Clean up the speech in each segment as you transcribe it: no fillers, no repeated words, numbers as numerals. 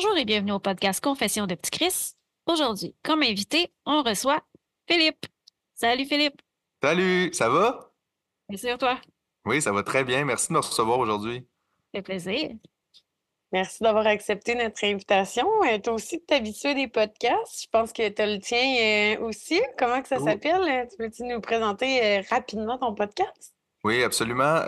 Bonjour et bienvenue au podcast Confession de Petit Chris. Aujourd'hui, comme invité, on reçoit Philippe. Salut Philippe, Salut, ça va? bien sûr toi. Oui, ça va très bien. Merci de me recevoir aujourd'hui. Ça fait plaisir. Merci d'avoir accepté notre invitation. Toi aussi, de t'habituer à des podcasts. Je pense que tu as le tien aussi. Comment que ça Oh, s'appelle? Tu peux-tu nous présenter rapidement ton podcast? oui, absolument.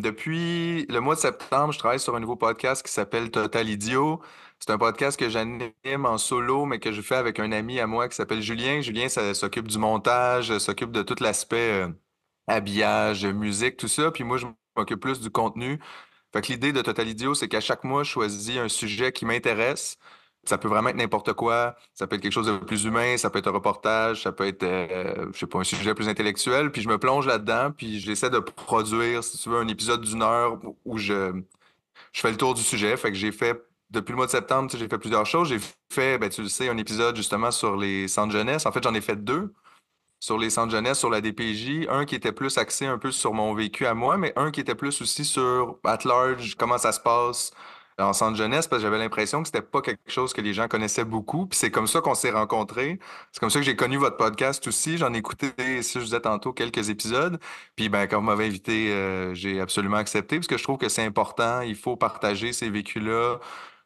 Depuis le mois de septembre, je travaille sur un nouveau podcast qui s'appelle Total Idiot. C'est un podcast que j'anime en solo, mais que je fais avec un ami à moi qui s'appelle Julien. Julien, ça s'occupe du montage, s'occupe de tout l'aspect habillage, musique, tout ça. Puis moi, je m'occupe plus du contenu. Fait que l'idée de Total Idiot, c'est qu'à chaque mois, je choisis un sujet qui m'intéresse. Ça peut vraiment être n'importe quoi. Ça peut être quelque chose de plus humain, ça peut être un reportage, ça peut être, je sais pas, un sujet plus intellectuel. Puis je me plonge là-dedans, puis j'essaie de produire, si tu veux, un épisode d'une heure où je fais le tour du sujet. Fait que j'ai fait, depuis le mois de septembre, tu sais, j'ai fait plusieurs choses. J'ai fait, ben, tu le sais, un épisode justement sur les centres jeunesse. En fait, j'en ai fait deux sur les centres jeunesse, sur la DPJ, un qui était plus axé un peu sur mon vécu à moi, mais un qui était plus aussi sur at large, comment ça se passe en centre jeunesse, parce que j'avais l'impression que c'était pas quelque chose que les gens connaissaient beaucoup. Puis c'est comme ça qu'on s'est rencontrés. C'est comme ça que j'ai connu votre podcast aussi. J'en ai écouté, si je disais tantôt, quelques épisodes. Puis ben, quand vous m'avez invité, j'ai absolument accepté parce que je trouve que c'est important. Il faut partager ces vécus-là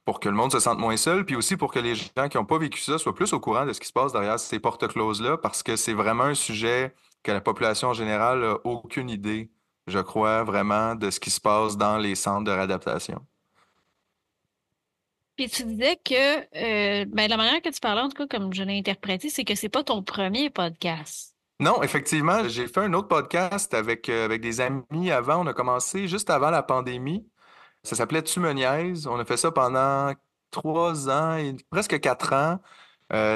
pour que le monde se sente moins seul, puis aussi pour que les gens qui n'ont pas vécu ça soient plus au courant de ce qui se passe derrière ces portes closes-là, parce que c'est vraiment un sujet que la population en général n'a aucune idée, je crois, vraiment, de ce qui se passe dans les centres de réadaptation. Puis tu disais que la manière que tu parlais, en tout cas comme je l'ai interprété, c'est que c'est pas ton premier podcast. Non, effectivement, j'ai fait un autre podcast avec des amis avant. On a commencé juste avant la pandémie. Ça s'appelait Tu me niaises. On a fait ça pendant 3 ans et presque 4 ans.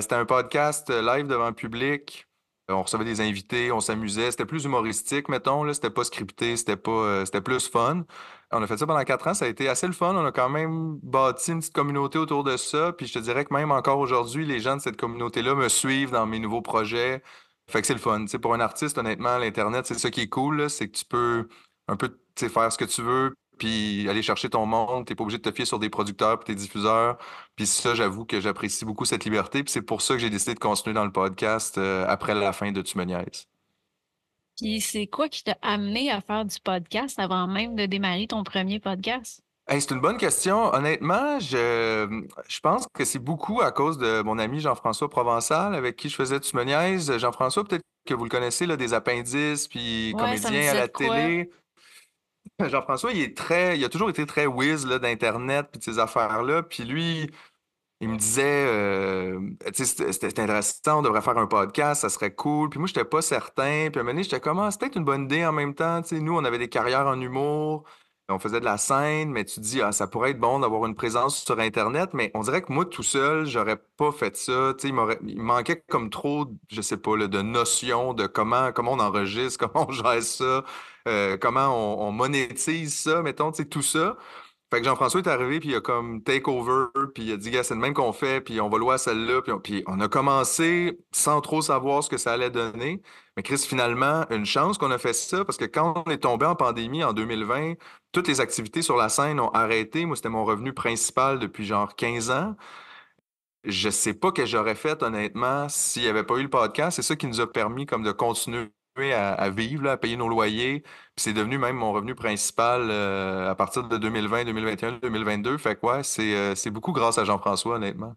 C'était un podcast live devant le public. On recevait des invités, on s'amusait. C'était plus humoristique, mettons, là. C'était pas scripté, c'était plus fun. On a fait ça pendant 4 ans. Ça a été assez le fun. On a quand même bâti une petite communauté autour de ça. Puis je te dirais que même encore aujourd'hui, les gens de cette communauté-là me suivent dans mes nouveaux projets. Fait que c'est le fun. Tu sais, pour un artiste, honnêtement, l'Internet, c'est ça qui est cool, là, c'est que tu peux un peu, tu sais, faire ce que tu veux, puis aller chercher ton monde. T'es pas obligé de te fier sur des producteurs puis tes diffuseurs. Puis ça, j'avoue que j'apprécie beaucoup cette liberté. Puis c'est pour ça que j'ai décidé de continuer dans le podcast après la fin de Tu me niaises. Puis c'est quoi qui t'a amené à faire du podcast avant même de démarrer ton premier podcast? Hey, c'est une bonne question. Honnêtement, je pense que c'est beaucoup à cause de mon ami Jean-François Provençal avec qui je faisais Tu me niaises. Jean-François, peut-être que vous le connaissez, là, des appendices, puis Ouais, ça me comédien à disait la de quoi? télé. Jean-François, il a toujours été très whiz là, d'Internet puis de ces affaires-là. Puis lui, il me disait, tu sais, c'était intéressant, on devrait faire un podcast, ça serait cool. Puis moi, j'étais pas certain. Puis à un moment donné, j'étais comme, ah, c'est peut-être une bonne idée en même temps. Tu sais, nous, on avait des carrières en humour, on faisait de la scène, mais tu te dis, ah, ça pourrait être bon d'avoir une présence sur Internet. Mais on dirait que moi, tout seul, j'aurais pas fait ça. Tu sais, il me manquait comme trop, je sais pas, là, de notions de comment on enregistre, comment on gère ça, comment on monétise ça, mettons, tu sais, tout ça. Fait que Jean-François est arrivé, puis il a comme take over, puis il a dit, gars, c'est le même qu'on fait, puis on va louer à celle-là, puis on a commencé sans trop savoir ce que ça allait donner. Mais Chris, finalement, une chance qu'on a fait ça, parce que quand on est tombé en pandémie en 2020, toutes les activités sur la scène ont arrêté. Moi, c'était mon revenu principal depuis genre 15 ans. Je sais pas que j'aurais fait, honnêtement, s'il n'y avait pas eu le podcast. C'est ça qui nous a permis comme de continuer à vivre, là, à payer nos loyers. Puis c'est devenu même mon revenu principal à partir de 2020, 2021, 2022. Fait que ouais, c'est beaucoup grâce à Jean-François, honnêtement.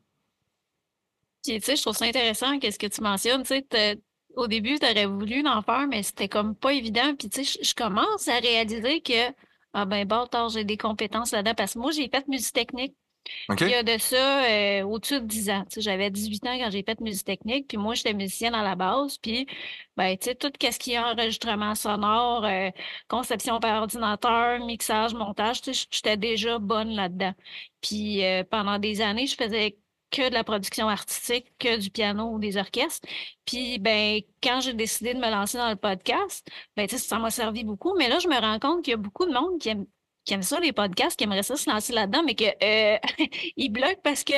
Puis, tu sais, je trouve ça intéressant, qu'est-ce que tu mentionnes. Tu sais, au début, tu aurais voulu en faire, mais c'était comme pas évident. Puis, tu sais, je commence à réaliser que, ah ben, bon, tard, j'ai des compétences là-dedans. Parce que moi, j'ai fait musique technique. OK? Il y a de ça au-dessus de 10 ans. Tu sais, j'avais 18 ans quand j'ai fait musique technique. Puis moi, j'étais musicienne à la base. Puis, ben, tu sais, tout ce qui est enregistrement sonore, conception par ordinateur, mixage, montage, tu sais, j'étais déjà bonne là-dedans. Puis pendant des années, je faisais que de la production artistique, que du piano ou des orchestres. Puis, ben, quand j'ai décidé de me lancer dans le podcast, ben, tu sais, ça m'a servi beaucoup. Mais là, je me rends compte qu'il y a beaucoup de monde qui aiment ça, les podcasts, qui aimeraient ça se lancer là-dedans, mais que ils bloquent parce que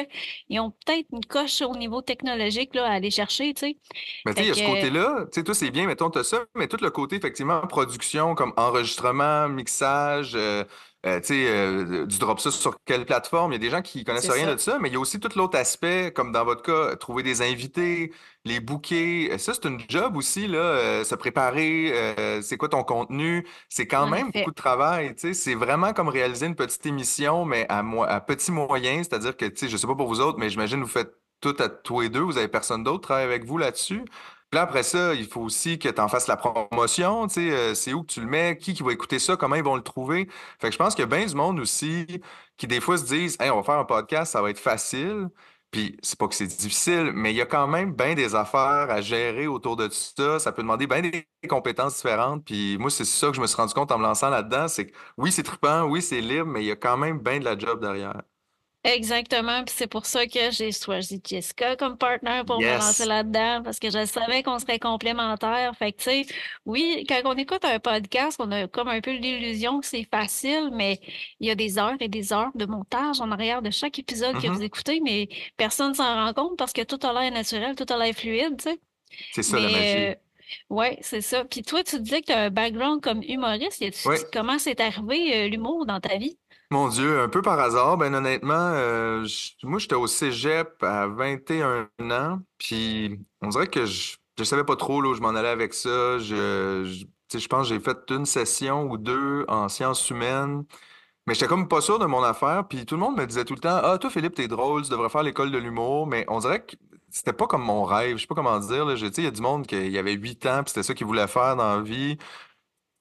ils ont peut-être une coche au niveau technologique là, à aller chercher, tu sais. Mais tu sais, il Fait y a ce que côté-là, tu sais, toi, c'est bien, mettons, t'as ça, mais tout le côté, effectivement, production, comme enregistrement, mixage, tu sais, tu drops ça sur quelle plateforme? Il y a des gens qui connaissent C'est rien ça. de ça, mais il y a aussi tout l'autre aspect, comme dans votre cas, trouver des invités, les booker. Ça, c'est une job aussi, là, se préparer, c'est quoi ton contenu? C'est quand En même beaucoup effet. de travail, tu sais. C'est vraiment comme réaliser une petite émission, mais à petits moyens, c'est-à-dire que, tu sais, je sais pas pour vous autres, mais j'imagine vous faites tout à tous les deux, vous avez personne d'autre qui travaille avec vous là-dessus. Puis là, après ça, il faut aussi que tu en fasses la promotion, tu sais, c'est où que tu le mets, qui va écouter ça, comment ils vont le trouver. Fait que je pense qu'il y a bien du monde aussi qui des fois se disent, hey, on va faire un podcast, ça va être facile. Puis c'est pas que c'est difficile, mais il y a quand même bien des affaires à gérer autour de ça. Ça peut demander bien des compétences différentes. Puis moi, c'est ça que je me suis rendu compte en me lançant là-dedans, c'est que oui, c'est trippant, oui, c'est libre, mais il y a quand même bien de la job derrière. Exactement, puis c'est pour ça que j'ai choisi Jessica comme partner pour me lancer Yes. là-dedans, parce que je savais qu'on serait complémentaires. Fait que, tu sais, oui, quand on écoute un podcast, on a comme un peu l'illusion que c'est facile, mais il y a des heures et des heures de montage en arrière de chaque épisode que vous Mhm. écoutez, mais personne s'en rend compte parce que tout a l'air naturel, tout a l'air fluide, tu sais. C'est ça la magie. Mais, ouais, c'est ça. Puis toi, tu disais que tu as un background comme humoriste. Oui. Comment c'est arrivé, l'humour dans ta vie? Mon Dieu, un peu par hasard, ben honnêtement, moi j'étais au cégep à 21 ans, puis on dirait que je savais pas trop là, où je m'en allais avec ça. Tu sais, je pense que j'ai fait une session ou deux en sciences humaines, mais j'étais comme pas sûr de mon affaire, puis tout le monde me disait tout le temps, ah toi Philippe, t'es drôle, tu devrais faire l'école de l'humour, mais on dirait que c'était pas comme mon rêve, je sais pas comment dire, là. Tu sais, il y a du monde qui y avait 8 ans, puis c'était ça qu'il voulait faire dans la vie.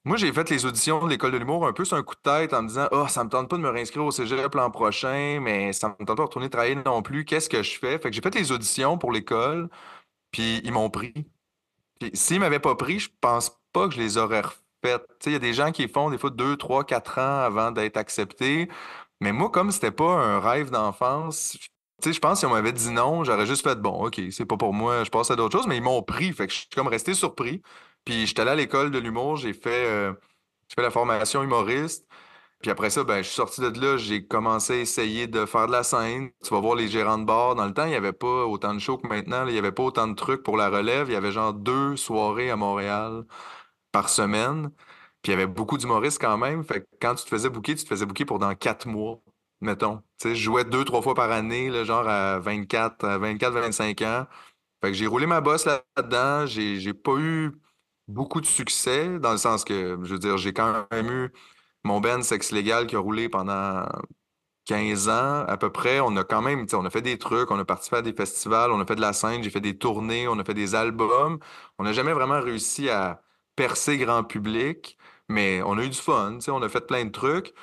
Moi, j'ai fait les auditions de l'école de l'humour un peu sur un coup de tête en me disant, oh, ça me tente pas de me réinscrire au cégep l'an prochain, mais ça me tente pas de retourner travailler non plus. Qu'est-ce que je fais? Fait que j'ai fait les auditions pour l'école, puis ils m'ont pris. Puis s'ils m'avaient pas pris, je pense pas que je les aurais refaites. Tu sais, il y a des gens qui font des fois 2, 3, 4 ans avant d'être acceptés. Mais moi, comme c'était pas un rêve d'enfance, tu sais, je pense que si on m'avait dit non, j'aurais juste fait bon, OK, c'est pas pour moi, je passe à d'autres choses, mais ils m'ont pris. Fait que je suis comme resté surpris. Puis j'étais allé à l'école de l'humour, j'ai fait la formation humoriste. Puis après ça, ben, je suis sorti de là, j'ai commencé à essayer de faire de la scène. Tu vas voir les gérants de bar. Dans le temps, il n'y avait pas autant de shows que maintenant, là. Il n'y avait pas autant de trucs pour la relève. Il y avait genre 2 soirées à Montréal par semaine. Puis il y avait beaucoup d'humoristes quand même. Fait que quand tu te faisais booker, tu te faisais booker pour dans 4 mois, mettons. Tu sais, je jouais 2, 3 fois par année, là, genre à 24, 25 ans. Fait que j'ai roulé ma bosse là-dedans. J'ai pas eu beaucoup de succès, dans le sens que, je veux dire, j'ai quand même eu mon band Sexe Légal qui a roulé pendant 15 ans à peu près. On a quand même, tu sais, on a fait des trucs, on a participé à des festivals, on a fait de la scène, j'ai fait des tournées, on a fait des albums. On n'a jamais vraiment réussi à percer grand public, mais on a eu du fun, tu sais, on a fait plein de trucs.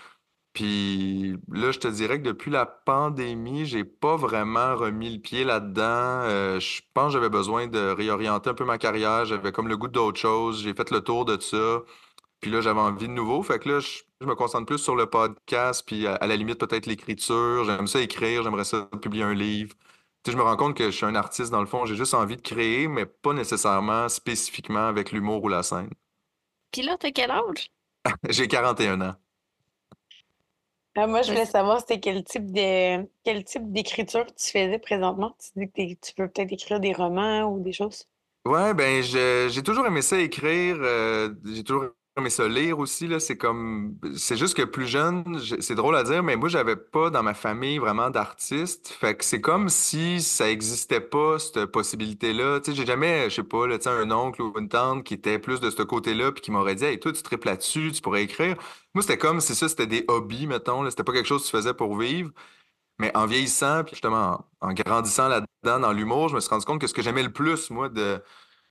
Puis là, je te dirais que depuis la pandémie, j'ai pas vraiment remis le pied là-dedans. Je pense que j'avais besoin de réorienter un peu ma carrière. J'avais comme le goût d'autre chose. J'ai fait le tour de ça. Puis là, j'avais envie de nouveau. Fait que là, je me concentre plus sur le podcast, puis à la limite, peut-être l'écriture. J'aime ça écrire, j'aimerais ça publier un livre. Tu sais, je me rends compte que je suis un artiste, dans le fond. J'ai juste envie de créer, mais pas nécessairement spécifiquement avec l'humour ou la scène. Puis là, t'as quel âge? J'ai 41 ans. Moi, je voulais Vas-y. savoir c'était quel type d'écriture tu faisais présentement. Tu dis que tu peux peut-être écrire des romans ou des choses. Ouais, ben j'ai toujours aimé ça écrire, j'ai toujours aimé ça lire aussi là, c'est juste que plus jeune, c'est drôle à dire mais moi j'avais pas dans ma famille vraiment d'artistes, fait que c'est comme si ça existait pas cette possibilité-là, tu sais j'ai jamais, je sais pas, là, tu sais un oncle ou une tante qui était plus de ce côté-là puis qui m'aurait dit "Hey toi tu tripes là-dessus, tu pourrais écrire." Moi c'était comme si ça c'était des hobbies mettons, là, c'était pas quelque chose que tu faisais pour vivre. Mais en vieillissant, puis justement en grandissant là-dedans dans l'humour, je me suis rendu compte que ce que j'aimais le plus, moi, de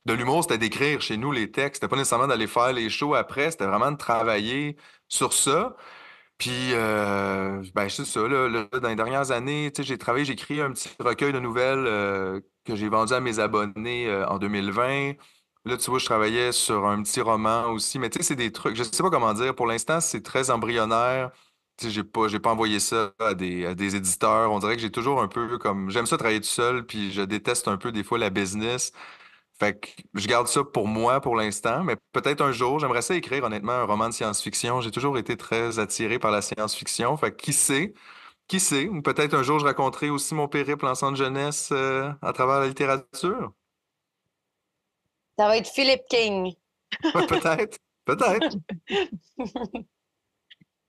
l'humour, c'était d'écrire chez nous les textes. C'était pas nécessairement d'aller faire les shows après, c'était vraiment de travailler sur ça. Puis, ben, c'est ça, là, dans les dernières années, tu sais, j'ai travaillé, j'ai écrit un petit recueil de nouvelles que j'ai vendu à mes abonnés en 2020. Là, tu vois, je travaillais sur un petit roman aussi, mais tu sais, c'est des trucs, je sais pas comment dire, pour l'instant, c'est très embryonnaire. Tu sais, j'ai pas envoyé ça à des éditeurs. On dirait que j'ai toujours un peu comme, j'aime ça travailler tout seul, puis je déteste un peu des fois la business. Fait que je garde ça pour moi pour l'instant, mais peut-être un jour, j'aimerais ça écrire honnêtement un roman de science-fiction. J'ai toujours été très attiré par la science-fiction. Fait que qui sait, ou peut-être un jour je raconterai aussi mon périple en centre jeunesse à travers la littérature. Ça va être Philip King. Ouais, peut-être, peut-être.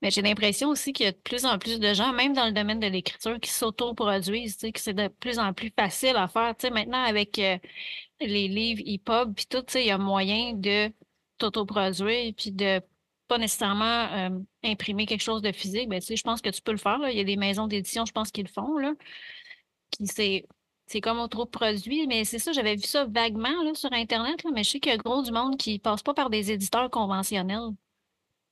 Mais j'ai l'impression aussi qu'il y a de plus en plus de gens, même dans le domaine de l'écriture, qui s'auto-produisent, tu sais, que c'est de plus en plus facile à faire. Tu sais, maintenant, avec les livres EPUB, puis tout, tu sais, il y a moyen de t'autoproduire, puis de pas nécessairement imprimer quelque chose de physique. Ben, tu sais, je pense que tu peux le faire, là. Il y a des maisons d'édition, je pense qu'ils le font, là. Puis c'est comme autoproduit, mais c'est ça, j'avais vu ça vaguement, là, sur Internet, là, mais je sais qu'il y a gros du monde qui passe pas par des éditeurs conventionnels.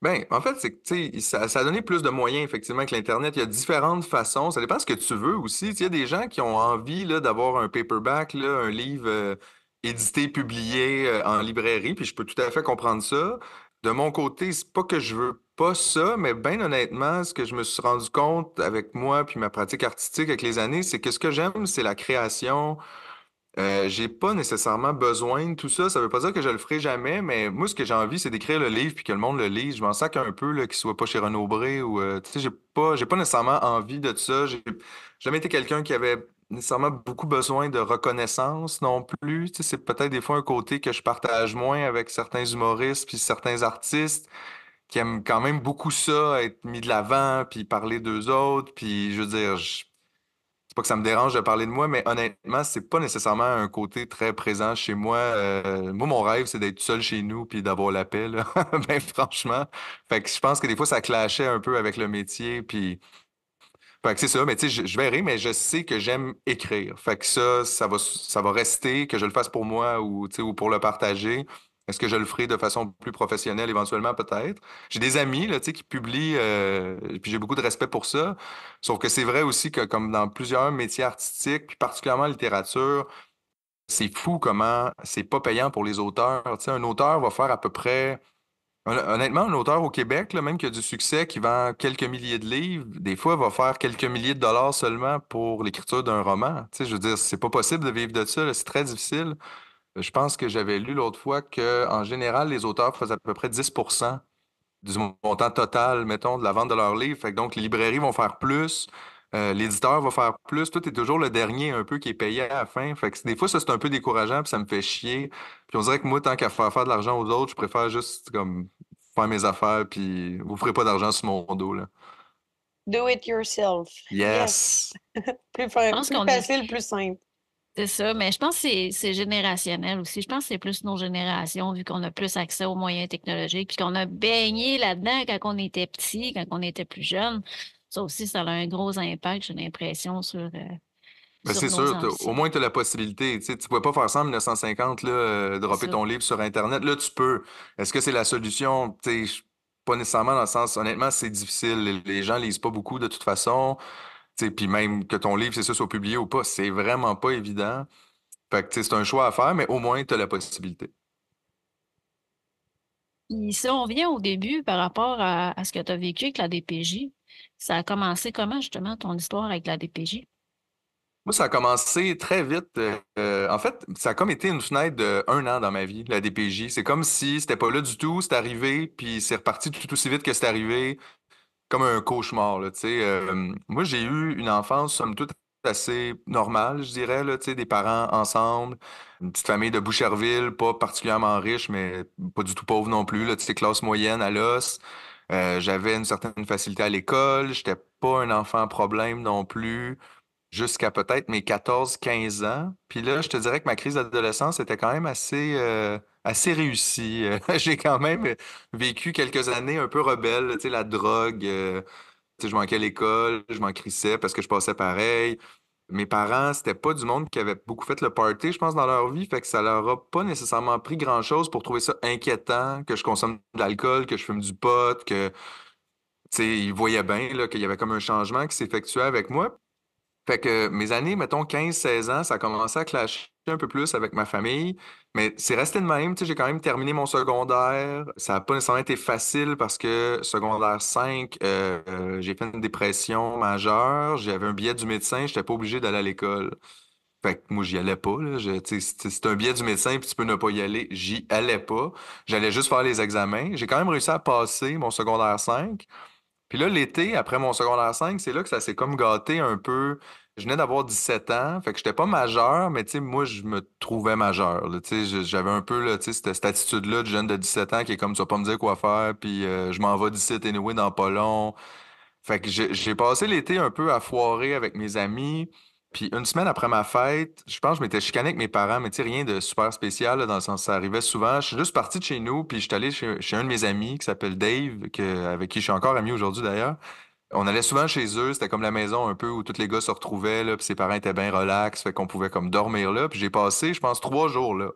Ben, en fait, c'est que, tu sais, ça a donné plus de moyens, effectivement, que l'Internet. Il y a différentes façons. Ça dépend de ce que tu veux aussi. Tu sais, il y a des gens qui ont envie, là, d'avoir un paperback, là, un livre édité, publié en librairie, puis je peux tout à fait comprendre ça. De mon côté, c'est pas que je veux pas ça, mais bien honnêtement, ce que je me suis rendu compte avec moi puis ma pratique artistique avec les années, c'est que ce que j'aime, c'est la création. J'ai pas nécessairement besoin de tout ça. Ça veut pas dire que je le ferai jamais, mais moi, ce que j'ai envie, c'est d'écrire le livre puis que le monde le lise. Je m'en sac un peu, là, qu'il soit pas chez Renaud Bré ou, tu sais, j'ai pas nécessairement envie de ça. J'ai jamais été quelqu'un qui avait nécessairement beaucoup besoin de reconnaissance non plus. Tu sais, c'est peut-être des fois un côté que je partage moins avec certains humoristes puis certains artistes qui aiment quand même beaucoup ça, être mis de l'avant puis parler d'eux autres. Puis, je veux dire, c'est pas que ça me dérange de parler de moi, mais honnêtement, c'est pas nécessairement un côté très présent chez moi. Moi, mon rêve, c'est d'être seul chez nous puis d'avoir la paix, là. Ben, franchement. Fait que je pense que des fois, ça clashait un peu avec le métier. Puis, fait que c'est ça. Mais tu sais, je verrai, mais je sais que j'aime écrire. Fait que ça va rester, que je le fasse pour moi ou, tu sais, ou pour le partager. Est-ce que je le ferai de façon plus professionnelle éventuellement, peut-être? J'ai des amis là, tu sais, qui publient, puis j'ai beaucoup de respect pour ça. Sauf que c'est vrai aussi que, comme dans plusieurs métiers artistiques, puis particulièrement en littérature, c'est fou comment c'est pas payant pour les auteurs. Tu sais, un auteur va faire à peu près. Honnêtement, un auteur au Québec, là, même qui a du succès, qui vend quelques milliers de livres, des fois, va faire quelques milliers de dollars seulement pour l'écriture d'un roman. Tu sais, je veux dire, c'est pas possible de vivre de ça, là, c'est très difficile. Je pense que j'avais lu l'autre fois que, en général, les auteurs faisaient à peu près 10% du montant total, mettons, de la vente de leurs livres. Fait que donc, les librairies vont faire plus, l'éditeur va faire plus. Tout est toujours le dernier un peu qui est payé à la fin. Fait que des fois, ça, c'est un peu décourageant, puis ça me fait chier. Puis on dirait que moi, tant qu'à faire de l'argent aux autres, je préfère juste comme faire mes affaires, puis vous ferez pas d'argent sur mon dos, là. Do it yourself. Yes. Yes! Je pense Plus qu'on est, facile, plus simple. c'est ça, mais je pense que c'est générationnel aussi. Je pense que c'est plus nos générations, vu qu'on a plus accès aux moyens technologiques, puis qu'on a baigné là-dedans quand on était petit, quand on était plus jeune. Ça aussi, ça a un gros impact, j'ai l'impression, Ben, sur c'est nos sûr, au ambitions. moins tu as la possibilité. Tu sais, tu pouvais pas faire ça en 1950, là, C'est dropper ça. ton livre sur Internet. Là, tu peux. Est-ce que c'est la solution? Tu sais, pas nécessairement dans le sens, honnêtement, c'est difficile. Les gens lisent pas beaucoup de toute façon. Tu sais, puis même que ton livre, c'est ça, soit publié ou pas, c'est vraiment pas évident. Fait que, tu sais, c'est un choix à faire, mais au moins tu as la possibilité. Puis si on vient au début par rapport à ce que tu as vécu avec la DPJ, ça a commencé comment justement ton histoire avec la DPJ? Moi, ça a commencé très vite. En fait, ça a comme été une fenêtre de 1 an dans ma vie, la DPJ. C'est comme si c'était pas là du tout, c'est arrivé, puis c'est reparti tout aussi vite que c'est arrivé. Comme un cauchemar, là, tu sais. Moi, j'ai eu une enfance, somme toute, assez normale, je dirais, là, tu sais, des parents ensemble, une petite famille de Boucherville, pas particulièrement riche, mais pas du tout pauvre non plus, là, tu sais, classe moyenne à l'os. J'avais une certaine facilité à l'école, j'étais pas un enfant à problème non plus, jusqu'à peut-être mes 14 15 ans. Puis là, je te dirais que ma crise d'adolescence était quand même assez réussie. J'ai quand même vécu quelques années un peu rebelles, tu sais, la drogue. Tu sais, je manquais l'école, je m'en crissais parce que je passais pareil. Mes parents, c'était pas du monde qui avait beaucoup fait le party, je pense, dans leur vie. Fait que ça leur a pas nécessairement pris grand-chose pour trouver ça inquiétant, que je consomme de l'alcool, que je fume du pot, que, tu sais, ils voyaient bien, là, qu'il y avait comme un changement qui s'effectuait avec moi. Fait que mes années, mettons 15 16 ans, ça a commencé à clasher un peu plus avec ma famille, mais c'est resté de même. Tu sais, j'ai quand même terminé mon secondaire. Ça n'a pas nécessairement été facile parce que secondaire 5, j'ai fait une dépression majeure. J'avais un billet du médecin, je n'étais pas obligé d'aller à l'école. Fait que moi, j'y allais pas, là. Tu sais, c'est un billet du médecin puis tu peux ne pas y aller. J'y allais pas. J'allais juste faire les examens. J'ai quand même réussi à passer mon secondaire 5. Puis là, l'été, après mon secondaire 5, c'est là que ça s'est comme gâté un peu. je venais d'avoir 17 ans, fait que j'étais pas majeur, mais tu sais, moi, je me trouvais majeur, là. Tu sais, j'avais un peu, là, tu sais, cette attitude-là du jeune de 17 ans qui est comme, tu vas pas me dire quoi faire, puis je m'en vais d'ici, anyway, dans pas long. Fait que j'ai passé l'été un peu à foirer avec mes amis. Puis une semaine après ma fête, je pense que je m'étais chicané avec mes parents, mais tu sais, rien de super spécial, là, dans le sens ça arrivait souvent. Je suis juste parti de chez nous, puis je suis allé chez un de mes amis qui s'appelle Dave, avec qui je suis encore ami aujourd'hui d'ailleurs. On allait souvent chez eux, c'était comme la maison un peu où tous les gars se retrouvaient, là, puis ses parents étaient bien relax, fait qu'on pouvait comme dormir là. Puis j'ai passé, je pense, 3 jours là.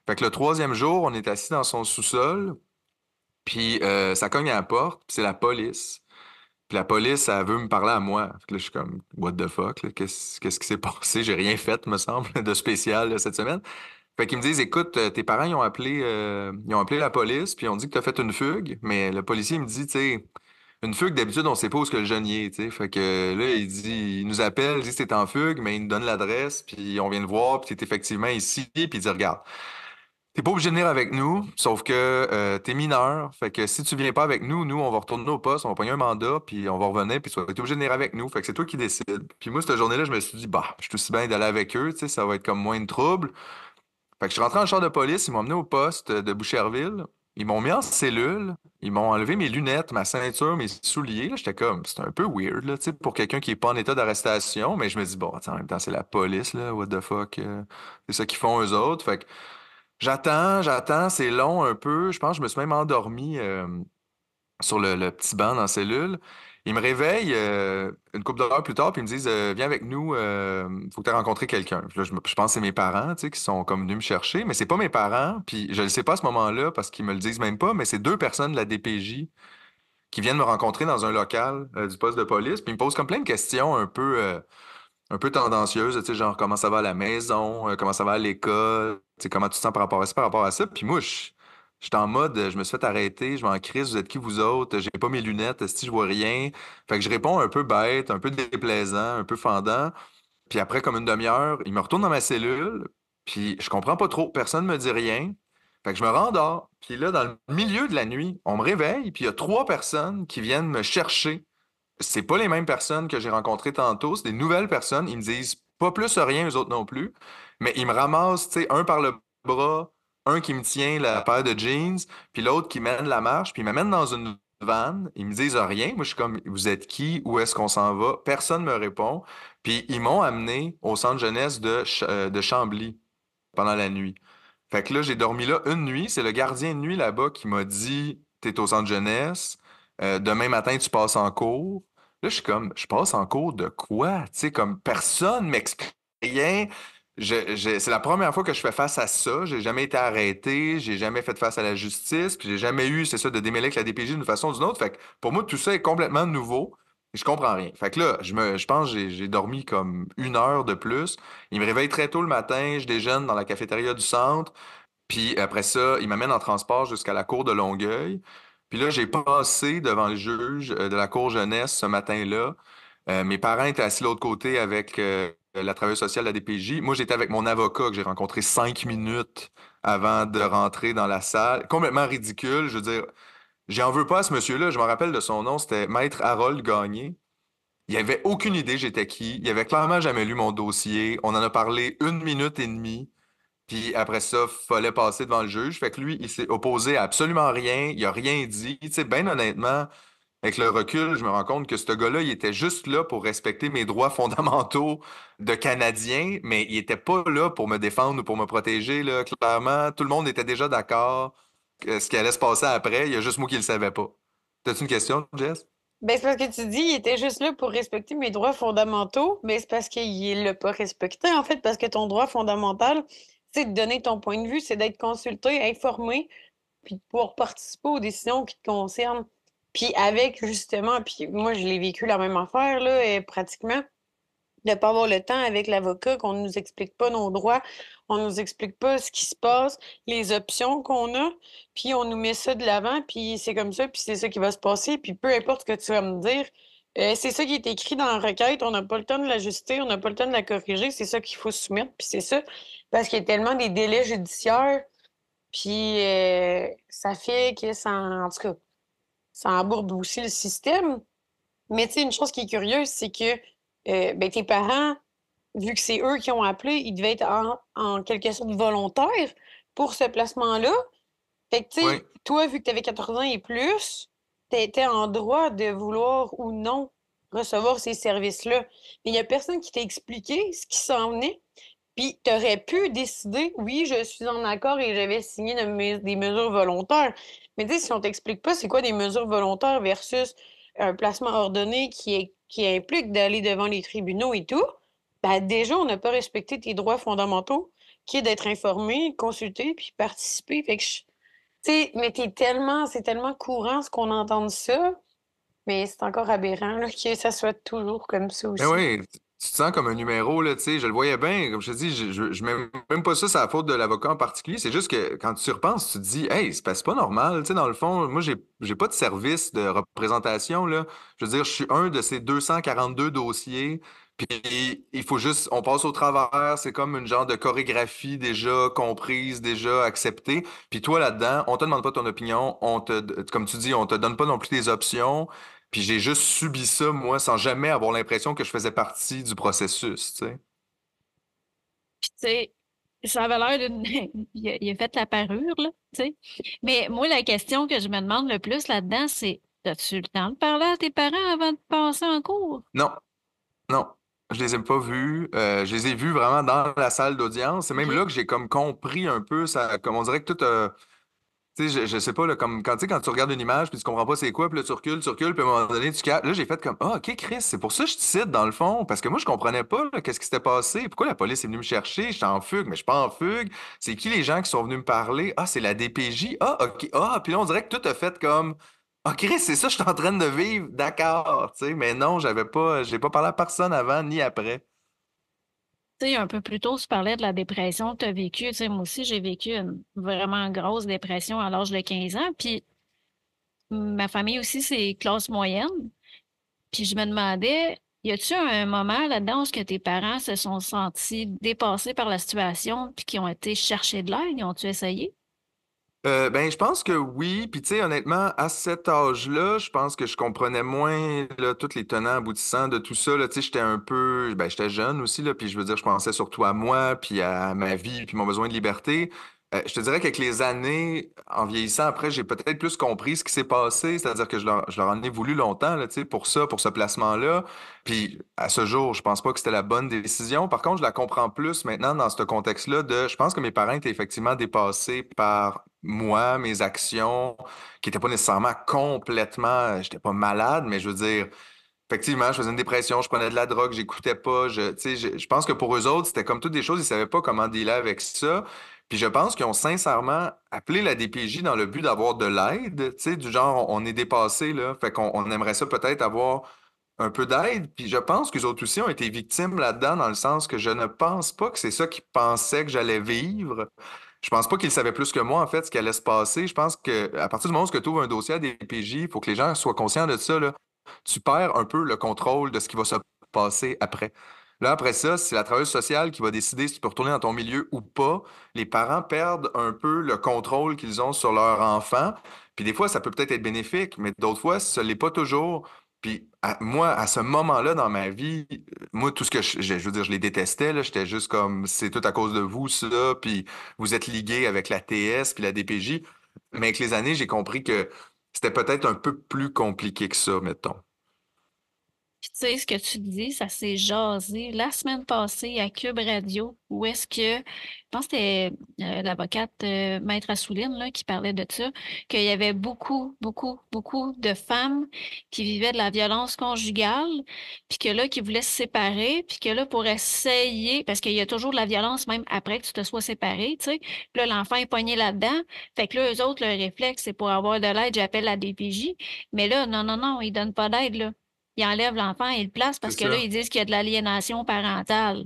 Fait que le troisième jour, on est assis dans son sous-sol, puis ça cogne à la porte, puis c'est la police. Puis la police, elle veut me parler à moi. Fait que là, je suis comme, what the fuck, là? Qu'est-ce qui s'est passé? J'ai rien fait, me semble, de spécial là, cette semaine. Fait qu'ils me disent, écoute, tes parents, ils ont appelé la police, puis ils ont dit que tu as fait une fugue. Mais le policier me dit, tu sais, une fugue, d'habitude, on sait pas où est-ce que le jeune y est, tu sais. Fait que là, il nous appelle, il dit que t'es en fugue, mais il nous donne l'adresse, puis on vient le voir, puis t'es effectivement ici, puis il dit, regarde. T'es pas obligé de venir avec nous, sauf que t'es mineur. Fait que si tu viens pas avec nous, nous, on va retourner au poste, on va prendre un mandat, puis on va revenir, puis tu vas être obligé de venir avec nous. Fait que c'est toi qui décides. Puis moi, cette journée-là, je me suis dit, bah, je suis aussi bien d'aller avec eux, tu sais, ça va être comme moins de trouble. Fait que je suis rentré en char de police, ils m'ont emmené au poste de Boucherville. Ils m'ont mis en cellule, ils m'ont enlevé mes lunettes, ma ceinture, mes souliers. Là, j'étais comme, c'est un peu weird, là, tu sais, pour quelqu'un qui est pas en état d'arrestation. Mais je me dis, bon, tu sais, en même temps, c'est la police, là, what the fuck. C'est ça qu'ils font eux autres. Fait que j'attends, c'est long un peu. Je pense que je me suis même endormi sur le petit banc dans la cellule. Ils me réveillent une couple d'heures plus tard, puis ils me disent viens avec nous, faut que tu aies rencontré quelqu'un. Puis là, je pense que c'est mes parents, tu sais, qui sont comme venus me chercher, mais c'est pas mes parents, puis je le sais pas à ce moment-là parce qu'ils me le disent même pas, mais c'est deux personnes de la DPJ qui viennent me rencontrer dans un local du poste de police, puis ils me posent comme plein de questions un peu tendancieuse, tu sais, genre comment ça va à la maison, comment ça va à l'école, tu sais, comment tu te sens par rapport à ça. Puis moi, j'étais en mode, je me suis fait arrêter, je vais en crise, vous êtes qui vous autres? J'ai pas mes lunettes, si je vois rien. Fait que je réponds un peu bête, un peu déplaisant, un peu fendant. Puis après, comme une demi-heure, il me retourne dans ma cellule, puis je comprends pas trop, personne me dit rien. Fait que je me rendors. Puis là, dans le milieu de la nuit, on me réveille, puis il y a 3 personnes qui viennent me chercher. C'est pas les mêmes personnes que j'ai rencontrées tantôt, c'est des nouvelles personnes. Ils me disent pas plus rien, eux autres non plus, mais ils me ramassent, tu sais, un par le bras, un qui me tient la paire de jeans, puis l'autre qui mène la marche, puis ils m'amènent dans une van. Ils me disent rien. Moi, je suis comme, vous êtes qui? Où est-ce qu'on s'en va? Personne me répond. Puis ils m'ont amené au centre jeunesse de Chambly pendant la nuit. Fait que là, j'ai dormi là une nuit. C'est le gardien de nuit là-bas qui m'a dit, t'es au centre jeunesse. Demain matin, tu passes en cours. Là, je suis comme, je passe en cours de quoi? Tu sais, comme personne m'explique rien. C'est la première fois que je fais face à ça. J'ai jamais été arrêté, j'ai jamais fait face à la justice, puis j'ai jamais eu, c'est ça, de démêler avec la DPJ d'une façon ou d'une autre. Fait que pour moi, tout ça est complètement nouveau. Et je comprends rien. Fait que là, je pense que j'ai dormi comme 1 heure de plus. Il me réveille très tôt le matin, je déjeune dans la cafétéria du centre. Puis après ça, il m'amène en transport jusqu'à la cour de Longueuil. Puis là, j'ai passé devant le juge de la cour jeunesse ce matin-là. Mes parents étaient assis de l'autre côté avec la travailleuse sociale de la DPJ. Moi, j'étais avec mon avocat que j'ai rencontré 5 minutes avant de rentrer dans la salle. Complètement ridicule. Je veux dire, j'en veux pas à ce monsieur-là. Je me rappelle de son nom. C'était Maître Harold Gagné. Il avait aucune idée j'étais qui. Il avait clairement jamais lu mon dossier. On en a parlé 1 minute et demie. Puis après ça, fallait passer devant le juge. Fait que lui, il s'est opposé à absolument rien. Il a rien dit. Tu sais, bien honnêtement, avec le recul, je me rends compte que ce gars-là, il était juste là pour respecter mes droits fondamentaux de Canadien, mais il était pas là pour me défendre ou pour me protéger, là. Clairement, tout le monde était déjà d'accord que ce qui allait se passer après. Il y a juste moi qui le savais pas. T'as-tu une question, Jess? Ben, c'est parce que tu dis, il était juste là pour respecter mes droits fondamentaux, mais c'est parce qu'il l'a pas respecté, en fait, parce que ton droit fondamental, c'est de donner ton point de vue, c'est d'être consulté, informé, puis de pouvoir participer aux décisions qui te concernent. Puis avec, justement, puis moi, je l'ai vécu la même affaire, là, pratiquement de pas avoir le temps avec l'avocat, qu'on nous explique pas nos droits, on nous explique pas ce qui se passe, les options qu'on a, puis on nous met ça de l'avant, puis c'est comme ça, puis c'est ça qui va se passer, puis peu importe ce que tu vas me dire, c'est ça qui est écrit dans la requête, on n'a pas le temps de l'ajuster, on n'a pas le temps de la corriger, c'est ça qu'il faut soumettre, puis c'est ça, parce qu'il y a tellement des délais judiciaires, puis ça fait que ça, en tout cas, ça embourbe aussi le système. Mais tu sais, une chose qui est curieuse, c'est que ben, tes parents, vu que c'est eux qui ont appelé, ils devaient être en quelque sorte volontaires pour ce placement-là. Fait que, tu Oui. sais, toi, vu que tu avais 14 ans et plus, tu étais en droit de vouloir ou non recevoir ces services-là. Mais il n'y a personne qui t'a expliqué ce qui s'en venait. Puis, tu aurais pu décider, oui, je suis en accord et j'avais signé des mesures volontaires. Mais tu sais, si on t'explique pas c'est quoi des mesures volontaires versus un placement ordonné qui implique d'aller devant les tribunaux et tout, ben déjà, on n'a pas respecté tes droits fondamentaux, qui est d'être informé, consulter, puis participer. Fait que tu sais, mais c'est tellement courant ce qu'on entende ça, mais c'est encore aberrant là, que ça soit toujours comme ça Mais aussi. oui, tu te sens comme un numéro, là, tu sais, je le voyais bien, comme je te dis, je mets même pas ça, c'est la faute de l'avocat en particulier, c'est juste que quand tu y repenses, tu te dis, hey, c'est pas normal, tu sais, dans le fond, moi, j'ai pas de service de représentation, là, je veux dire, je suis un de ces 242 dossiers, puis il faut juste, on passe au travers, c'est comme une genre de chorégraphie déjà comprise, déjà acceptée, puis toi, là-dedans, on te demande pas ton opinion, comme tu dis, on te donne pas non plus tes options, puis j'ai juste subi ça, moi, sans jamais avoir l'impression que je faisais partie du processus, tu sais. Puis, tu sais, ça avait l'air d'une. Il a fait la parure, là, tu sais. Mais moi, la question que je me demande le plus là-dedans, c'est as-tu le temps de parler à tes parents avant de passer en cours? Non, non, je les ai pas vus. Je les ai vus vraiment dans la salle d'audience. C'est même là OK. que j'ai comme compris un peu, ça, comme on dirait que tout, tu sais, je sais pas, là, comme quand, tu sais, quand tu regardes une image puis tu comprends pas c'est quoi, puis là, tu recules, puis à un moment donné, tu captes. Là, j'ai fait comme, ah, OK, Chris, c'est pour ça que je te cite, dans le fond, parce que moi, je comprenais pas, là, qu'est-ce qui s'était passé, pourquoi la police est venue me chercher, j'étais en fugue, mais je suis pas en fugue. C'est qui les gens qui sont venus me parler? Ah, c'est la DPJ. Ah, OK. Ah, puis là, on dirait que tout a fait comme, ah, Chris, c'est ça que je suis en train de vivre, d'accord, tu sais, mais non, j'ai pas parlé à personne avant ni après. Tu sais, un peu plus tôt, tu parlais de la dépression que tu as vécue. Tu sais, moi aussi, j'ai vécu une vraiment grosse dépression à l'âge de 15 ans. Puis ma famille aussi, c'est classe moyenne. Puis je me demandais, y a-tu un moment là-dedans où est-ce que tes parents se sont sentis dépassés par la situation puis qui ont été chercher de l'aide? Ils ont-tu essayé? Ben, je pense que oui. Puis, tu sais, honnêtement, à cet âge-là, je pense que je comprenais moins là, tous les tenants aboutissants de tout ça. Là. Tu sais, j'étais un peu, ben, j'étais jeune aussi, là, puis je veux dire, je pensais surtout à moi, puis à ma vie, puis mon besoin de liberté. Je te dirais qu'avec les années, en vieillissant, après, j'ai peut-être plus compris ce qui s'est passé. C'est-à-dire que je leur en ai voulu longtemps, là, tu sais, pour ça, pour ce placement-là. Puis, à ce jour, je pense pas que c'était la bonne décision. Par contre, je la comprends plus maintenant dans ce contexte-là de, je pense que mes parents étaient effectivement dépassés par moi, mes actions, qui n'étaient pas nécessairement complètement, j'étais pas malade, mais je veux dire, effectivement, je faisais une dépression, je prenais de la drogue, j'écoutais pas, tu sais, je pense que pour eux autres, c'était comme toutes des choses, ils savaient pas comment dealer avec ça. Puis je pense qu'ils ont sincèrement appelé la DPJ dans le but d'avoir de l'aide, tu sais, du genre, on est dépassé, là, fait qu'on aimerait ça peut-être avoir un peu d'aide. Puis je pense qu'eux autres aussi ont été victimes là-dedans, dans le sens que je ne pense pas que c'est ça qu'ils pensaient que j'allais vivre. Je pense pas qu'ils savaient plus que moi, en fait, ce qui allait se passer. Je pense que à partir du moment où tu ouvres un dossier à des PJ, il faut que les gens soient conscients de ça, là. Tu perds un peu le contrôle de ce qui va se passer après. Là, après ça, c'est la travailleuse sociale qui va décider si tu peux retourner dans ton milieu ou pas. Les parents perdent un peu le contrôle qu'ils ont sur leur enfant. Puis des fois, ça peut peut-être être bénéfique, mais d'autres fois, ce l'est pas toujours. Puis moi, à ce moment-là dans ma vie, moi, tout ce que je veux dire, je les détestais, là. J'étais juste comme, c'est tout à cause de vous, ça, puis vous êtes ligués avec la TS puis la DPJ. Mais avec les années, j'ai compris que c'était peut-être un peu plus compliqué que ça, mettons. Puis tu sais, ce que tu dis, ça s'est jasé la semaine passée à Cube Radio, où est-ce que, je pense que c'était l'avocate Maître Assouline là, qui parlait de ça, qu'il y avait beaucoup, beaucoup, beaucoup de femmes qui vivaient de la violence conjugale, puis que là, qui voulaient se séparer, puis que là, pour essayer, parce qu'il y a toujours de la violence même après que tu te sois séparé, tu sais, puis là, l'enfant est pogné là-dedans, fait que là, eux autres, leur réflexe, c'est pour avoir de l'aide, j'appelle la DPJ, mais là, non, non, non, ils donnent pas d'aide, là. Ils enlèvent l'enfant et le placent C'est parce que là, ça. ils disent qu'il y a de l'aliénation parentale.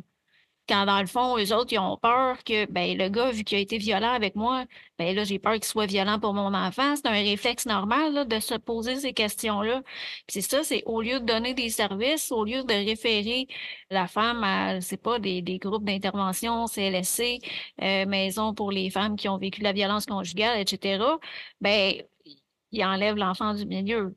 Quand dans le fond, eux autres, ils ont peur que ben, le gars, vu qu'il a été violent avec moi, ben là, j'ai peur qu'il soit violent pour mon enfant. C'est un réflexe normal là, de se poser ces questions-là. Puis c'est ça, c'est au lieu de donner des services, au lieu de référer la femme à, je sais pas, des groupes d'intervention, CLSC, Maison pour les femmes qui ont vécu de la violence conjugale, etc., ben, ils enlèvent l'enfant du milieu.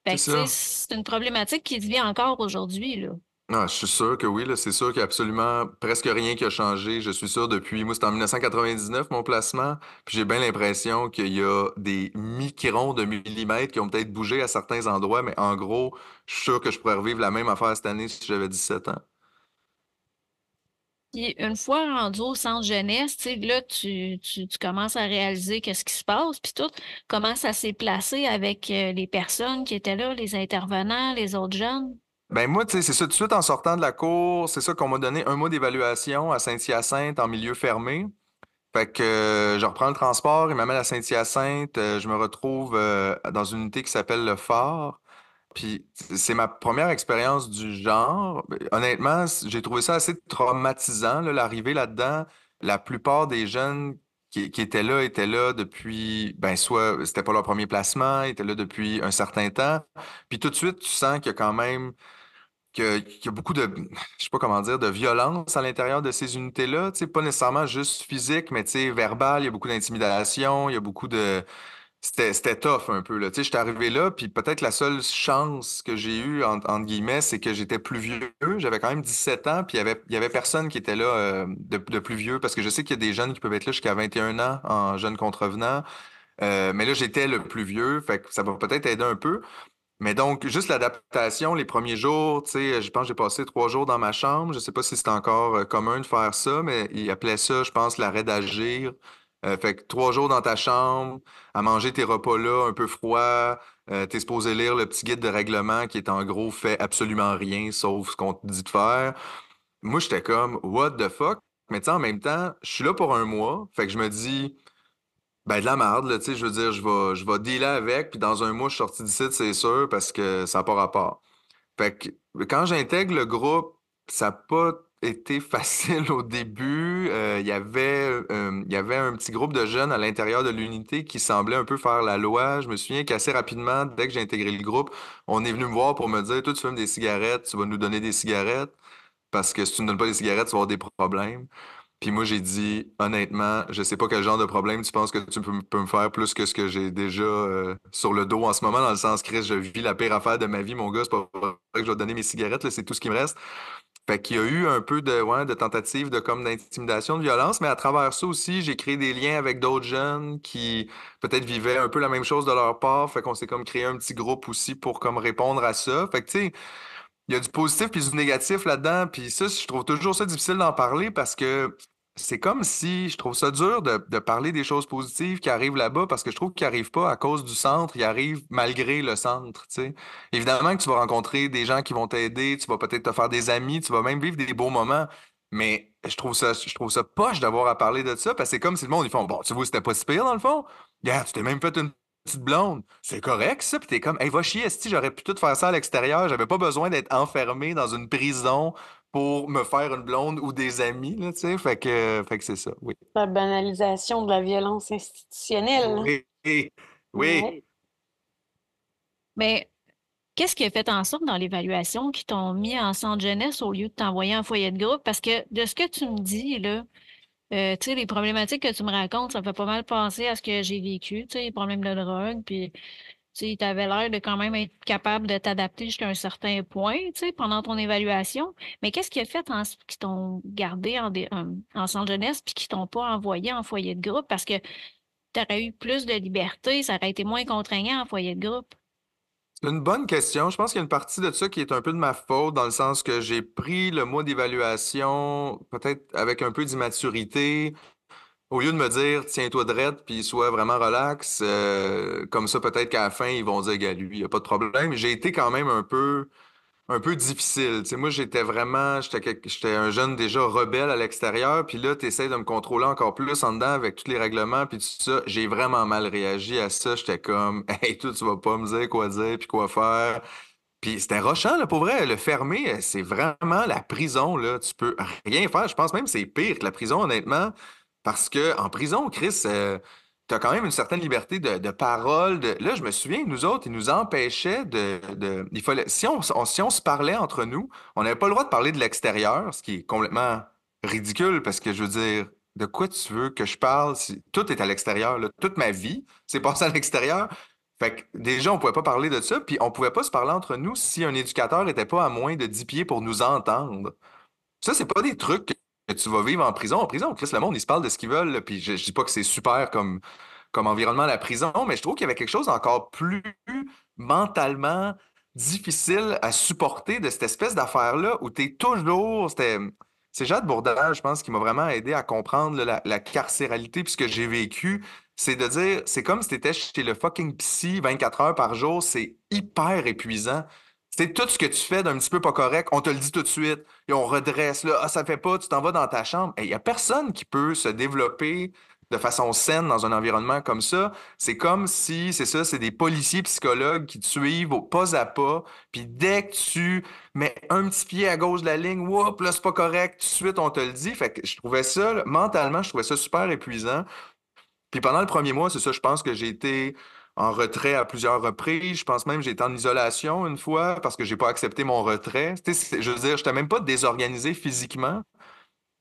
C'est Fait que, tu sais, ça. c'est une problématique qui se vit encore aujourd'hui, là. Ah, je suis sûr que oui, là, c'est sûr qu'il n'y a absolument presque rien qui a changé. Je suis sûr depuis, moi, c'était en 1999 mon placement, puis j'ai bien l'impression qu'il y a des microns de millimètres qui ont peut-être bougé à certains endroits, mais en gros, je suis sûr que je pourrais revivre la même affaire cette année si j'avais 17 ans. Puis une fois rendu au centre jeunesse, tu sais, là, tu commences à réaliser qu'est-ce qui se passe, puis tout, comment ça s'est placé avec les personnes qui étaient là, les intervenants, les autres jeunes. Ben moi, tu sais, c'est ça, tout de suite en sortant de la cour, c'est ça qu'on m'a donné un mois d'évaluation à Saint-Hyacinthe en milieu fermé. Fait que je reprends le transport, il m'amène à Saint-Hyacinthe, je me retrouve dans une unité qui s'appelle le Phare. Puis c'est ma première expérience du genre. Honnêtement, j'ai trouvé ça assez traumatisant, là, l'arrivée là-dedans. La plupart des jeunes qui étaient là depuis, ben soit c'était pas leur premier placement, ils étaient là depuis un certain temps. Puis tout de suite, tu sens qu'il y a quand même qu'il y a beaucoup de, je sais pas comment dire, de violence à l'intérieur de ces unités-là. Tu sais, pas nécessairement juste physique, mais tu sais, verbal, il y a beaucoup d'intimidation, il y a beaucoup de c'était tough un peu, là. Tu sais, j'étais arrivé là, puis peut-être la seule chance que j'ai eue, entre guillemets, c'est que j'étais plus vieux. J'avais quand même 17 ans, puis il y avait personne qui était là de plus vieux, parce que je sais qu'il y a des jeunes qui peuvent être là jusqu'à 21 ans en jeunes contrevenants. Mais là, j'étais le plus vieux, fait que ça va peut-être aider un peu. Mais donc, juste l'adaptation, les premiers jours, tu sais, je pense que j'ai passé 3 jours dans ma chambre. Je sais pas si c'est encore commun de faire ça, mais ils appelaient ça, je pense, l'arrêt d'agir. Fait que 3 jours dans ta chambre, à manger tes repas là, un peu froid. T'es supposé lire le petit guide de règlement qui est en gros fait absolument rien sauf ce qu'on te dit de faire. Moi, j'étais comme, what the fuck? Mais tu sais, en même temps, je suis là pour un mois. Fait que je me dis, ben, de la merde, là, tu sais, je veux dire, je vais dealer avec, puis dans un mois, je suis sorti d'ici, c'est sûr, parce que ça n'a pas rapport. Fait que quand j'intègre le groupe, ça n'a pas été facile au début. Il y avait un petit groupe de jeunes à l'intérieur de l'unité qui semblait un peu faire la loi. Je me souviens qu'assez rapidement, dès que j'ai intégré le groupe, on est venu me voir pour me dire, toi, tu fumes des cigarettes, tu vas nous donner des cigarettes, parce que si tu ne donnes pas des cigarettes, tu vas avoir des problèmes. Puis moi, j'ai dit, honnêtement, je sais pas quel genre de problème tu penses que tu peux me faire plus que ce que j'ai déjà sur le dos en ce moment, dans le sens, Chris, je vis la pire affaire de ma vie, mon gars, c'est pas vrai que je vais te donner mes cigarettes, là, c'est tout ce qui me reste. Fait qu'il y a eu un peu de, ouais, de tentatives de comme d'intimidation, de violence, mais à travers ça aussi, j'ai créé des liens avec d'autres jeunes qui peut-être vivaient un peu la même chose de leur part. Fait qu'on s'est comme créé un petit groupe aussi pour comme répondre à ça. Fait que tu sais, il y a du positif puis du négatif là-dedans. Puis ça, je trouve toujours ça difficile d'en parler parce que c'est comme si je trouve ça dur de parler des choses positives qui arrivent là-bas parce que je trouve qu'ils n'arrivent pas à cause du centre, ils arrivent malgré le centre, tu sais. Évidemment que tu vas rencontrer des gens qui vont t'aider, tu vas peut-être te faire des amis, tu vas même vivre des beaux moments. Mais je trouve ça poche d'avoir à parler de ça parce que c'est comme si le monde, ils font, bon, tu vois, c'était pas si pire dans le fond. Regarde, tu t'es même fait une petite blonde. C'est correct, ça. Puis t'es comme, hey, va chier, esti, j'aurais pu tout faire ça à l'extérieur. J'avais pas besoin d'être enfermé dans une prison pour me faire une blonde ou des amis, là, tu sais. Fait que c'est ça, oui. La banalisation de la violence institutionnelle, là. Oui, oui. Ouais. Mais qu'est-ce qui a fait en sorte dans l'évaluation qui t'ont mis en centre jeunesse au lieu de t'envoyer en foyer de groupe? Parce que de ce que tu me dis, là, tu sais, les problématiques que tu me racontes, ça me fait pas mal penser à ce que j'ai vécu, tu sais, les problèmes de drogue, puis tu sais, t'avais l'air de quand même être capable de t'adapter jusqu'à un certain point, tu sais, pendant ton évaluation. Mais qu'est-ce qui a fait en, qui t'ont gardé en centre jeunesse puis qui t'ont pas envoyé en foyer de groupe? Parce que tu aurais eu plus de liberté, ça aurait été moins contraignant en foyer de groupe. C'est une bonne question. Je pense qu'il y a une partie de ça qui est un peu de ma faute, dans le sens que j'ai pris le mois d'évaluation, peut-être avec un peu d'immaturité. Au lieu de me dire, tiens-toi drette, puis sois vraiment relax, comme ça, peut-être qu'à la fin, ils vont dire, gars, lui, il n'y a pas de problème. J'ai été quand même un peu difficile. Tu sais, moi, j'étais un jeune déjà rebelle à l'extérieur, puis là, tu essaies de me contrôler encore plus en dedans avec tous les règlements, puis tout ça. J'ai vraiment mal réagi à ça. J'étais comme, hey, toi, tu vas pas me dire, puis quoi faire. Puis c'était rochant, là, pour vrai. Le fermer, c'est vraiment la prison, là. Tu peux rien faire. Je pense même que c'est pire que la prison, honnêtement. Parce que en prison, Chris, tu as quand même une certaine liberté de parole. Là, je me souviens, nous autres, ils nous empêchaient il fallait... si on se parlait entre nous, on n'avait pas le droit de parler de l'extérieur, ce qui est complètement ridicule parce que je veux dire, de quoi tu veux que je parle si tout est à l'extérieur, là? Toute ma vie, c'est passé à l'extérieur. Fait que déjà, on pouvait pas parler de ça, puis on pouvait pas se parler entre nous si un éducateur n'était pas à moins de 10 pieds pour nous entendre. Ça, c'est pas des trucs que tu vas vivre en prison. En prison, Chris, le monde, ils se parlent de ce qu'ils veulent, là, puis je dis pas que c'est super comme environnement la prison, mais je trouve qu'il y avait quelque chose encore plus mentalement difficile à supporter de cette espèce d'affaire-là où tu es toujours. C'est Jade Bourdin, je pense, qui m'a vraiment aidé à comprendre là, la carcéralité puis ce que j'ai vécu. C'est de dire, c'est comme si tu étais chez le fucking psy 24 heures par jour, c'est hyper épuisant. C'est tout ce que tu fais d'un petit peu pas correct, on te le dit tout de suite, et on redresse, là, ah, ça fait pas, tu t'en vas dans ta chambre. Il n'y a personne qui peut se développer de façon saine dans un environnement comme ça. C'est comme si, c'est ça, c'est des policiers psychologues qui te suivent au pas à pas, puis dès que tu mets un petit pied à gauche de la ligne, whoop, là, c'est pas correct, tout de suite, on te le dit. Fait que je trouvais ça, là, mentalement, je trouvais ça super épuisant. Puis pendant le premier mois, c'est ça, je pense que j'ai été en retrait à plusieurs reprises. Je pense même que j'ai été en isolation une fois parce que j'ai pas accepté mon retrait. Tu sais, je veux dire, je n'étais même pas désorganisé physiquement.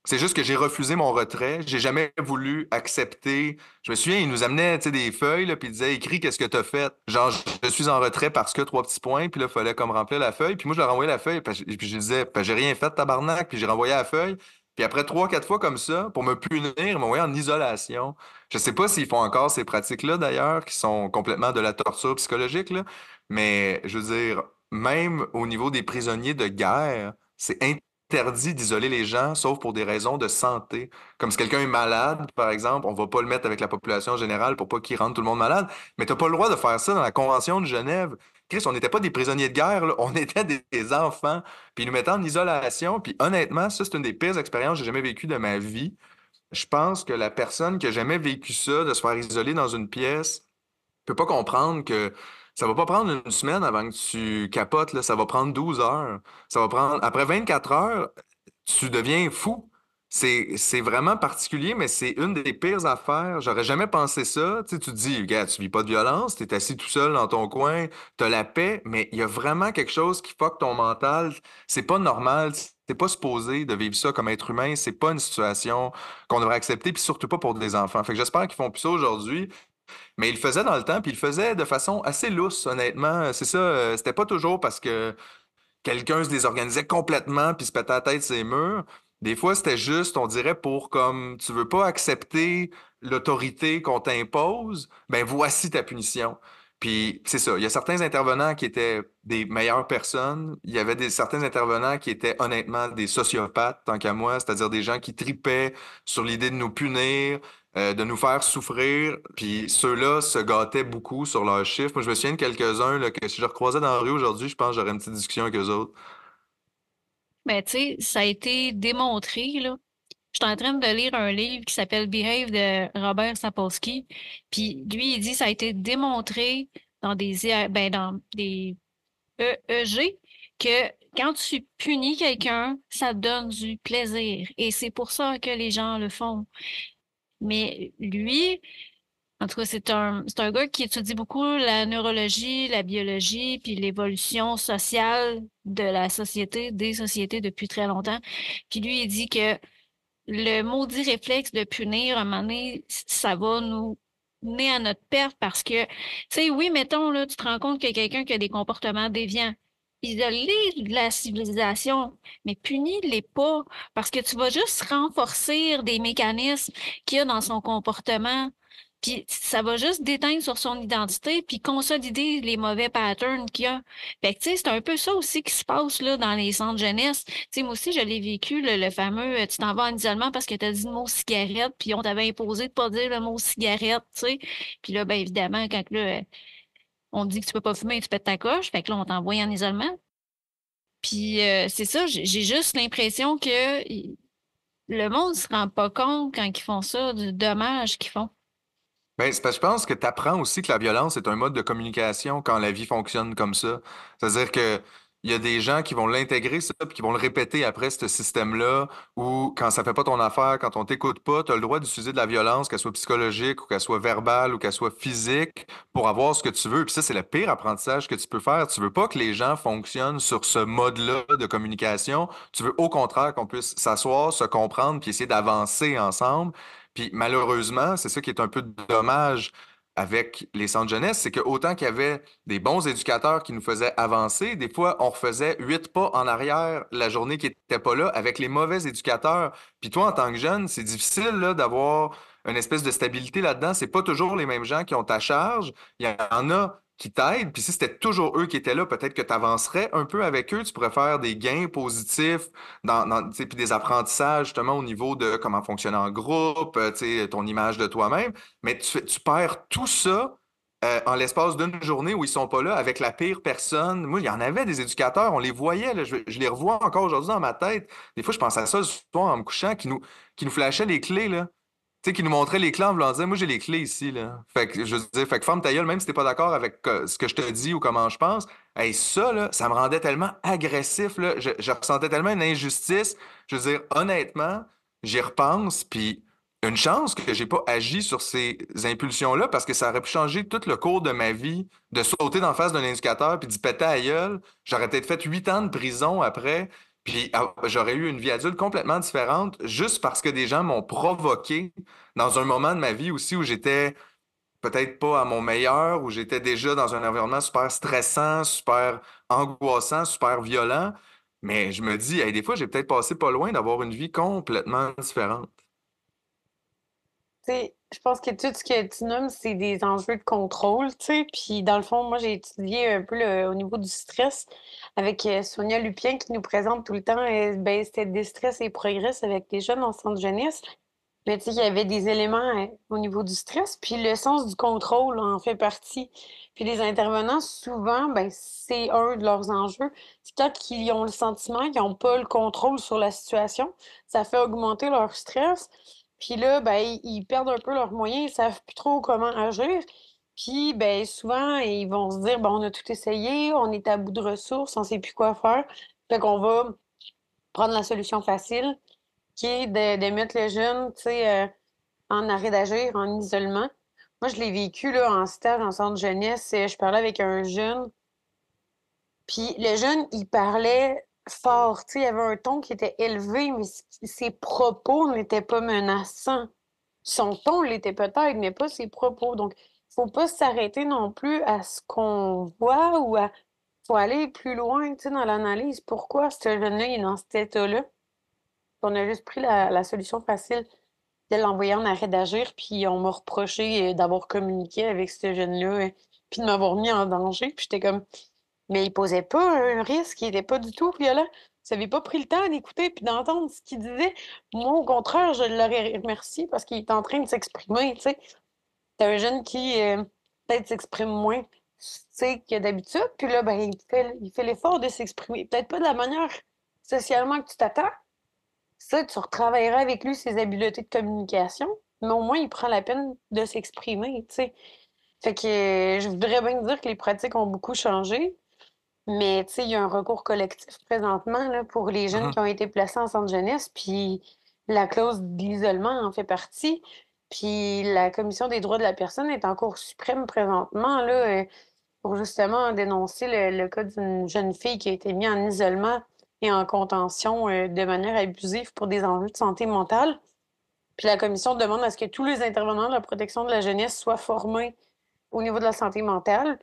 C'est juste que j'ai refusé mon retrait. J'ai jamais voulu accepter. Je me souviens, il nous amenait, tu sais, des feuilles, là, puis il disait, écris qu'est-ce que tu as fait. Genre, je suis en retrait parce que trois petits points, puis là, il fallait comme remplir la feuille. Puis moi, je leur envoyais la feuille, puis je disais, j'ai rien fait, tabarnak, puis j'ai renvoyé la feuille. Puis après trois, quatre fois comme ça, pour me punir, ils m'ont envoyé en isolation. Je sais pas s'ils font encore ces pratiques-là, d'ailleurs, qui sont complètement de la torture psychologique, là. Mais je veux dire, même au niveau des prisonniers de guerre, c'est interdit d'isoler les gens, sauf pour des raisons de santé. Comme si quelqu'un est malade, par exemple, on va pas le mettre avec la population générale pour pas qu'il rende tout le monde malade. Mais t'as pas le droit de faire ça dans la Convention de Genève. Chris, on n'était pas des prisonniers de guerre, là. On était des enfants. Puis ils nous mettaient en isolation. Puis honnêtement, ça, c'est une des pires expériences que j'ai jamais vécues de ma vie. Je pense que la personne qui a jamais vécu ça, de se faire isoler dans une pièce, peut pas comprendre que ça va pas prendre une semaine avant que tu capotes, là. Ça va prendre 12 heures. Ça va prendre. Après 24 heures, tu deviens fou. C'est vraiment particulier, mais c'est une des pires affaires. J'aurais jamais pensé ça. Tu sais, tu te dis, regarde, tu vis pas de violence, tu es assis tout seul dans ton coin, tu as la paix, mais il y a vraiment quelque chose qui fuck ton mental. C'est pas normal. T'es pas supposé de vivre ça comme être humain. C'est pas une situation qu'on devrait accepter, puis surtout pas pour des enfants. Fait que j'espère qu'ils font plus ça aujourd'hui. Mais il le faisait dans le temps, puis il le faisait de façon assez lousse, honnêtement. C'est ça, c'était pas toujours parce que quelqu'un se désorganisait complètement puis se pétait la tête ses murs. Des fois, c'était juste, on dirait, pour comme tu veux pas accepter l'autorité qu'on t'impose, ben voici ta punition. Puis c'est ça, il y a certains intervenants qui étaient des meilleures personnes, il y avait certains intervenants qui étaient honnêtement des sociopathes, tant qu'à moi, c'est-à-dire des gens qui tripaient sur l'idée de nous punir, de nous faire souffrir, puis ceux-là se gâtaient beaucoup sur leurs chiffres. Moi, je me souviens de quelques-uns là, que si je recroisais dans la rue aujourd'hui, je pense que j'aurais une petite discussion avec eux autres. Mais tu sais, ça a été démontré, là. Je suis en train de lire un livre qui s'appelle Behave de Robert Sapolsky. Puis lui, il dit ça a été démontré dans dans des EEG que quand tu punis quelqu'un, ça donne du plaisir. Et c'est pour ça que les gens le font. Mais lui, en tout cas, c'est un gars qui étudie beaucoup la neurologie, la biologie, puis l'évolution sociale de la société, des sociétés depuis très longtemps. Puis lui, il dit que le maudit réflexe de punir, à un moment donné, ça va nous mener à notre perte parce que, tu sais, oui, mettons, là, tu te rends compte qu'il y a quelqu'un qui a des comportements déviants. Isolé de la civilisation, mais punis-les pas parce que tu vas juste renforcer des mécanismes qu'il y a dans son comportement. Puis ça va juste déteindre sur son identité puis consolider les mauvais patterns qu'il y a. Fait que, tu sais, c'est un peu ça aussi qui se passe là, dans les centres jeunesse. Tu sais, moi aussi, je l'ai vécu, le fameux tu t'en vas en isolement parce que tu as dit le mot cigarette, puis on t'avait imposé de pas dire le mot cigarette, tu sais. Puis là, ben évidemment, quand là, on te dit que tu peux pas fumer, tu pètes ta coche, fait que là, on t'envoie en isolement. Puis c'est ça, j'ai juste l'impression que le monde se rend pas compte quand ils font ça, du dommage qu'ils font. Ben, c'est parce que je pense que tu apprends aussi que la violence est un mode de communication quand la vie fonctionne comme ça. C'est-à-dire que il y a des gens qui vont l'intégrer, ça, puis qui vont le répéter après ce système-là, où quand ça fait pas ton affaire, quand on t'écoute pas, tu as le droit d'utiliser de la violence, qu'elle soit psychologique ou qu'elle soit verbale ou qu'elle soit physique, pour avoir ce que tu veux. Puis ça, c'est le pire apprentissage que tu peux faire. Tu veux pas que les gens fonctionnent sur ce mode-là de communication. Tu veux au contraire qu'on puisse s'asseoir, se comprendre, puis essayer d'avancer ensemble. Puis malheureusement, c'est ça qui est un peu dommage avec les centres jeunesse, c'est que autant qu'il y avait des bons éducateurs qui nous faisaient avancer, des fois, on refaisait 8 pas en arrière la journée qui n'était pas là avec les mauvais éducateurs. Puis toi, en tant que jeune, c'est difficile là, d'avoir une espèce de stabilité là-dedans. C'est pas toujours les mêmes gens qui ont ta charge. Il y en a qui t'aident. Puis si c'était toujours eux qui étaient là, peut-être que tu avancerais un peu avec eux. Tu pourrais faire des gains positifs tu sais, puis des apprentissages justement au niveau de comment fonctionner en groupe, tu sais, ton image de toi-même. Mais tu perds tout ça en l'espace d'une journée où ils sont pas là avec la pire personne. Moi, il y en avait des éducateurs, on les voyait, là, je les revois encore aujourd'hui dans ma tête. Des fois, je pense à ça le soir en me couchant, qui nous flashaient les clés, là. Tu sais, qui nous montraient les clés en voulant dire, moi, j'ai les clés ici, là. Fait que, je veux dire, fait que ferme ta gueule, même si t'es pas d'accord avec ce que je te dis ou comment je pense. Hey, ça, là, ça me rendait tellement agressif, là. Je ressentais tellement une injustice. Je veux dire, honnêtement, j'y repense, puis une chance que j'ai pas agi sur ces impulsions-là parce que ça aurait pu changer tout le cours de ma vie, de sauter d'en face d'un éducateur puis d'y péter à la gueule. J'aurais peut-être fait 8 ans de prison après, puis j'aurais eu une vie adulte complètement différente juste parce que des gens m'ont provoqué dans un moment de ma vie aussi où j'étais peut-être pas à mon meilleur, où j'étais déjà dans un environnement super stressant, super angoissant, super violent. Mais je me dis, hey, des fois, j'ai peut-être passé pas loin d'avoir une vie complètement différente. Tu sais, je pense que tout ce que tu nommes, c'est des enjeux de contrôle, tu sais. Puis dans le fond, moi, j'ai étudié un peu au niveau du stress avec Sonia Lupien qui nous présente tout le temps, ben, c'était des stress et progrès avec les jeunes en centre jeunesse. Mais tu sais, il y avait des éléments au niveau du stress, puis le sens du contrôle en fait partie. Puis les intervenants, souvent, ben, c'est un de leurs enjeux. C'est quand ils ont le sentiment qu'ils n'ont pas le contrôle sur la situation, ça fait augmenter leur stress. Puis là, ben, ils perdent un peu leurs moyens, ils savent plus trop comment agir. Puis, ben, souvent, ils vont se dire, bon, on a tout essayé, on est à bout de ressources, on sait plus quoi faire. Fait qu'on va prendre la solution facile, qui est de mettre le jeune, tu sais, en arrêt d'agir, en isolement. Moi, je l'ai vécu là, en stage en centre jeunesse. Je parlais avec un jeune, puis le jeune, il parlait fort. Tu sais, il y avait un ton qui était élevé, mais ses propos n'étaient pas menaçants. Son ton l'était peut-être, mais pas ses propos. Donc, il faut pas s'arrêter non plus à ce qu'on voit ou à... faut aller plus loin, tu sais, dans l'analyse. Pourquoi ce jeune-là il est dans cet état-là? On a juste pris la solution facile de l'envoyer en arrêt d'agir, puis on m'a reproché d'avoir communiqué avec ce jeune-là, puis de m'avoir mis en danger. Puis j'étais comme, mais il posait pas un risque, il était pas du tout violent. Vous n'avez pas pris le temps d'écouter puis d'entendre ce qu'il disait. Moi, au contraire, je l'aurais remercié parce qu'il est en train de s'exprimer, tu sais. C'est un jeune qui peut-être s'exprime moins, tu sais, que d'habitude. Puis là, ben, il fait l'effort de s'exprimer. Peut-être pas de la manière socialement que tu t'attends, ça, tu retravailleras avec lui ses habiletés de communication, mais au moins, il prend la peine de s'exprimer, tu sais. Fait que je voudrais bien dire que les pratiques ont beaucoup changé, mais tu sais, il y a un recours collectif présentement là, pour les jeunes qui Mhm. ont été placés en centre jeunesse, puis la clause de l'isolement en fait partie. Puis la Commission des droits de la personne est en Cour suprême présentement là, pour justement dénoncer le cas d'une jeune fille qui a été mise en isolement et en contention de manière abusive pour des enjeux de santé mentale. Puis la commission demande à ce que tous les intervenants de la protection de la jeunesse soient formés au niveau de la santé mentale.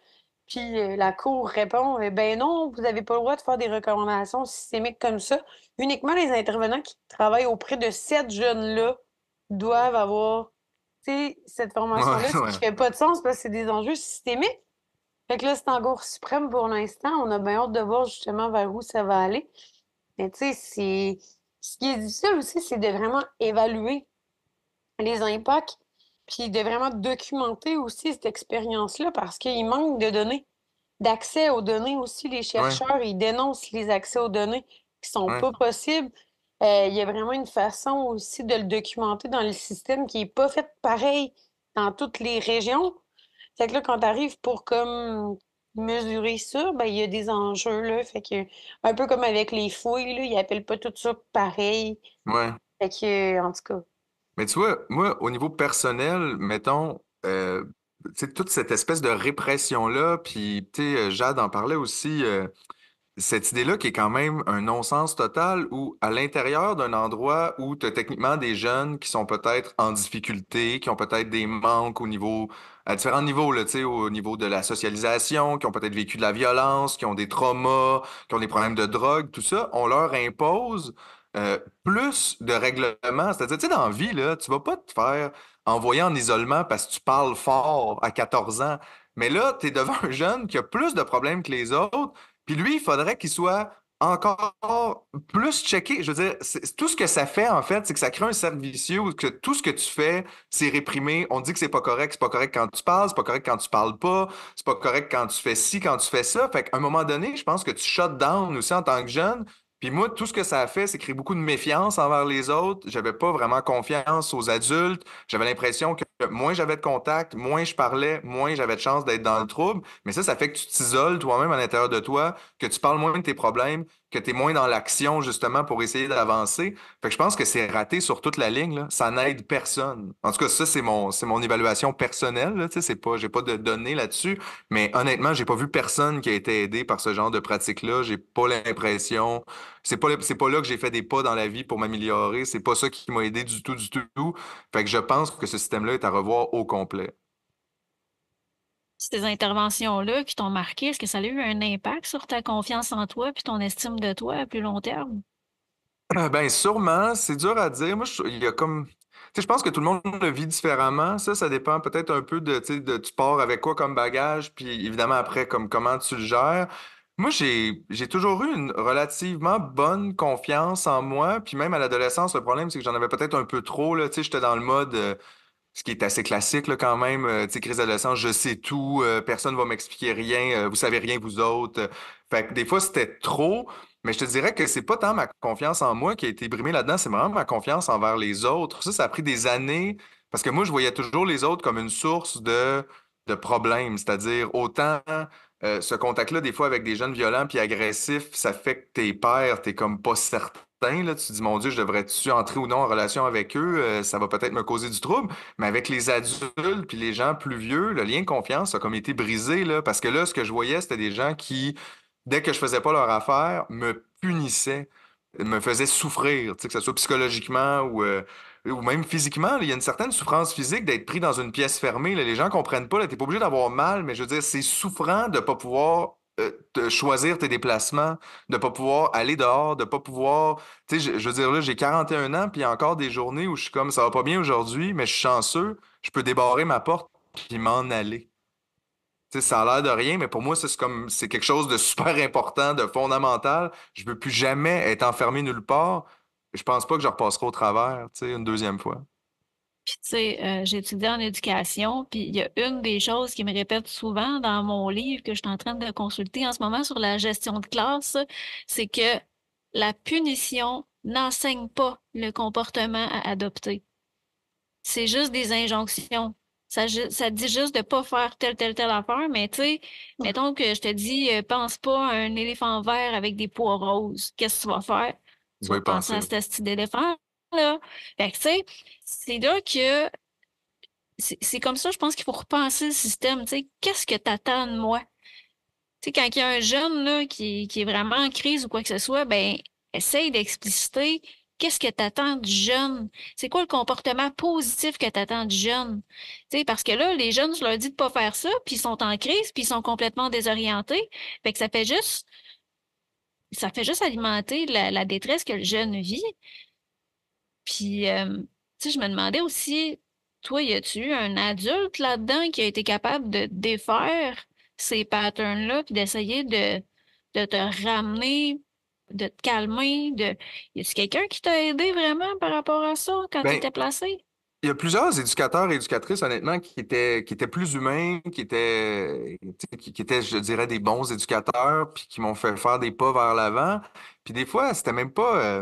Puis la Cour répond, ben non, vous n'avez pas le droit de faire des recommandations systémiques comme ça. Uniquement les intervenants qui travaillent auprès de cette jeune-là doivent avoir, tu sais, cette Ouais, formation-là, ce qui ouais. fait pas de sens parce que c'est des enjeux systémiques. Fait que là, c'est en Cour suprême pour l'instant. On a bien hâte de voir justement vers où ça va aller. Mais tu sais, c'est... Ce qui est difficile aussi, c'est de vraiment évaluer les impacts, puis de vraiment documenter aussi cette expérience-là parce qu'il manque de données, d'accès aux données aussi. Les Ouais, chercheurs, ils dénoncent les accès aux données qui sont ouais. pas possibles. Il y a vraiment une façon aussi de le documenter dans le système qui est pas fait pareil dans toutes les régions. Fait que là, quand tu arrives pour comme mesurer ça, ben il y a des enjeux là. Fait que un peu comme avec les fouilles, là, ils appellent pas tout ça pareil. Ouais. Fait que, en tout cas. Mais tu vois, moi, au niveau personnel, mettons, tu sais, toute cette espèce de répression-là, puis, tu sais, Jade en parlait aussi, cette idée-là qui est quand même un non-sens total où à l'intérieur d'un endroit où tu as techniquement des jeunes qui sont peut-être en difficulté, qui ont peut-être des manques au niveau, à différents niveaux, là, tu sais, au niveau de la socialisation, qui ont peut-être vécu de la violence, qui ont des traumas, qui ont des problèmes de drogue, tout ça, on leur impose plus de règlements. C'est-à-dire, tu sais, dans la vie, là, tu vas pas te faire envoyer en isolement parce que tu parles fort à 14 ans. Mais là, tu es devant un jeune qui a plus de problèmes que les autres. Puis lui, il faudrait qu'il soit encore plus checké. Je veux dire, tout ce que ça fait, en fait, c'est que ça crée un cercle vicieux où que tout ce que tu fais, c'est réprimé. On dit que c'est pas correct quand tu parles, c'est pas correct quand tu parles pas, c'est pas correct quand tu fais ci, quand tu fais ça. Fait qu'à un moment donné, je pense que tu shut down aussi en tant que jeune. Puis moi, tout ce que ça a fait, c'est créer beaucoup de méfiance envers les autres. J'avais pas vraiment confiance aux adultes. J'avais l'impression que moins j'avais de contact, moins je parlais, moins j'avais de chance d'être dans le trouble. Mais ça fait que tu t'isoles toi-même à l'intérieur de toi, que tu parles moins de tes problèmes, que tu es moins dans l'action justement pour essayer d'avancer. Fait que je pense que c'est raté sur toute la ligne, là. Ça n'aide personne. En tout cas, ça, c'est mon évaluation personnelle, là. Tu sais, j'ai pas de données là-dessus. Mais honnêtement, j'ai pas vu personne qui a été aidé par ce genre de pratique-là. J'ai pas l'impression. C'est pas là que j'ai fait des pas dans la vie pour m'améliorer. C'est pas ça qui m'a aidé du tout, du tout. Fait que je pense que ce système-là est à revoir au complet. Ces interventions-là qui t'ont marqué, est-ce que ça a eu un impact sur ta confiance en toi puis ton estime de toi à plus long terme? Ben sûrement, c'est dur à dire. Moi, il y a comme. Tu sais, je pense que tout le monde le vit différemment. Ça dépend peut-être un peu de, tu sais, de tu pars avec quoi comme bagage, puis évidemment après, comme comment tu le gères. Moi, j'ai toujours eu une relativement bonne confiance en moi, puis même à l'adolescence, le problème, c'est que j'en avais peut-être un peu trop, là. Tu sais, j'étais dans le mode. Ce qui est assez classique là, quand même. Tu sais, crise d'adolescence, je sais tout, personne va m'expliquer rien, vous savez rien vous autres. Fait que des fois, c'était trop, mais je te dirais que c'est pas tant ma confiance en moi qui a été brimée là-dedans, c'est vraiment ma confiance envers les autres. Ça a pris des années, parce que moi, je voyais toujours les autres comme une source de problèmes, c'est-à-dire autant ce contact-là, des fois, avec des jeunes violents puis agressifs, ça fait que tes pères, t'es comme pas certain. Là, tu te dis, mon Dieu, je devrais-tu entrer ou non en relation avec eux? Ça va peut-être me causer du trouble. Mais avec les adultes puis les gens plus vieux, le lien de confiance a comme été brisé, là, parce que là, ce que je voyais, c'était des gens qui, dès que je faisais pas leur affaire, me punissaient, me faisaient souffrir, tu sais, que ce soit psychologiquement ou même physiquement. Là. Il y a une certaine souffrance physique d'être pris dans une pièce fermée. Là. Les gens comprennent pas. T'es pas obligé d'avoir mal, mais je veux dire, c'est souffrant de pas pouvoir choisir tes déplacements, de pas pouvoir aller dehors, de pas pouvoir. Tu sais, je veux dire, là, j'ai 41 ans, puis il y a encore des journées où je suis comme, ça va pas bien aujourd'hui, mais je suis chanceux, je peux débarrer ma porte puis m'en aller. Tu sais, ça a l'air de rien, mais pour moi, c'est quelque chose de super important, de fondamental. Je veux plus jamais être enfermé nulle part. Je pense pas que je repasserai au travers, tu sais, une deuxième fois. Puis, tu sais, j'ai étudié en éducation, puis il y a une des choses qui me répète souvent dans mon livre que je suis en train de consulter en ce moment sur la gestion de classe, c'est que la punition n'enseigne pas le comportement à adopter. C'est juste des injonctions. Ça dit juste de pas faire telle affaire, mais tu sais, mettons que je te dis, pense pas à un éléphant vert avec des pois roses. Qu'est-ce que tu vas faire? Je Tu vais vas y penser penser. à ce style d'éléphant-là. Fait que, tu sais, c'est là que c'est comme ça, je pense qu'il faut repenser le système. Tu sais, qu'est-ce que t'attends de moi? Tu sais, quand il y a un jeune là, qui est vraiment en crise ou quoi que ce soit, ben, essaye d'expliciter qu'est-ce que t'attends du jeune. C'est quoi le comportement positif que t'attends du jeune? Tu sais, parce que là, les jeunes, je leur dis de pas faire ça, puis ils sont en crise, puis ils sont complètement désorientés. Fait que ça fait juste alimenter la détresse que le jeune vit. Puis, tu sais, je me demandais aussi, toi, y a-tu eu un adulte là-dedans qui a été capable de défaire ces patterns-là, puis d'essayer de te ramener, de te calmer, Y a-tu quelqu'un qui t'a aidé vraiment par rapport à ça quand tu Ben, étais placé? il y a plusieurs éducateurs et éducatrices, honnêtement, qui étaient plus humains, tu sais, qui étaient, je dirais, des bons éducateurs, puis qui m'ont fait faire des pas vers l'avant. Puis des fois, c'était même pas.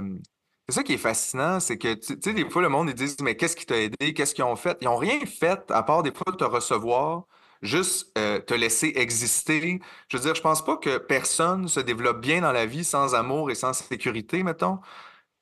C'est ça qui est fascinant, c'est que, tu sais, des fois, le monde, ils disent, mais qu'est-ce qui t'a aidé? Qu'est-ce qu'ils ont fait? Ils n'ont rien fait, à part des fois te recevoir, juste te laisser exister. Je veux dire, je pense pas que personne se développe bien dans la vie sans amour et sans sécurité, mettons.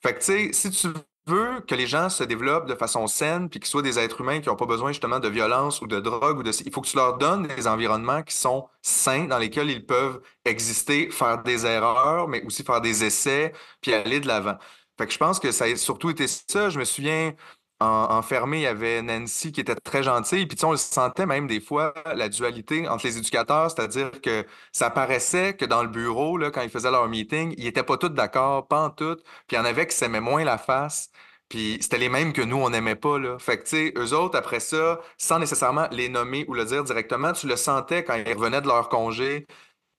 Fait que, tu sais, si tu veux que les gens se développent de façon saine, puis qu'ils soient des êtres humains qui n'ont pas besoin justement de violence ou de drogue il faut que tu leur donnes des environnements qui sont sains, dans lesquels ils peuvent exister, faire des erreurs, mais aussi faire des essais, puis aller de l'avant. Fait que je pense que ça a surtout été ça. Je me souviens, enfermé, il y avait Nancy qui était très gentille, puis tu sais, on le sentait même des fois, la dualité entre les éducateurs, c'est-à-dire que ça paraissait que dans le bureau, là, quand ils faisaient leur meeting, ils n'étaient pas tous d'accord, pas en tout, puis il y en avait qui s'aimaient moins la face. Puis c'était les mêmes que nous, on n'aimait pas, là. Fait que, tu sais, eux autres, après ça, sans nécessairement les nommer ou le dire directement, tu le sentais quand ils revenaient de leur congé,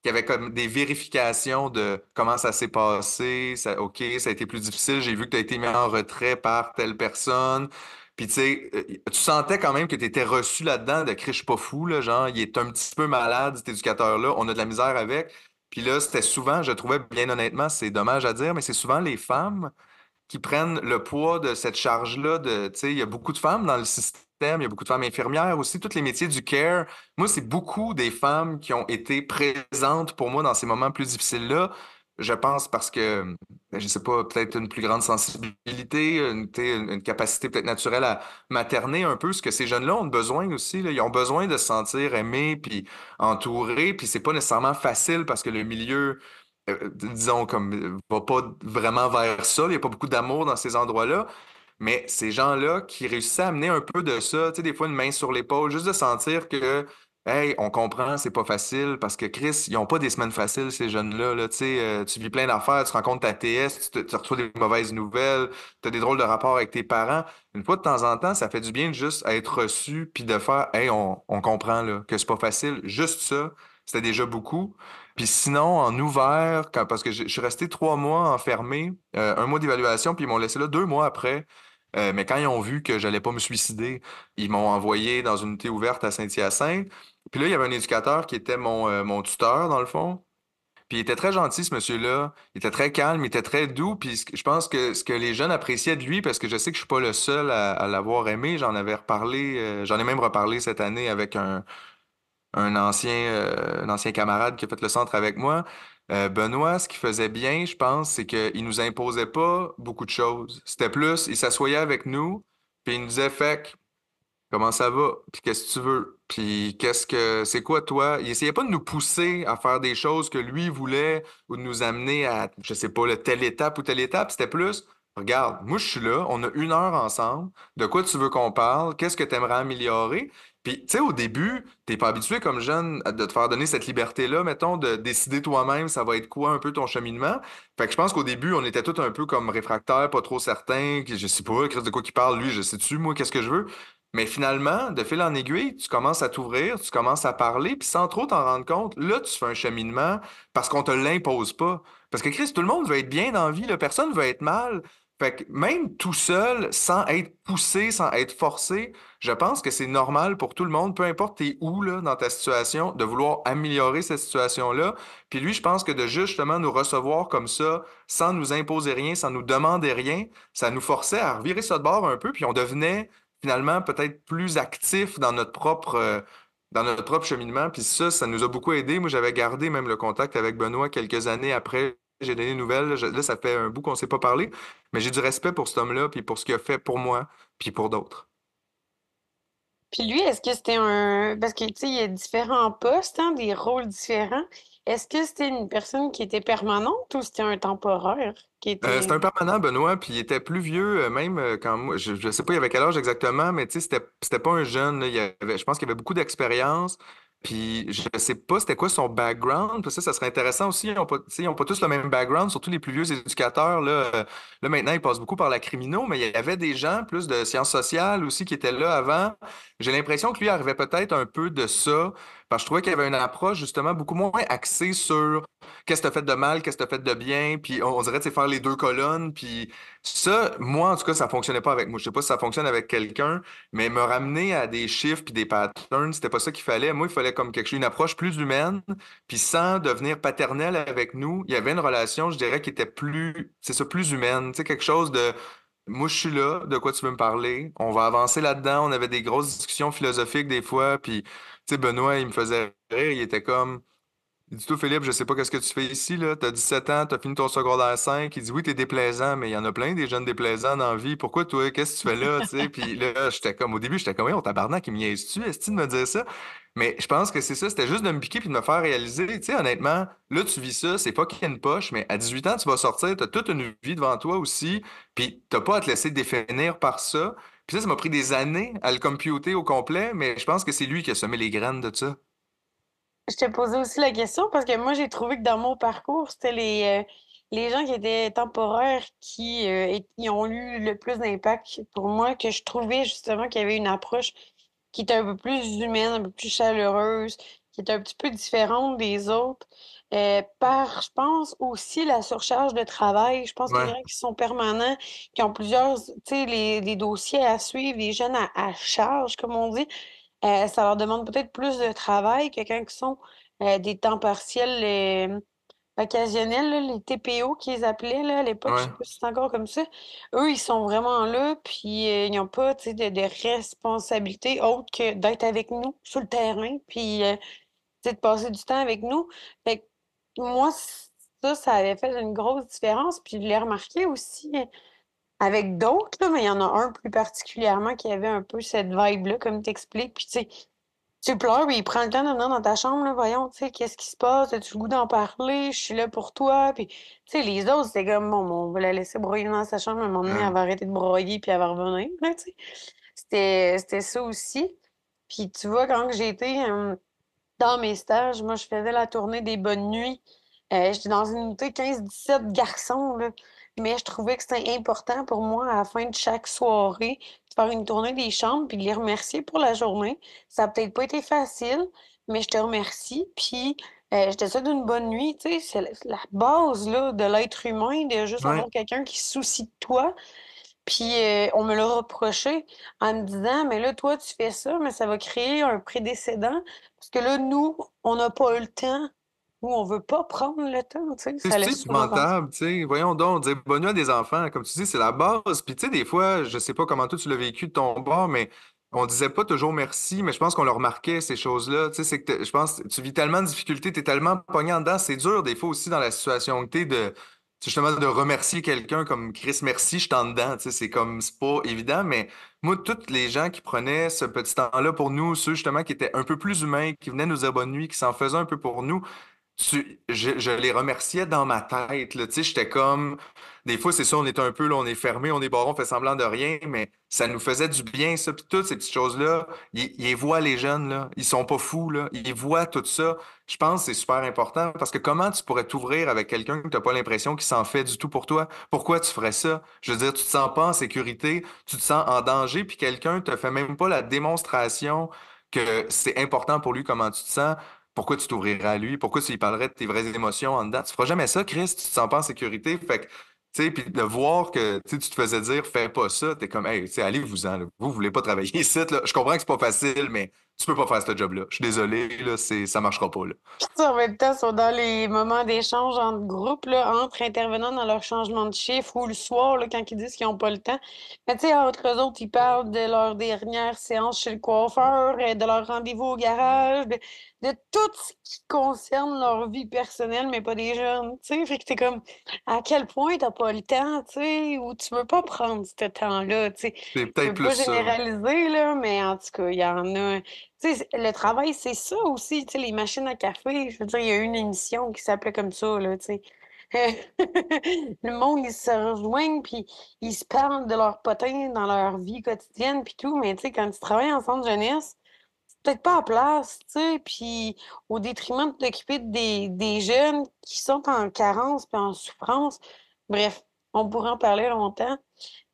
qu'il y avait comme des vérifications de comment ça s'est passé. OK, ça a été plus difficile. J'ai vu que tu as été mis en retrait par telle personne. Puis, tu sais, tu sentais quand même que tu étais reçu là-dedans de criche pas fou, là, genre, il est un petit peu malade, cet éducateur-là. On a de la misère avec. Puis là, c'était souvent, je trouvais, bien honnêtement, c'est dommage à dire, mais c'est souvent les femmes qui prennent le poids de cette charge-là tu sais, il y a beaucoup de femmes dans le système, il y a beaucoup de femmes infirmières aussi, tous les métiers du care. Moi, c'est beaucoup des femmes qui ont été présentes pour moi dans ces moments plus difficiles-là. Je pense parce que, je sais pas, peut-être une plus grande sensibilité, tu sais, une capacité peut-être naturelle à materner un peu ce que ces jeunes-là ont besoin aussi, là. Ils ont besoin de se sentir aimés puis entourés, puis c'est pas nécessairement facile parce que le milieu disons, comme, va pas vraiment vers ça. Il n'y a pas beaucoup d'amour dans ces endroits-là. Mais ces gens-là qui réussissent à amener un peu de ça, tu sais, des fois une main sur l'épaule, juste de sentir que, hey, on comprend, c'est pas facile, parce que Chris, ils ont pas des semaines faciles, ces jeunes-là, là, tu sais, tu vis plein d'affaires, tu rencontres ta TS, tu reçois des mauvaises nouvelles, tu as des drôles de rapports avec tes parents. Une fois de temps en temps, ça fait du bien de juste être reçu, puis de faire, hey, on comprend, là, que c'est pas facile. Juste ça, c'était déjà beaucoup. Puis sinon, en ouvert, parce que je suis resté 3 mois enfermé, un mois d'évaluation, puis ils m'ont laissé là 2 mois après. Mais quand ils ont vu que j'allais pas me suicider, ils m'ont envoyé dans une unité ouverte à Saint-Hyacinthe. Puis là, il y avait un éducateur qui était mon tuteur, dans le fond. Puis il était très gentil, ce monsieur-là. Il était très calme, il était très doux. Puis je pense que ce que les jeunes appréciaient de lui, parce que je sais que je suis pas le seul à l'avoir aimé, j'en avais reparlé, j'en ai même reparlé cette année avec un ancien camarade qui a fait le centre avec moi. Benoît, ce qu'il faisait bien, je pense, c'est qu'il nous imposait pas beaucoup de choses. C'était plus, il s'assoyait avec nous, puis il nous disait, Fait, comment ça va? Puis qu'est-ce que tu veux? Puis c'est quoi toi? Il essayait pas de nous pousser à faire des choses que lui voulait ou de nous amener à, je sais pas, telle étape ou telle étape. C'était plus, regarde, moi je suis là, on a 1 heure ensemble. De quoi tu veux qu'on parle? Qu'est-ce que tu aimerais améliorer? Puis, tu sais, au début, t'es pas habitué comme jeune de te faire donner cette liberté-là, mettons, de décider toi-même, ça va être quoi un peu ton cheminement. Fait que je pense qu'au début, on était tous un peu comme réfractaires, pas trop certains, que je sais pas, Chris, de quoi qu'il parle, lui, je sais-tu, moi, qu'est-ce que je veux? Mais finalement, de fil en aiguille, tu commences à t'ouvrir, tu commences à parler, puis sans trop t'en rendre compte, là, tu fais un cheminement parce qu'on te l'impose pas. Parce que Chris, tout le monde veut être bien dans la vie, là, personne veut être mal. Fait que même tout seul, sans être poussé, sans être forcé, je pense que c'est normal pour tout le monde, peu importe t'es où là, dans ta situation, de vouloir améliorer cette situation-là. Puis lui, je pense que de justement nous recevoir comme ça, sans nous imposer rien, sans nous demander rien, ça nous forçait à revirer ça de bord un peu, puis on devenait finalement peut-être plus actif dans notre propre cheminement. Puis ça nous a beaucoup aidé. Moi, j'avais gardé même le contact avec Benoît quelques années après. J'ai donné des nouvelles. Là, ça fait un bout qu'on ne s'est pas parlé. Mais j'ai du respect pour cet homme-là, puis pour ce qu'il a fait pour moi, puis pour d'autres. Puis lui, est-ce que c'était un... Parce que, tu sais, il y a différents postes, hein, des rôles différents. Est-ce que c'était une personne qui était permanente ou c'était un temporaire qui C'est était... un permanent, Benoît, puis il était plus vieux, même quand moi, je sais pas il avait quel âge exactement, mais tu sais, c'était pas un jeune, là. Je pense qu'il avait beaucoup d'expérience, puis je sais pas c'était quoi son background, puis ça serait intéressant aussi, tu sais, ils ont pas tous le même background, surtout les plus vieux éducateurs, là maintenant, ils passent beaucoup par la criminaux, mais il y avait des gens plus de sciences sociales aussi qui étaient là avant. J'ai l'impression que lui arrivait peut-être un peu de ça, parce que je trouvais qu'il y avait une approche justement beaucoup moins axée sur qu'est-ce que t'as fait de mal, qu'est-ce que t'as fait de bien, puis on dirait, tu sais, faire les 2 colonnes, puis ça, moi, en tout cas, ça fonctionnait pas avec moi. Je sais pas si ça fonctionne avec quelqu'un, mais me ramener à des chiffres puis des patterns, c'était pas ça qu'il fallait. Moi, il fallait comme une approche plus humaine, puis sans devenir paternel avec nous, il y avait une relation, je dirais, qui était plus, c'est ça, plus humaine, tu sais, quelque chose de moi, je suis là, de quoi tu veux me parler? On va avancer là-dedans. On avait des grosses discussions philosophiques des fois, puis, tu sais, Benoît, il me faisait rire, il était comme, Il dit, toi, Philippe, je sais pas qu'est-ce que tu fais ici, là. T'as 17 ans, t'as fini ton secondaire 5. Il dit, oui, t'es déplaisant, mais il y en a plein des jeunes déplaisants dans la vie. Pourquoi, toi, qu'est-ce que tu fais là, tu sais? Puis là, au début, j'étais comme, oui, on tabarnak, il me niaise-tu, est-ce de me dire ça? Mais je pense que c'est ça, c'était juste de me piquer puis de me faire réaliser, tu sais, honnêtement, là, tu vis ça, c'est pas qu'il y a une poche, mais à 18 ans, tu vas sortir, t'as toute une vie devant toi aussi, puis t'as pas à te laisser définir par ça. Puis ça m'a pris des années à le computer au complet, mais je pense que c'est lui qui a semé les graines de ça. Je t'ai posé aussi la question parce que moi, j'ai trouvé que dans mon parcours, c'était les gens qui étaient temporaires qui ont eu le plus d'impact pour moi, que je trouvais justement qu'il y avait une approche qui était un peu plus humaine, un peu plus chaleureuse, qui était un petit peu différente des autres. Je pense, aussi la surcharge de travail. Je pense que les Ouais, gens qui sont permanents, qui ont plusieurs, tu sais, les dossiers à suivre, les jeunes à charge, comme on dit, ça leur demande peut-être plus de travail que quand ils sont des temps partiels occasionnels, là, les TPO qu'ils appelaient là, à l'époque, je ouais. sais pas si c'est encore comme ça. Eux, ils sont vraiment là, puis ils n'ont pas, tu sais, de responsabilité autre que d'être avec nous sur le terrain, puis tu sais, de passer du temps avec nous. Fait que moi, ça avait fait une grosse différence, puis je l'ai remarqué aussi avec d'autres, là, mais il y en a un plus particulièrement qui avait un peu cette vibe-là, comme t'expliques, puis tu sais, tu pleures, puis il prend le temps de venir dans ta chambre, là, voyons, tu sais, qu'est-ce qui se passe? As-tu le goût d'en parler? Je suis là pour toi. Puis, tu sais, les autres, c'était comme, bon, on va la laisser broyer dans sa chambre, à un moment donné, elle Ouais. va arrêter de broyer, puis elle va revenir, là, tu sais. C'était ça aussi. Puis, tu vois, quand j'ai été dans mes stages, moi, je faisais la tournée des bonnes nuits. J'étais dans une unité 15-17 garçons, là. Mais je trouvais que c'était important pour moi, à la fin de chaque soirée, de faire une tournée des chambres puis de les remercier pour la journée. Ça n'a peut-être pas été facile, mais je te remercie. Puis, je te souhaite une bonne nuit. Tu sais, c'est la base, là, de l'être humain, de juste Ouais. avoir quelqu'un qui se soucie de toi. Puis on me l'a reproché en me disant, mais là, toi, tu fais ça, mais ça va créer un prédécédent. Parce que là, nous, on n'a pas eu le temps. Nous, on veut pas prendre le temps, tu sais. Ça C'est laisse souvent penser. épouvantable, tu sais. Voyons donc, dire bonne nuit à des enfants, comme tu dis, c'est la base. Puis, tu sais, des fois, je sais pas comment toi tu l'as vécu de ton bord, mais on disait pas toujours merci, mais je pense qu'on le remarquait, ces choses-là. Tu sais, c'est que je pense que tu vis tellement de difficultés, t'es tellement pogné en dedans. C'est dur, des fois aussi, dans la situation que t'es, justement, de remercier quelqu'un comme Chris, merci, je suis en dedans. Tu sais, c'est pas évident, mais moi, toutes les gens qui prenaient ce petit temps-là pour nous, ceux justement qui étaient un peu plus humains, qui venaient nous dire bonne nuit, qui s'en faisaient un peu pour nous, je les remerciais dans ma tête, là. Tu sais, j'étais comme. Des fois, c'est ça, on est un peu, là, on est fermé, on est baron, on fait semblant de rien, mais ça nous faisait du bien, ça. Puis toutes ces petites choses-là, ils voient les jeunes, là. Ils sont pas fous, là. Ils voient tout ça. Je pense que c'est super important parce que comment tu pourrais t'ouvrir avec quelqu'un que tu n'as pas l'impression qu'il s'en fait du tout pour toi? Pourquoi tu ferais ça? Je veux dire, tu te sens pas en sécurité, tu te sens en danger, puis quelqu'un te fait même pas la démonstration que c'est important pour lui comment tu te sens. Pourquoi tu t'ouvrirais à lui? Pourquoi tu lui parlerais de tes vraies émotions en dedans? Tu feras jamais ça, Chris, tu te sens pas en sécurité. Fait que, tu sais, puis de voir que tu sais, tu te faisais dire, fais pas ça, t'es comme, hey, tu sais, allez-vous-en, là. Vous voulez pas travailler ici, là. Je comprends que c'est pas facile, mais tu peux pas faire ce job-là. Je suis désolé, là, ça marchera pas, là. Puis en même temps, sont dans les moments d'échange entre groupes, là, entre intervenants dans leur changement de chiffre ou le soir, là, quand ils disent qu'ils n'ont pas le temps. Mais tu sais, entre eux autres, ils parlent de leur dernière séance chez le coiffeur, de leur rendez-vous au garage, de tout ce qui concerne leur vie personnelle, mais pas des jeunes. Tu sais, fait que t'es comme, à quel point t'as pas le temps, tu sais, ou tu veux pas prendre ce temps-là, tu sais. C'est Je peut-être veux plus pas ça. généraliser, là, mais en tout cas, il y en a. Tu sais, le travail, c'est ça aussi, tu sais, les machines à café. Je veux dire, il y a eu une émission qui s'appelait comme ça, là, tu sais. Le monde, ils se rejoignent, puis ils se parlent de leurs potins dans leur vie quotidienne, puis tout, mais tu sais, quand tu travailles en centre jeunesse, c'est peut-être pas à place, tu sais, puis au détriment de t'occuper des jeunes qui sont en carence puis en souffrance. Bref, on pourrait en parler longtemps,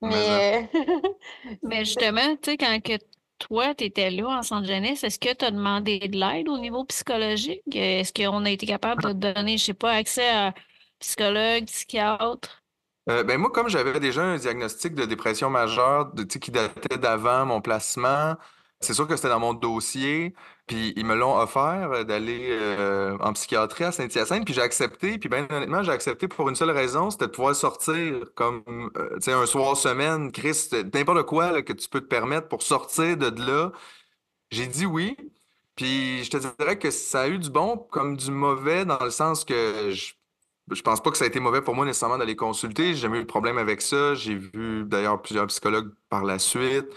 Mais, hein. mais Mais justement, tu sais, quand que toi, tu étais là en centre jeunesse, est-ce que tu as demandé de l'aide au niveau psychologique? Est-ce qu'on a été capable de te donner, je sais pas, accès à psychologue, psychiatre? Ben moi, comme j'avais déjà un diagnostic de dépression majeure tu sais, qui datait d'avant mon placement, c'est sûr que c'était dans mon dossier, puis ils me l'ont offert d'aller en psychiatrie à Saint-Hyacinthe, puis j'ai accepté, puis bien honnêtement, j'ai accepté pour une seule raison, c'était de pouvoir sortir comme, tu sais, un soir semaine, Chris, n'importe quoi là, que tu peux te permettre pour sortir de là. J'ai dit oui. Puis je te dirais que ça a eu du bon comme du mauvais dans le sens que je pense pas que ça a été mauvais pour moi nécessairement d'aller consulter. J'ai jamais eu de problème avec ça. J'ai vu d'ailleurs plusieurs psychologues par la suite.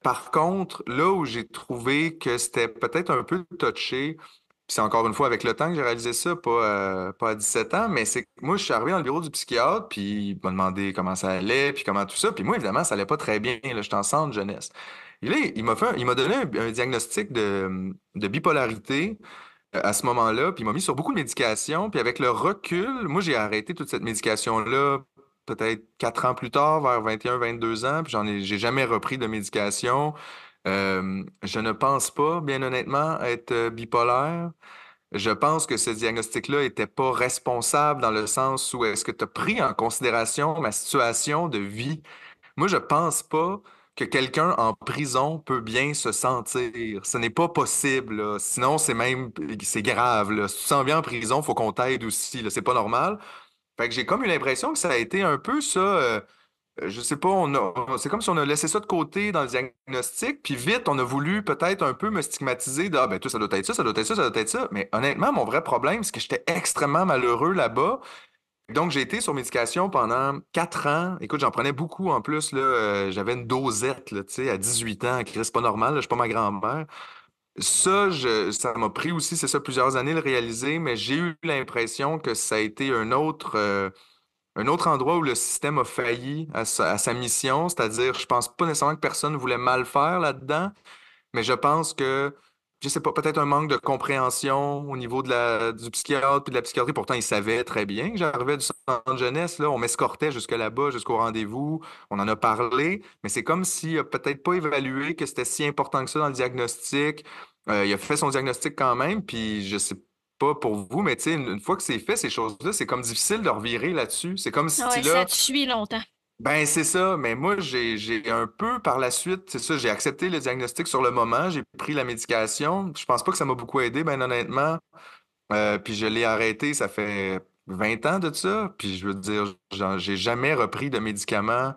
Par contre, là où j'ai trouvé que c'était peut-être un peu touché, puis c'est encore une fois avec le temps que j'ai réalisé ça, pas à 17 ans, mais c'est que moi, je suis arrivé dans le bureau du psychiatre, puis il m'a demandé comment ça allait, puis comment tout ça. Puis moi, évidemment, ça allait pas très bien. Là, j'étais en centre jeunesse. Et là, il m'a donné un diagnostic de bipolarité à ce moment-là, puis il m'a mis sur beaucoup de médication. Puis avec le recul, moi, j'ai arrêté toute cette médication-là peut-être 4 ans plus tard, vers 21, 22 ans, puis j'ai jamais repris de médication. Je ne pense pas, bien honnêtement, être bipolaire. Je pense que ce diagnostic-là était pas responsable dans le sens où est-ce que tu as pris en considération ma situation de vie. Moi, je pense pas que quelqu'un en prison peut bien se sentir. Ce n'est pas possible, là. Sinon, c'est grave, là. Si tu te sens bien en prison, faut qu'on t'aide aussi, là. C'est pas normal. Fait que j'ai comme eu l'impression que ça a été un peu ça. Je sais pas, c'est comme si on a laissé ça de côté dans le diagnostic, puis vite, on a voulu peut-être un peu me stigmatiser de, ah ben toi, ça doit être ça, ça doit être ça, ça doit être ça. Mais honnêtement, mon vrai problème, c'est que j'étais extrêmement malheureux là-bas. Donc, j'ai été sur médication pendant 4 ans. Écoute, j'en prenais beaucoup en plus, là. J'avais une dosette, là, tu sais, à 18 ans. Chris, c'est pas normal, là, je suis pas ma grand-mère. Ça m'a pris aussi, c'est ça, plusieurs années de le réaliser, mais j'ai eu l'impression que ça a été un autre endroit où le système a failli à sa mission. C'est-à-dire, je pense pas nécessairement que personne voulait mal faire là-dedans, mais je pense que, je sais pas, peut-être un manque de compréhension au niveau du psychiatre puis de la psychiatrie. Pourtant, il savait très bien que j'arrivais du centre de jeunesse, là. On m'escortait jusque là-bas, jusqu'au rendez-vous. On en a parlé, mais c'est comme s'il a peut-être pas évalué que c'était si important que ça dans le diagnostic. Il a fait son diagnostic quand même, puis je sais pas pour vous, mais tu sais, une fois que c'est fait, ces choses-là, c'est comme difficile de revirer là-dessus. C'est comme si Ouais, ça là, te suit longtemps. ben, c'est ça, mais moi, j'ai un peu par la suite, c'est ça, j'ai accepté le diagnostic sur le moment, j'ai pris la médication. Je pense pas que ça m'a beaucoup aidé, ben honnêtement. Puis je l'ai arrêté, ça fait 20 ans de ça. Puis je veux dire, j'ai jamais repris de médicaments.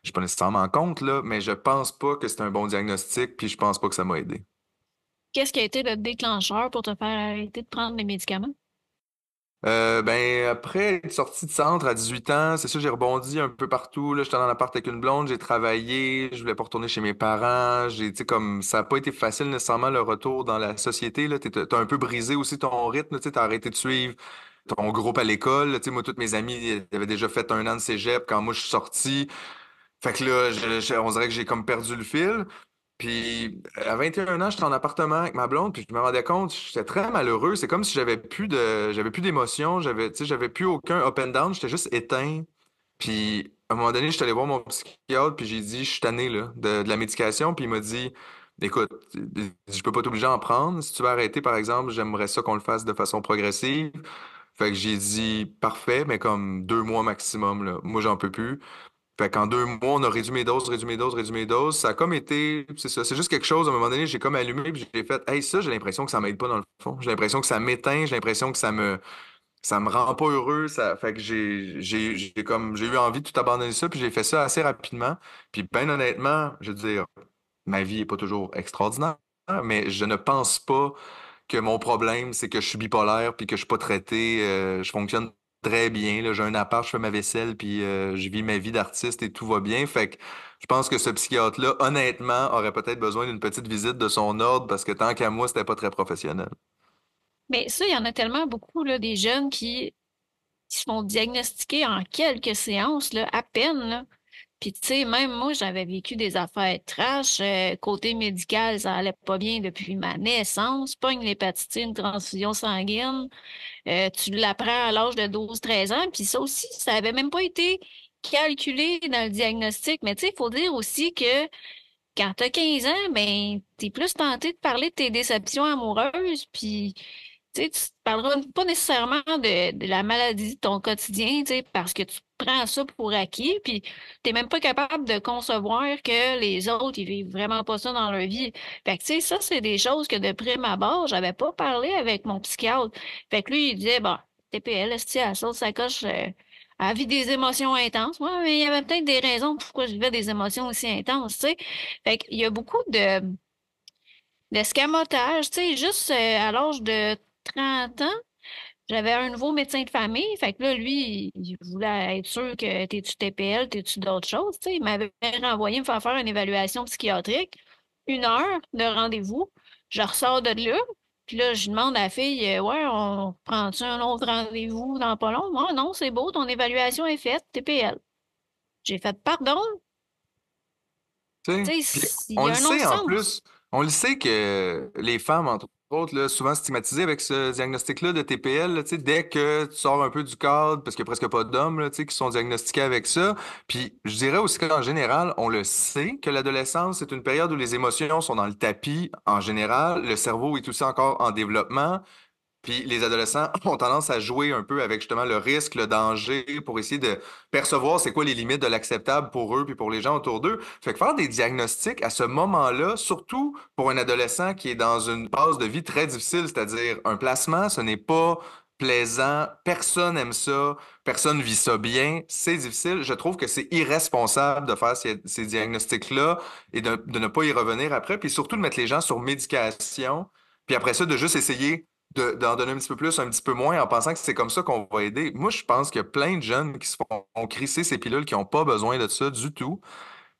Je suis pas nécessairement en compte, là, mais je pense pas que c'est un bon diagnostic, puis je pense pas que ça m'a aidé. Qu'est-ce qui a été le déclencheur pour te faire arrêter de prendre les médicaments? Ben, après être sorti de centre à 18 ans, c'est sûr, j'ai rebondi un peu partout. Là, j'étais en appart avec une blonde, j'ai travaillé, je voulais pas retourner chez mes parents. Tu sais, comme ça n'a pas été facile nécessairement le retour dans la société. Là, t'as un peu brisé aussi ton rythme. Tu sais, t'as arrêté de suivre ton groupe à l'école. Tu sais, moi, tous mes amis avaient déjà fait un an de cégep quand moi je suis sorti. Fait que là, on dirait que j'ai comme perdu le fil. Puis à 21 ans, j'étais en appartement avec ma blonde, puis je me rendais compte, j'étais très malheureux. C'est comme si j'avais plus d'émotions, tu sais, j'avais plus aucun up and down, j'étais juste éteint. Puis à un moment donné, j'étais allé voir mon psychiatre, puis j'ai dit, je suis tanné là, de la médication, puis il m'a dit, écoute, je peux pas t'obliger à en prendre. Si tu veux arrêter, par exemple, j'aimerais ça qu'on le fasse de façon progressive. Fait que j'ai dit, parfait, mais comme 2 mois maximum, là. Moi, j'en peux plus. Fait qu'en 2 mois, on a réduit mes doses, réduit mes doses, réduit mes doses. Ça a comme été, c'est ça, c'est juste quelque chose, à un moment donné, j'ai comme allumé, puis j'ai fait, hey, ça, j'ai l'impression que ça m'aide pas dans le fond. J'ai l'impression que ça m'éteint, j'ai l'impression que ça me rend pas heureux. Fait que j'ai eu envie de tout abandonner ça, puis j'ai fait ça assez rapidement. Puis ben honnêtement, je veux dire, ma vie est pas toujours extraordinaire, mais je ne pense pas que mon problème, c'est que je suis bipolaire puis que je suis pas traité. Je fonctionne très bien, là. J'ai un appart, je fais ma vaisselle puis je vis ma vie d'artiste et tout va bien. Fait que je pense que ce psychiatre-là, honnêtement, aurait peut-être besoin d'une petite visite de son ordre parce que tant qu'à moi, c'était pas très professionnel. Mais ça, il y en a tellement beaucoup, là, des jeunes qui se font diagnostiquer en quelques séances, là, à peine, là. Puis, tu sais, même moi, j'avais vécu des affaires trash. Côté médical, ça allait pas bien depuis ma naissance. Pogne l'hépatite, C, une transfusion sanguine. Tu l'apprends à l'âge de 12 13 ans. Puis ça aussi, ça avait même pas été calculé dans le diagnostic. Mais tu sais, il faut dire aussi que quand tu as 15 ans, ben, tu es plus tenté de parler de tes déceptions amoureuses. Puis tu sais, tu parleras pas nécessairement de la maladie de ton quotidien, tu sais, parce que tu prends ça pour acquis, puis t'es même pas capable de concevoir que les autres, ils vivent vraiment pas ça dans leur vie. Fait que, tu sais, ça, c'est des choses que de prime abord, j'avais pas parlé avec mon psychiatre. Fait que lui, il disait, bon, TPL, est-ce elle saute sa coche, elle vit des émotions intenses. Ouais, mais il y avait peut-être des raisons pourquoi je vivais des émotions aussi intenses, tu sais. Fait qu'il y a beaucoup l'escamotage, tu sais, juste à l'âge de 30 ans, j'avais un nouveau médecin de famille. Fait que là, lui, il voulait être sûr que t'es-tu TPL, t'es-tu d'autres choses, tu sais. Il m'avait renvoyé me faire une évaluation psychiatrique. 1 heure de rendez-vous. Je ressors de là. Puis là, je demande à la fille, ouais, on prend-tu un autre rendez-vous dans pas long? Ah non, c'est beau, ton évaluation est faite, TPL. J'ai fait pardon. Tu sais. Tu Puis sais, il on y le a un sait en non-sens. plus, on le sait que les femmes, entre autres, là, souvent stigmatisées avec ce diagnostic-là de TPL, là, tu sais, dès que tu sors un peu du cadre, parce qu'il n'y a presque pas d'hommes là, tu sais, qui sont diagnostiqués avec ça. Puis je dirais aussi qu'en général, on le sait que l'adolescence, c'est une période où les émotions sont dans le tapis en général. Le cerveau est aussi encore en développement. Puis les adolescents ont tendance à jouer un peu avec justement le risque, le danger pour essayer de percevoir c'est quoi les limites de l'acceptable pour eux puis pour les gens autour d'eux. Fait que faire des diagnostics à ce moment-là, surtout pour un adolescent qui est dans une phase de vie très difficile, c'est-à-dire un placement, ce n'est pas plaisant, personne aime ça, personne vit ça bien, c'est difficile. Je trouve que c'est irresponsable de faire ces diagnostics-là et de ne pas y revenir après, puis surtout de mettre les gens sur médication, puis après ça, de juste essayer d'en donner un petit peu plus, un petit peu moins, en pensant que c'est comme ça qu'on va aider. Moi, je pense qu'il y a plein de jeunes qui se font crisser ces pilules qui n'ont pas besoin de ça du tout.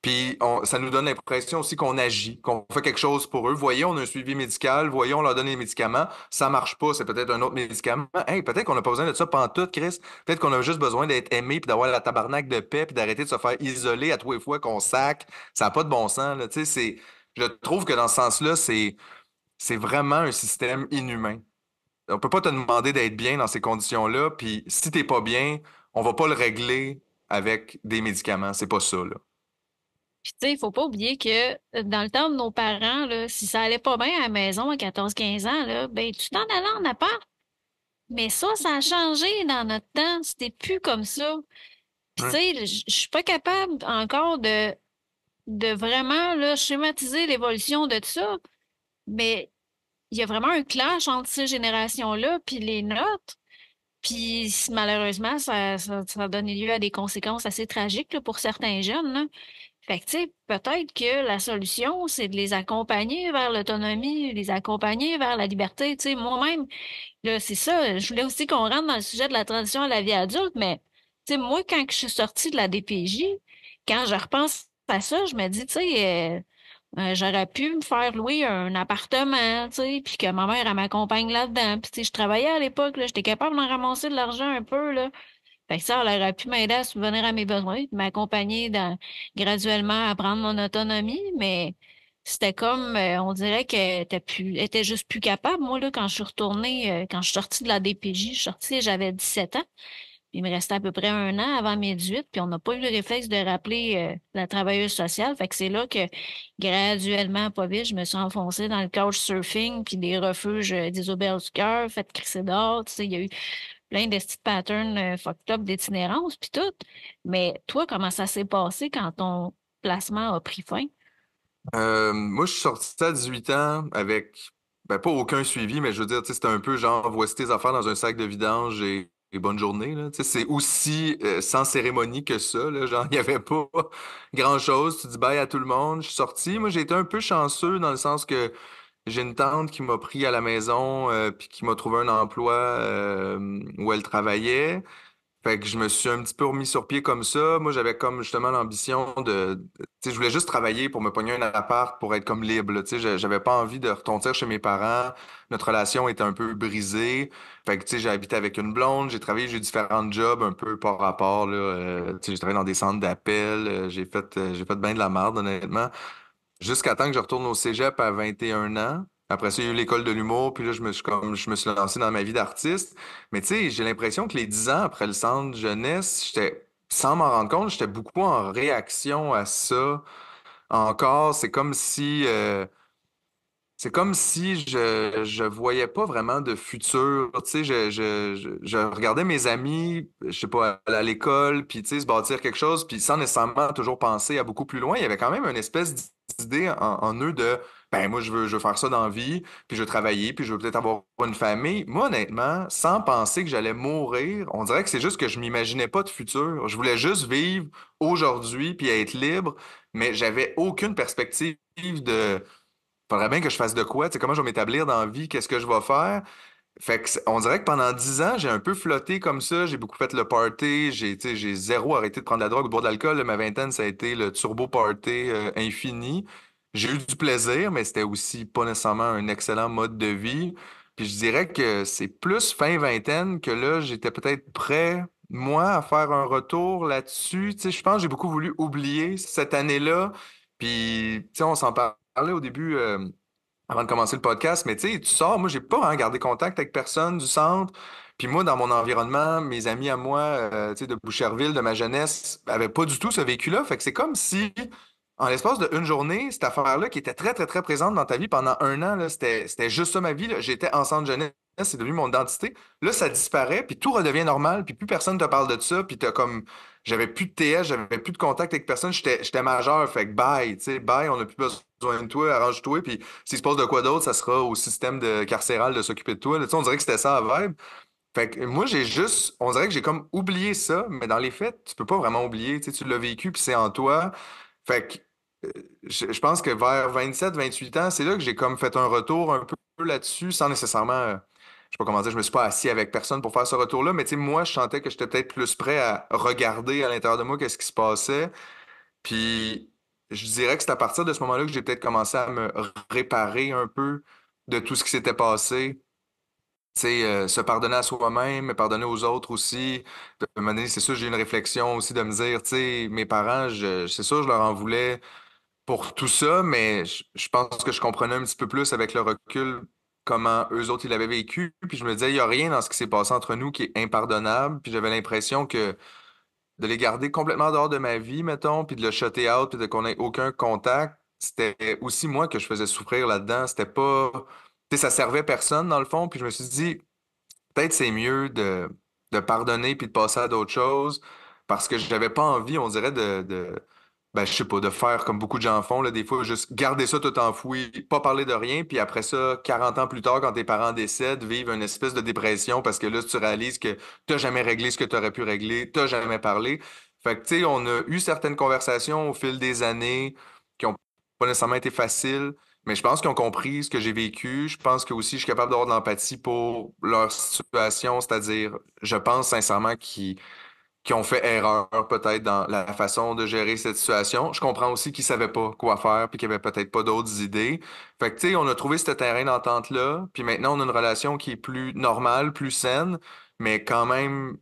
Puis ça nous donne l'impression aussi qu'on agit, qu'on fait quelque chose pour eux. Voyez, on a un suivi médical, voyez, on leur donne les médicaments. Ça marche pas, c'est peut-être un autre médicament. Hey, peut-être qu'on n'a pas besoin de ça pantoute, Chris. Peut-être qu'on a juste besoin d'être aimé puis d'avoir la tabarnak de paix puis d'arrêter de se faire isoler à tous les fois qu'on sac. Ça n'a pas de bon sens, là. Tu sais, je trouve que dans ce sens-là, c'est vraiment un système inhumain. On peut pas te demander d'être bien dans ces conditions-là, puis si t'es pas bien, on va pas le régler avec des médicaments. C'est pas ça, là. Puis, tu sais, il faut pas oublier que dans le temps de nos parents, là, si ça allait pas bien à la maison à 14 15 ans, là, ben, tu t'en allais en appart. Mais ça a changé dans notre temps. C'était plus comme ça. Puis, tu Ouais. sais, je suis pas capable encore de vraiment là, schématiser l'évolution de ça. Mais il y a vraiment un clash entre ces générations-là puis les nôtres. Puis malheureusement, ça a donné lieu à des conséquences assez tragiques là, pour certains jeunes, là. Fait que, tu sais, peut-être que la solution, c'est de les accompagner vers l'autonomie, les accompagner vers la liberté. Tu sais, moi-même, là, c'est ça. Je voulais aussi qu'on rentre dans le sujet de la transition à la vie adulte, mais, tu sais, moi, quand je suis sortie de la DPJ, quand je repense à ça, je me dis, tu sais, j'aurais pu me faire louer un appartement, tu sais, puis que ma mère, elle m'accompagne là-dedans. Puis, tu sais, je travaillais à l'époque, là, j'étais capable d'en ramasser de l'argent un peu, là. Fait que ça, elle aurait pu m'aider à subvenir à mes besoins, puis m'accompagner graduellement à prendre mon autonomie, mais c'était comme, on dirait qu'elle était juste plus capable. Moi, là, quand je suis retournée, quand je suis sortie de la DPJ, je suis sortie, j'avais 17 ans. Il me restait à peu près 1 an avant mes 18, puis on n'a pas eu le réflexe de rappeler la travailleuse sociale. Fait que c'est là que, graduellement, pas vite, je me suis enfoncée dans le couchsurfing, puis des refuges, des auberges du cœur, fait crisser dehors. Tu sais, il y a eu plein de petits patterns fucked up d'itinérance, puis tout. Mais toi, comment ça s'est passé quand ton placement a pris fin? Moi, je suis sorti à 18 ans avec, ben, pas aucun suivi, mais je veux dire, tu sais, c'était un peu genre, voici tes affaires dans un sac de vidange et bonne journée, là. Tu sais, c'est aussi sans cérémonie que ça, là. Genre, il n'y avait pas grand-chose. Tu dis bye à tout le monde. Je suis sorti. Moi, j'ai été un peu chanceux dans le sens que j'ai une tante qui m'a pris à la maison puis qui m'a trouvé un emploi où elle travaillait. Fait que je me suis un petit peu remis sur pied comme ça. Moi, j'avais comme justement l'ambition tu sais, je voulais juste travailler pour me pogner un appart pour être comme libre, là. Tu sais, j'avais pas envie de retomber chez mes parents. Notre relation était un peu brisée. Fait que, tu sais, j'ai habité avec une blonde, j'ai travaillé, j'ai eu différents jobs un peu par rapport, là. Tu sais, j'ai travaillé dans des centres d'appel, j'ai fait bien de la merde, honnêtement. Jusqu'à temps que je retourne au cégep à 21 ans. Après ça, il y a eu l'école de l'humour, puis là, je me suis lancé dans ma vie d'artiste. Mais tu sais, j'ai l'impression que les 10 ans après le centre jeunesse, sans m'en rendre compte, j'étais beaucoup en réaction à ça. Encore, c'est comme si je voyais pas vraiment de futur. Tu sais, je regardais mes amis, je sais pas, aller à l'école, puis tu sais, se bâtir quelque chose, puis sans nécessairement toujours penser à beaucoup plus loin. Il y avait quand même une espèce d'idée en eux de, ben moi, je veux faire ça dans la vie, puis je veux travailler, puis je veux peut-être avoir une famille. Moi, honnêtement, sans penser que j'allais mourir, on dirait que c'est juste que je m'imaginais pas de futur. Je voulais juste vivre aujourd'hui, puis être libre, mais j'avais aucune perspective faudrait bien que je fasse de quoi, tu sais, comment je vais m'établir dans la vie, qu'est-ce que je vais faire. Fait que on dirait que pendant 10 ans, j'ai un peu flotté comme ça. J'ai beaucoup fait le party. Tu sais, j'ai zéro arrêté de prendre de la drogue ou de boire de l'alcool. Là. Ma vingtaine, ça a été le turbo party infini. J'ai eu du plaisir, mais c'était aussi pas nécessairement un excellent mode de vie. Puis je dirais que c'est plus fin vingtaine que là, j'étais peut-être prêt, moi, à faire un retour là-dessus. Tu sais, je pense que j'ai beaucoup voulu oublier cette année-là. Puis, tu sais, on s'en parlait au début. Avant de commencer le podcast, mais tu sais, tu sors, moi, j'ai pas vraiment gardé contact avec personne du centre. Puis moi, dans mon environnement, mes amis à moi, tu sais, de Boucherville, de ma jeunesse, avaient pas du tout ce vécu-là. Fait que c'est comme si, en l'espace d'une journée, cette affaire-là qui était très, très, très présente dans ta vie pendant un an, là, c'était juste ça ma vie, là. J'étais en centre jeunesse, c'est devenu mon identité. Là, ça disparaît, puis tout redevient normal, puis plus personne te parle de ça, puis t'as comme... J'avais plus de TS, j'avais plus de contact avec personne, j'étais majeur, fait que bye, tu sais, bye, on n'a plus besoin de toi, arrange-toi, puis s'il se passe de quoi d'autre, ça sera au système carcéral de s'occuper de toi. Là, tu sais, on dirait que c'était ça la vibe. Fait que moi, on dirait que j'ai comme oublié ça, mais dans les faits, tu peux pas vraiment oublier, tu sais, tu l'as vécu, puis c'est en toi. Fait que je pense que vers 27, 28 ans, c'est là que j'ai comme fait un retour un peu là-dessus, sans nécessairement, je sais pas comment dire, je me suis pas assis avec personne pour faire ce retour-là, mais tu sais, moi, je sentais que j'étais peut-être plus prêt à regarder à l'intérieur de moi qu'est-ce qui se passait. Puis je dirais que c'est à partir de ce moment-là que j'ai peut-être commencé à me réparer un peu de tout ce qui s'était passé. Tu sais, se pardonner à soi-même, mais pardonner aux autres aussi. De un moment donné, c'est sûr, j'ai eu une réflexion aussi de me dire, tu sais, mes parents, c'est sûr, je leur en voulais pour tout ça, mais je pense que je comprenais un petit peu plus avec le recul comment eux autres ils l'avaient vécu. Puis je me disais, il n'y a rien dans ce qui s'est passé entre nous qui est impardonnable. Puis j'avais l'impression que de les garder complètement dehors de ma vie, mettons, puis de le shutter out, puis de qu'on ait aucun contact, c'était aussi moi que je faisais souffrir là-dedans. C'était pas... Tu sais, ça servait personne, dans le fond. Puis je me suis dit, peut-être c'est mieux de pardonner puis de passer à d'autres choses parce que j'avais pas envie, on dirait, ben, je sais pas, de faire comme beaucoup de gens font, là, des fois, juste garder ça tout enfoui, pas parler de rien, puis après ça, 40 ans plus tard, quand tes parents décèdent, vivre une espèce de dépression parce que là, tu réalises que t'as jamais réglé ce que tu aurais pu régler, t'as jamais parlé. Fait que, tu sais, on a eu certaines conversations au fil des années qui ont pas nécessairement été faciles, mais je pense qu'ils ont compris ce que j'ai vécu. Je pense que aussi je suis capable d'avoir de l'empathie pour leur situation, c'est-à-dire, je pense sincèrement qui ont fait erreur peut-être dans la façon de gérer cette situation. Je comprends aussi qu'ils savaient pas quoi faire puis qu'ils avaient peut-être pas d'autres idées. Fait que, tu sais, on a trouvé ce terrain d'entente-là, puis maintenant on a une relation qui est plus normale, plus saine, mais quand même,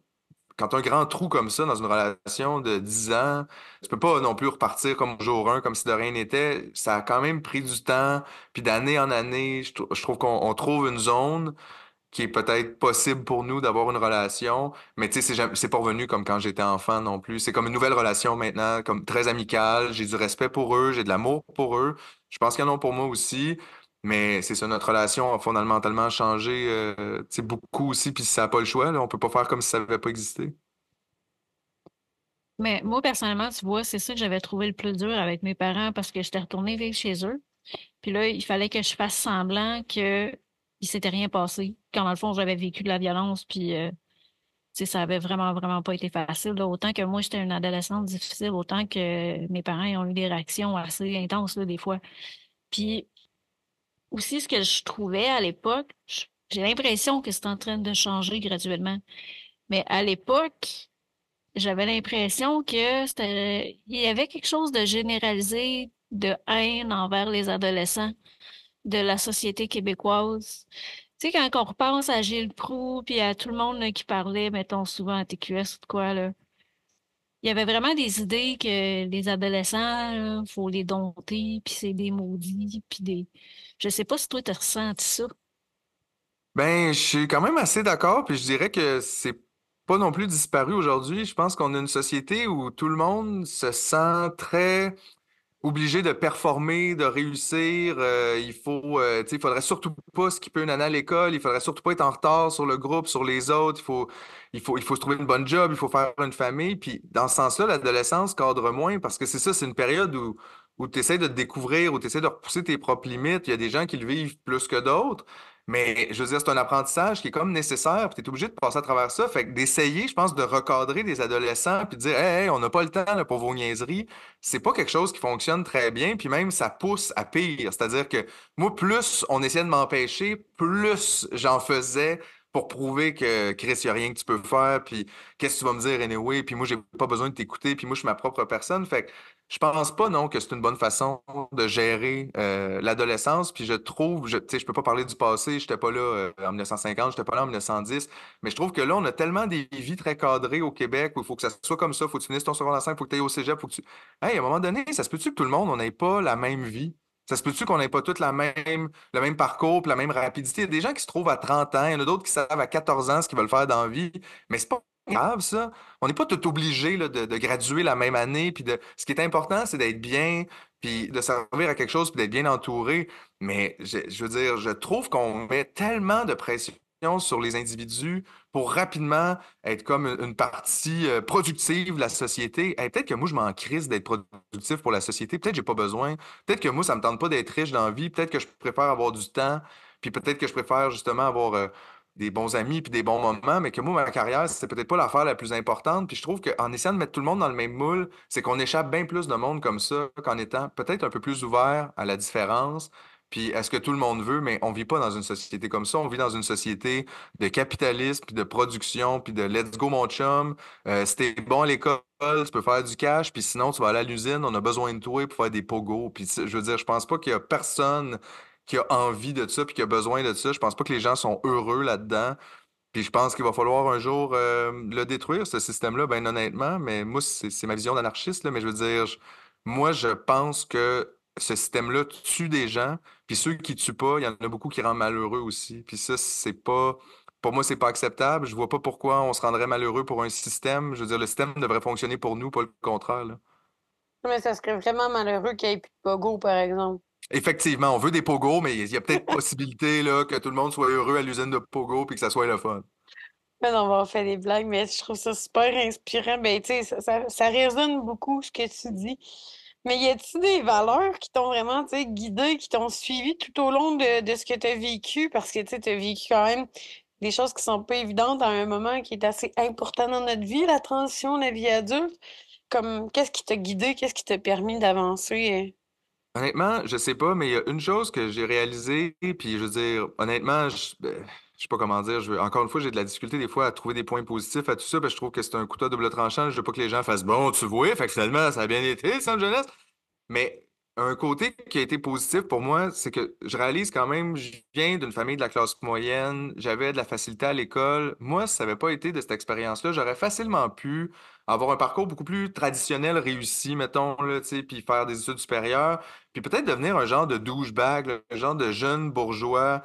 quand tu as un grand trou comme ça dans une relation de 10 ans, tu peux pas non plus repartir comme au jour 1, comme si de rien n'était. Ça a quand même pris du temps, puis d'année en année, je trouve qu'on trouve une zone qui est peut-être possible pour nous d'avoir une relation, mais tu sais, c'est pas revenu comme quand j'étais enfant non plus. C'est comme une nouvelle relation maintenant, comme très amicale. J'ai du respect pour eux, j'ai de l'amour pour eux. Je pense qu'ils en ont pour moi aussi, mais c'est ça, notre relation a fondamentalement changé, tu sais, beaucoup aussi, puis ça n'a pas le choix, là, on peut pas faire comme si ça n'avait pas existé. Mais moi, personnellement, tu vois, c'est ça que j'avais trouvé le plus dur avec mes parents parce que j'étais retournée vivre chez eux. Puis là, il fallait que je fasse semblant que il s'était rien passé. Quand dans le fond, j'avais vécu de la violence, puis tu sais, ça avait vraiment, vraiment pas été facile, là. Autant que moi, j'étais une adolescente difficile, autant que mes parents ils ont eu des réactions assez intenses, là, des fois. Puis aussi, ce que je trouvais à l'époque, j'ai l'impression que c'est en train de changer graduellement. Mais à l'époque, j'avais l'impression que il y avait quelque chose de généralisé de haine envers les adolescents de la société québécoise. Tu sais, quand on repense à Gilles Proulx puis à tout le monde là, qui parlait, mettons souvent à TQS ou de quoi, là, il y avait vraiment des idées que les adolescents, là, faut les dompter, puis c'est des maudits, puis des... Je sais pas si toi, t'as ressenti ça. Ben, je suis quand même assez d'accord, puis je dirais que c'est pas non plus disparu aujourd'hui. Je pense qu'on a une société où tout le monde se sent très obligé de performer, de réussir. Tu sais, il faudrait surtout pas skipper une année à l'école. Il faudrait surtout pas être en retard sur le groupe, sur les autres. Il faut se trouver une bonne job. Il faut faire une famille. Puis dans ce sens-là, l'adolescence cadre moins parce que c'est ça, c'est une période où où tu essaies de te découvrir, où tu essaies de repousser tes propres limites. Il y a des gens qui le vivent plus que d'autres. Mais je veux dire, c'est un apprentissage qui est comme nécessaire, puis tu es obligé de passer à travers ça. Fait que d'essayer, je pense, de recadrer des adolescents, puis de dire, hey, hey, on n'a pas le temps là, pour vos niaiseries, c'est pas quelque chose qui fonctionne très bien, puis même ça pousse à pire. C'est-à-dire que moi, plus on essayait de m'empêcher, plus j'en faisais pour prouver que Chris, il n'y a rien que tu peux faire, puis qu'est-ce que tu vas me dire anyway, puis moi, j'ai pas besoin de t'écouter, puis moi, je suis ma propre personne. Fait que je pense pas, non, que c'est une bonne façon de gérer l'adolescence. Puis je trouve, tu sais, je peux pas parler du passé, j'étais pas là en 1950, j'étais pas là en 1910, mais je trouve que là, on a tellement des vies très cadrées au Québec où il faut que ça soit comme ça, faut que tu finisses ton secondaire 5, faut que tu ailles au cégep, faut que tu... Hey, à un moment donné, ça se peut-tu que tout le monde, on n'ait pas la même vie? Ça se peut-tu qu'on n'ait pas tous le même parcours, puis la même rapidité? Il y a des gens qui se trouvent à 30 ans, il y en a d'autres qui savent à 14 ans ce qu'ils veulent faire dans la vie, mais c'est pas grave, ça. On n'est pas tout obligé là, de graduer la même année. Puis ce qui est important, c'est d'être bien, puis de servir à quelque chose, puis d'être bien entouré. Mais je veux dire, je trouve qu'on met tellement de pression sur les individus pour rapidement être comme une partie productive de la société. Hey, peut-être que moi, je m'en crisse d'être productif pour la société. Peut-être que j'ai pas besoin. Peut-être que moi, ça me tente pas d'être riche dans la vie. Peut-être que je préfère avoir du temps. Puis peut-être que je préfère justement avoir des bons amis puis des bons moments, mais que moi, ma carrière, c'est peut-être pas l'affaire la plus importante. Puis je trouve qu'en essayant de mettre tout le monde dans le même moule, c'est qu'on échappe bien plus de monde comme ça qu'en étant peut-être un peu plus ouvert à la différence. Puis à ce que tout le monde veut, mais on vit pas dans une société comme ça. On vit dans une société de capitalisme, puis de production, puis de let's go mon chum. Si t'es bon à l'école, tu peux faire du cash, puis sinon tu vas aller à l'usine, on a besoin de toi pour faire des pogos. Puis je veux dire, je pense pas qu'il y a personne qui a envie de ça puis qui a besoin de ça. Je pense pas que les gens sont heureux là-dedans. Puis je pense qu'il va falloir un jour le détruire, ce système-là, bien honnêtement. Mais moi, c'est ma vision d'anarchiste, là. Mais je veux dire, moi, je pense que ce système-là tue des gens. Puis ceux qui tuent pas, il y en a beaucoup qui rendent malheureux aussi. Puis ça, c'est pas... Pour moi, c'est pas acceptable. Je vois pas pourquoi on se rendrait malheureux pour un système. Je veux dire, le système devrait fonctionner pour nous, pas le contraire, là. Mais ça serait vraiment malheureux qu'il n'y ait plus de pogo, par exemple. Effectivement, on veut des pogos, mais il y a peut-être possibilité là, que tout le monde soit heureux à l'usine de pogo puis que ça soit le fun. Mais non, on fait des blagues, mais je trouve ça super inspirant. Ben, tu sais, ça résonne beaucoup ce que tu dis. Mais y a-t-il des valeurs qui t'ont vraiment, tu sais, guidé, qui t'ont suivi tout au long de ce que tu as vécu? Parce que, tu sais, tu as vécu quand même des choses qui sont pas évidentes à un moment qui est assez important dans notre vie, la transition, la vie adulte. Comme, qu'est-ce qui t'a guidé? Qu'est-ce qui t'a permis d'avancer? Honnêtement, je sais pas, mais il y a une chose que j'ai réalisée, puis je veux dire, honnêtement, je sais pas comment dire, encore une fois, j'ai de la difficulté des fois à trouver des points positifs à tout ça, parce que je trouve que c'est un couteau à double tranchant. Je veux pas que les gens fassent bon, tu vois, fait que finalement, ça a bien été, ça, jeunesse. Mais un côté qui a été positif pour moi, c'est que je réalise quand même, je viens d'une famille de la classe moyenne, j'avais de la facilité à l'école. Moi, si ça n'avait pas été de cette expérience-là, j'aurais facilement pu avoir un parcours beaucoup plus traditionnel, réussi, mettons, là, tu sais, puis faire des études supérieures, puis peut-être devenir un genre de douchebag, là, un genre de jeune bourgeois,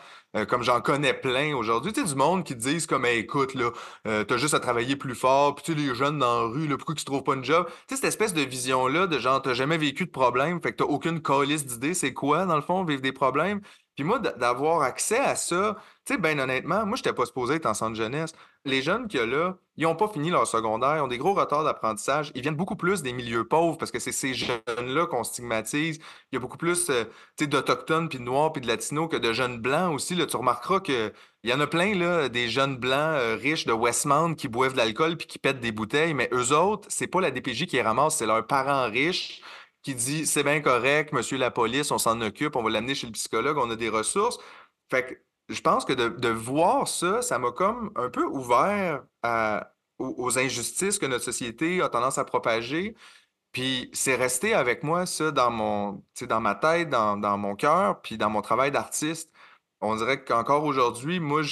comme j'en connais plein aujourd'hui. Tu sais, du monde qui te disent comme, Hey, écoute, là, t'as juste à travailler plus fort, puis tu sais, les jeunes dans la rue, là, pourquoi ils se trouvent pas une job? Tu sais, cette espèce de vision-là de genre, t'as jamais vécu de problème, fait que t'as aucune calice d'idée, c'est quoi, dans le fond, vivre des problèmes? Puis moi, d'avoir accès à ça, tu sais, ben honnêtement, moi, j'étais pas supposé être en centre jeunesse. Les jeunes qu'il y a là, ils ont pas fini leur secondaire, ils ont des gros retards d'apprentissage, ils viennent beaucoup plus des milieux pauvres parce que c'est ces jeunes-là qu'on stigmatise. Il y a beaucoup plus, tu sais, d'Autochtones, puis de Noirs, puis de Latinos que de jeunes Blancs aussi, là. Tu remarqueras que il y en a plein, là, des jeunes Blancs riches de Westmount qui boivent de l'alcool puis qui pètent des bouteilles, mais eux autres, c'est pas la DPJ qui les ramasse, c'est leurs parents riches qui dit c'est bien correct, monsieur la police, on s'en occupe, on va l'amener chez le psychologue, on a des ressources. Fait que je pense que de voir ça, ça m'a comme un peu ouvert aux injustices que notre société a tendance à propager. Puis c'est resté avec moi, ça, tu sais, dans ma tête, dans mon cœur, puis dans mon travail d'artiste. On dirait qu'encore aujourd'hui, moi,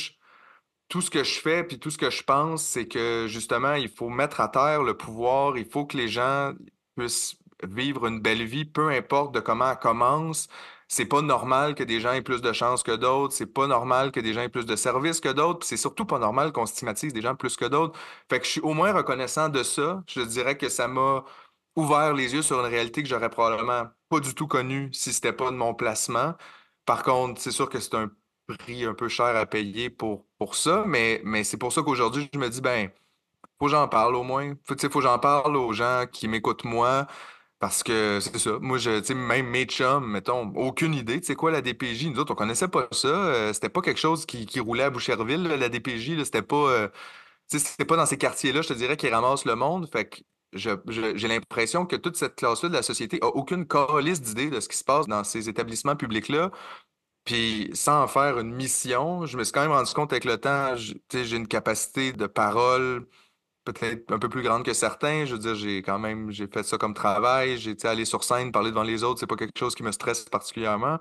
tout ce que je fais, puis tout ce que je pense, c'est que justement, il faut mettre à terre le pouvoir, il faut que les gens puissent vivre une belle vie, peu importe de comment elle commence. C'est pas normal que des gens aient plus de chance que d'autres, c'est pas normal que des gens aient plus de services que d'autres, puis c'est surtout pas normal qu'on stigmatise des gens plus que d'autres. Fait que je suis au moins reconnaissant de ça. Je dirais que ça m'a ouvert les yeux sur une réalité que j'aurais probablement pas du tout connue si c'était pas de mon placement. Par contre, c'est sûr que c'est un prix un peu cher à payer pour ça, mais c'est pour ça qu'aujourd'hui, je me dis, ben, faut que j'en parle au moins. Tu sais, faut que j'en parle aux gens qui m'écoutent moi, Parce que c'est ça. Moi, tu sais, même mes chums, mettons, aucune idée. Tu sais quoi, la DPJ? Nous autres, on connaissait pas ça. C'était pas quelque chose qui roulait à Boucherville, là, la DPJ. Là. C'était pas, tu sais, c'était pas dans ces quartiers-là, je te dirais, qui ramassent le monde. Fait que j'ai l'impression que toute cette classe-là de la société a aucune calice d'idée de ce qui se passe dans ces établissements publics-là. Puis sans en faire une mission, je me suis quand même rendu compte avec le temps, tu sais, j'ai une capacité de parole peut-être un peu plus grande que certains. Je veux dire, j'ai fait ça comme travail. J'ai, tu sais, aller sur scène, parler devant les autres, c'est pas quelque chose qui me stresse particulièrement.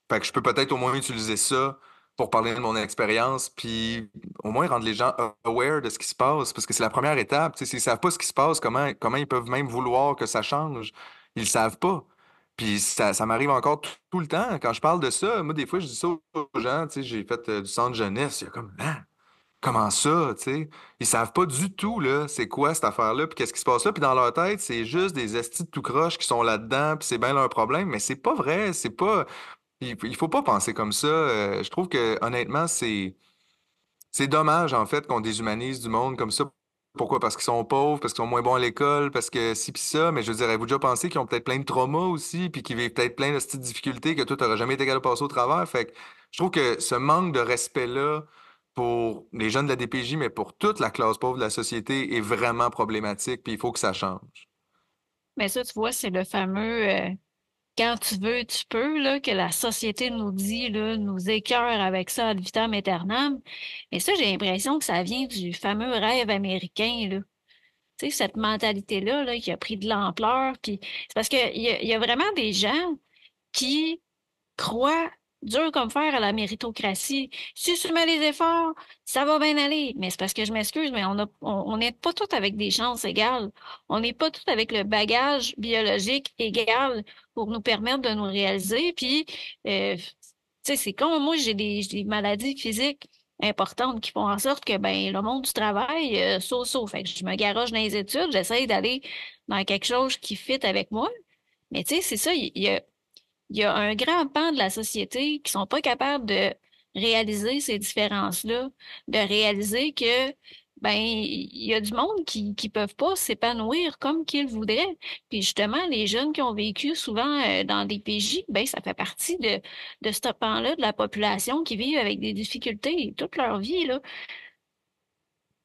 Fait que je peux peut-être au moins utiliser ça pour parler de mon expérience, puis au moins rendre les gens aware de ce qui se passe, parce que c'est la première étape. Tu sais, s'ils savent pas ce qui se passe, comment ils peuvent même vouloir que ça change? Ils le savent pas. Puis ça m'arrive encore tout le temps. Quand je parle de ça, moi, des fois, je dis ça aux gens, tu sais, j'ai fait du centre jeunesse, il y a comme, ah, comment ça, tu sais? Ils savent pas du tout, là, c'est quoi cette affaire-là, puis qu'est-ce qui se passe là, puis dans leur tête, c'est juste des estis de tout croche qui sont là-dedans, puis c'est bien leur problème, mais c'est pas vrai, c'est pas... Il faut pas penser comme ça. Je trouve que honnêtement, c'est dommage en fait qu'on déshumanise du monde comme ça. Pourquoi? Parce qu'ils sont pauvres, parce qu'ils sont moins bons à l'école, parce que ci pis ça. Mais je veux dire, avez-vous déjà pensé qu'ils ont peut-être plein de traumas aussi, puis qu'ils vivent peut-être plein de petites difficultés que toi, t'aurais jamais été capable de passer au travers. Fait que je trouve que ce manque de respect-là pour les jeunes de la DPJ, mais pour toute la classe pauvre de la société est vraiment problématique, puis il faut que ça change. Mais ça, tu vois, c'est le fameux quand tu veux, tu peux, là, que la société nous dit, là, nous écœure avec ça ad vitam aeternam. Mais ça, j'ai l'impression que ça vient du fameux rêve américain, là. Tu sais, cette mentalité-là, là, qui a pris de l'ampleur. Puis c'est parce qu'il y a vraiment des gens qui croient dur comme fer à la méritocratie. Si tu mets les efforts, ça va bien aller. Mais c'est parce que je m'excuse, mais on n'est pas tous avec des chances égales. On n'est pas tous avec le bagage biologique égal pour nous permettre de nous réaliser. Puis, tu sais, c'est comme moi, j'ai des maladies physiques importantes qui font en sorte que ben le monde du travail, so-so. Fait que je me garoche dans les études, j'essaye d'aller dans quelque chose qui fit avec moi. Mais tu sais, c'est ça, il y a un grand pan de la société qui sont pas capables de réaliser ces différences-là, de réaliser que ben il y a du monde qui peuvent pas s'épanouir comme qu'ils voudraient. Puis justement, les jeunes qui ont vécu souvent dans des PJ, ben ça fait partie de ce pan-là de la population qui vivent avec des difficultés toute leur vie, là.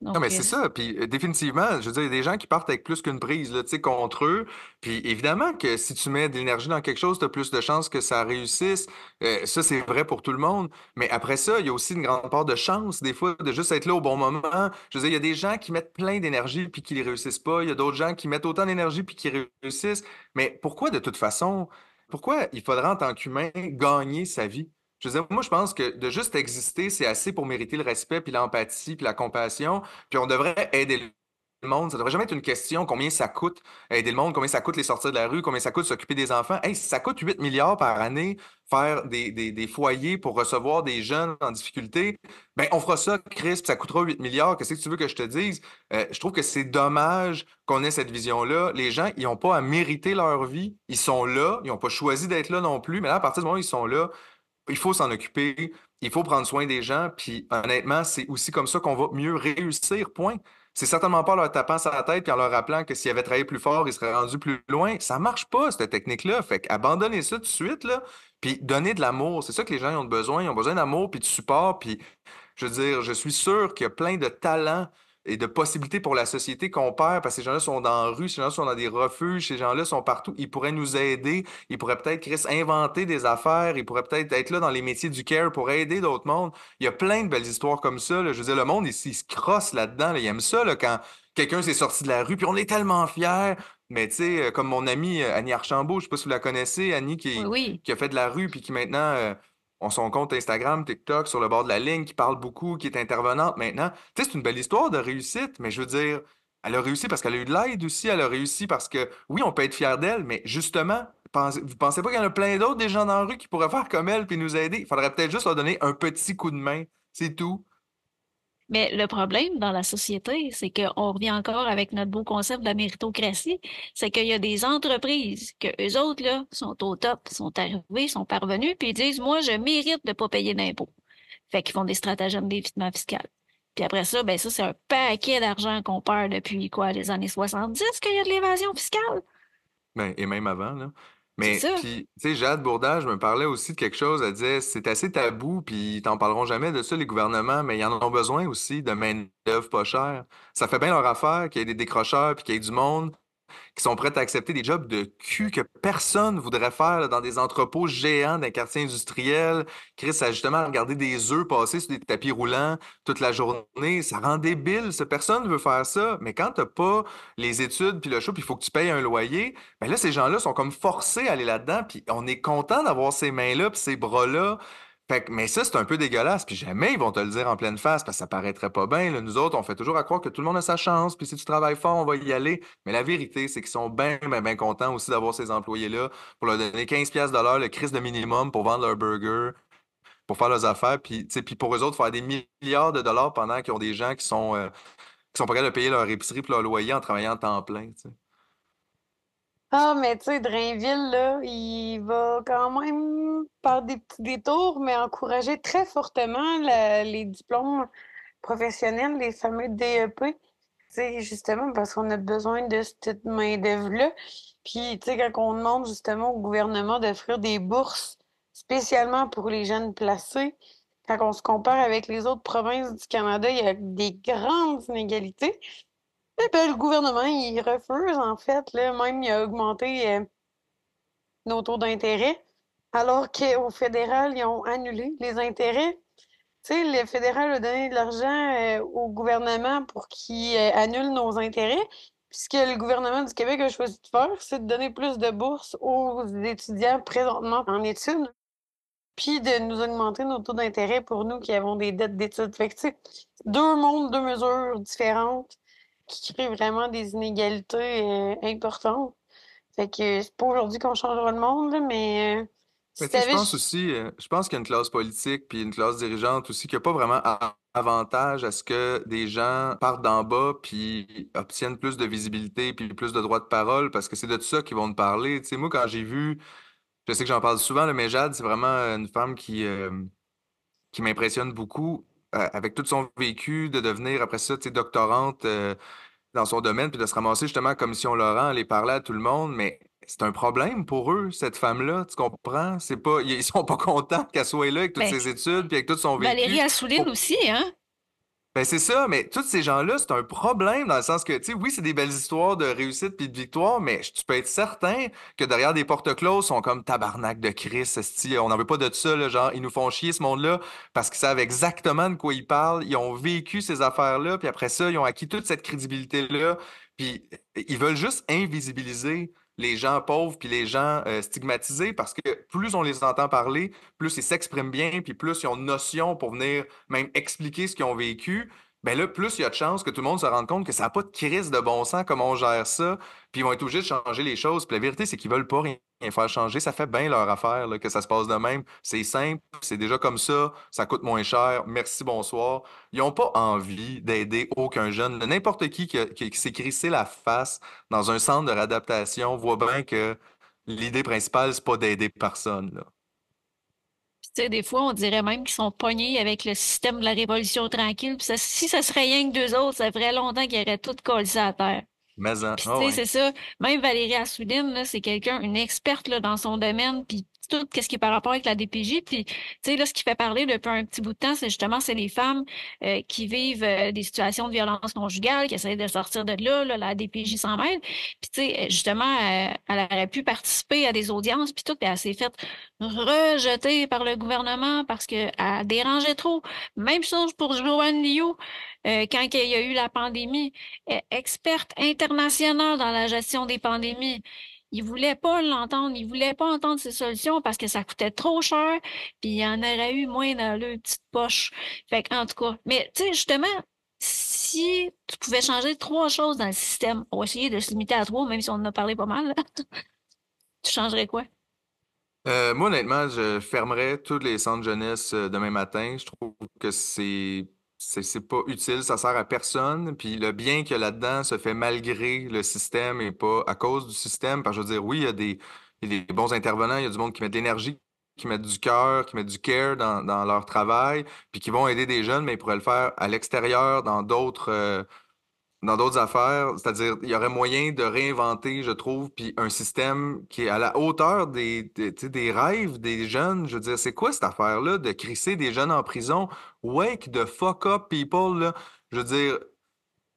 Non, mais Donc, c'est ça. Puis définitivement, je veux dire, il y a des gens qui partent avec plus qu'une prise, là, tu sais, contre eux. Puis évidemment que si tu mets de l'énergie dans quelque chose, tu as plus de chances que ça réussisse. Ça, c'est vrai pour tout le monde. Mais après ça, il y a aussi une grande part de chance, des fois, de juste être là au bon moment. Je veux dire, il y a des gens qui mettent plein d'énergie puis qui ne réussissent pas. Il y a d'autres gens qui mettent autant d'énergie puis qui réussissent. Mais pourquoi, de toute façon, pourquoi il faudra, en tant qu'humain, gagner sa vie? Je veux dire, moi, je pense que de juste exister, c'est assez pour mériter le respect, puis l'empathie, puis la compassion. Puis on devrait aider le monde. Ça devrait jamais être une question combien ça coûte aider le monde, combien ça coûte les sortir de la rue, combien ça coûte s'occuper des enfants. Hey, si ça coûte 8 milliards par année, faire des foyers pour recevoir des jeunes en difficulté, ben on fera ça, Chris, puis ça coûtera 8 milliards. Qu'est-ce que tu veux que je te dise? Je trouve que c'est dommage qu'on ait cette vision-là. Les gens, ils n'ont pas à mériter leur vie. Ils sont là. Ils n'ont pas choisi d'être là non plus. Mais là, à partir du moment où ils sont là, il faut s'en occuper, il faut prendre soin des gens, puis honnêtement, c'est aussi comme ça qu'on va mieux réussir, point. C'est certainement pas en leur tapant sur la tête et en leur rappelant que s'ils avaient travaillé plus fort, ils seraient rendus plus loin. Ça marche pas, cette technique-là. Fait qu'abandonnez ça tout de suite, là, puis donnez de l'amour. C'est ça que les gens ont besoin. Ils ont besoin d'amour, puis de support, puis je veux dire, je suis sûr qu'il y a plein de talents et de possibilités pour la société qu'on perd parce que ces gens-là sont dans la rue, ces gens-là sont dans des refuges, ces gens-là sont partout. Ils pourraient nous aider. Ils pourraient peut-être, Chris, inventer des affaires. Ils pourraient peut-être être là dans les métiers du care pour aider d'autres mondes. Il y a plein de belles histoires comme ça, là. Je veux dire, le monde, il se crosse là-dedans, là. Il aime ça, là, quand quelqu'un s'est sorti de la rue, puis on est tellement fiers. Mais tu sais, comme mon amie Annie Archambault, je sais pas si vous la connaissez, Annie oui, qui, oui. qui a fait de la rue, puis qui maintenant ont son compte Instagram, TikTok, sur le bord de la ligne, qui parle beaucoup, qui est intervenante maintenant. Tu sais, c'est une belle histoire de réussite, mais je veux dire, elle a réussi parce qu'elle a eu de l'aide aussi, elle a réussi parce que, oui, on peut être fier d'elle, mais justement, vous pensez pas qu'il y en a plein d'autres, des gens dans la rue qui pourraient faire comme elle puis nous aider? Il faudrait peut-être juste leur donner un petit coup de main, c'est tout. Mais le problème dans la société, c'est qu'on revient encore avec notre beau concept de la méritocratie, c'est qu'il y a des entreprises que eux autres, là, sont au top, sont arrivés, sont parvenus, puis ils disent, moi, je mérite de pas payer d'impôts. Fait qu'ils font des stratagèmes d'évitement fiscal. Puis après ça, ben ça, c'est un paquet d'argent qu'on perd depuis quoi, les années 70 qu'il y a de l'évasion fiscale. Ben, et même avant, là. C'est Mais, ça. puis, tu sais, Jade Bourdage me parlait aussi de quelque chose. Elle disait, c'est assez tabou, puis ils t'en parleront jamais de ça, les gouvernements, mais ils en ont besoin aussi de main-d'œuvre pas chère. Ça fait bien leur affaire qu'il y ait des décrocheurs, puis qu'il y ait du monde qui sont prêtes à accepter des jobs de cul que personne voudrait faire là, dans des entrepôts géants d'un quartier industriel. Chris a justement regardé des œufs passer sur des tapis roulants toute la journée. Ça rend débile. Personne ne veut faire ça. Mais quand t'as pas les études puis le show, puis il faut que tu payes un loyer, ben là, ces gens-là sont comme forcés à aller là-dedans. Puis on est content d'avoir ces mains-là puis ces bras-là. Fait que, mais ça, c'est un peu dégueulasse. Puis jamais ils vont te le dire en pleine face parce que ça paraîtrait pas bien, là. Nous autres, on fait toujours à croire que tout le monde a sa chance. Puis si tu travailles fort, on va y aller. Mais la vérité, c'est qu'ils sont bien contents aussi d'avoir ces employés-là pour leur donner 15 pièces de l'heure, le Christ de minimum pour vendre leur burger, pour faire leurs affaires. Puis, tu sais, puis pour eux autres, faire des milliards de dollars pendant qu'ils ont des gens qui sont pas capables de payer leur épicerie et leur loyer en travaillant en temps plein, tu sais. Ah, mais tu sais, Drainville, là, il va quand même, par des petits détours, mais encourager très fortement les diplômes professionnels, les fameux DEP. Tu sais, justement, parce qu'on a besoin de cette main-d'œuvre-là. Puis, tu sais, quand on demande justement au gouvernement d'offrir des bourses spécialement pour les jeunes placés, quand on se compare avec les autres provinces du Canada, il y a des grandes inégalités. Eh ben, le gouvernement, il refuse, en fait, là, même il a augmenté nos taux d'intérêt, alors qu'au fédéral, ils ont annulé les intérêts. Tu sais, le fédéral a donné de l'argent au gouvernement pour qu'il annule nos intérêts. Puis ce que le gouvernement du Québec a choisi de faire, c'est de donner plus de bourses aux étudiants présentement en études, puis de nous augmenter nos taux d'intérêt pour nous qui avons des dettes d'études. Fait que, tu sais, deux mondes, deux mesures différentes qui créent vraiment des inégalités importantes. Fait que c'est pas aujourd'hui qu'on changera le monde, là, mais Mais si tu sais, je t'avais... pense aussi, je pense qu'il y a une classe politique puis une classe dirigeante aussi qui n'a pas vraiment avantage à ce que des gens partent d'en bas puis obtiennent plus de visibilité puis plus de droits de parole parce que c'est de ça qu'ils vont nous parler. Tu sais, moi, quand j'ai vu, je sais que j'en parle souvent, là, mais Jade, c'est vraiment une femme qui m'impressionne beaucoup avec tout son vécu de devenir après ça, tu sais, doctorante. Dans son domaine, puis de se ramasser justement à Commission Laurent, aller parler à tout le monde, mais c'est un problème pour eux, cette femme-là, tu comprends? C'est pas, ils sont pas contents qu'elle soit là avec toutes Ben, ses études, puis avec tout son Valérie vécu. Assouline aussi, hein? Ben c'est ça, mais tous ces gens-là, c'est un problème dans le sens que, tu sais, oui, c'est des belles histoires de réussite puis de victoire, mais tu peux être certain que derrière des portes closes, sont comme tabarnak de Christ, esti, on n'en veut pas de ça, là, genre, ils nous font chier ce monde-là parce qu'ils savent exactement de quoi ils parlent, ils ont vécu ces affaires-là, puis après ça, ils ont acquis toute cette crédibilité-là, puis ils veulent juste invisibiliser les gens pauvres puis les gens stigmatisés parce que plus on les entend parler, plus ils s'expriment bien, puis plus ils ont notion pour venir même expliquer ce qu'ils ont vécu, ben là, plus il y a de chances que tout le monde se rende compte que ça n'a pas de crise de bon sens, comment on gère ça, puis ils vont être obligés de changer les choses. Puis la vérité, c'est qu'ils veulent pas rien faire changer. Ça fait bien leur affaire, là, que ça se passe de même. C'est simple, c'est déjà comme ça coûte moins cher. Merci, bonsoir. Ils n'ont pas envie d'aider aucun jeune. N'importe qui s'est crissé la face dans un centre de réadaptation voit bien que l'idée principale, c'est pas d'aider personne, là. Puis, tu sais, des fois, on dirait même qu'ils sont pognés avec le système de la Révolution tranquille. Puis si ça serait rien que deux autres, ça ferait longtemps qu'ils auraient tout collé ça à terre. Mais, Puis, tu ah sais, ouais. c'est ça. Même Valérie Assouline, là, c'est quelqu'un, une experte là, dans son domaine, puis tout ce qui est par rapport avec la DPJ. Puis, tu sais, là, ce qui fait parler depuis un petit bout de temps, c'est justement, c'est les femmes qui vivent des situations de violence conjugale, qui essayent de sortir de là, la DPJ s'en mêle. Puis, tu sais, justement, elle aurait pu participer à des audiences, puis tout, puis elle s'est faite rejeter par le gouvernement parce qu'elle dérangeait trop. Même chose pour Joanne Liu, quand il y a eu la pandémie experte internationale dans la gestion des pandémies. Ils voulaient pas l'entendre, ils voulaient pas entendre ces solutions parce que ça coûtait trop cher, puis il y en aurait eu moins dans leur petite poche. Fait en tout cas, mais tu sais, justement, si tu pouvais changer trois choses dans le système, on va essayer de se limiter à trois, même si on en a parlé pas mal, là, tu changerais quoi? Moi, honnêtement, je fermerais tous les centres jeunesse demain matin. Je trouve que c'est pas utile, ça sert à personne. Puis le bien qu'il y a là-dedans se fait malgré le système et pas à cause du système. Parce que je veux dire, oui, il y a des bons intervenants, il y a du monde qui met de l'énergie, qui met du cœur, qui met du care dans leur travail, puis qui vont aider des jeunes, mais ils pourraient le faire à l'extérieur, dans d'autres dans d'autres affaires, c'est-à-dire, il y aurait moyen de réinventer, je trouve, puis un système qui est à la hauteur tu sais, des rêves des jeunes. Je veux dire, c'est quoi cette affaire-là de crisser des jeunes en prison? Wake the fuck up, people, là. Je veux dire,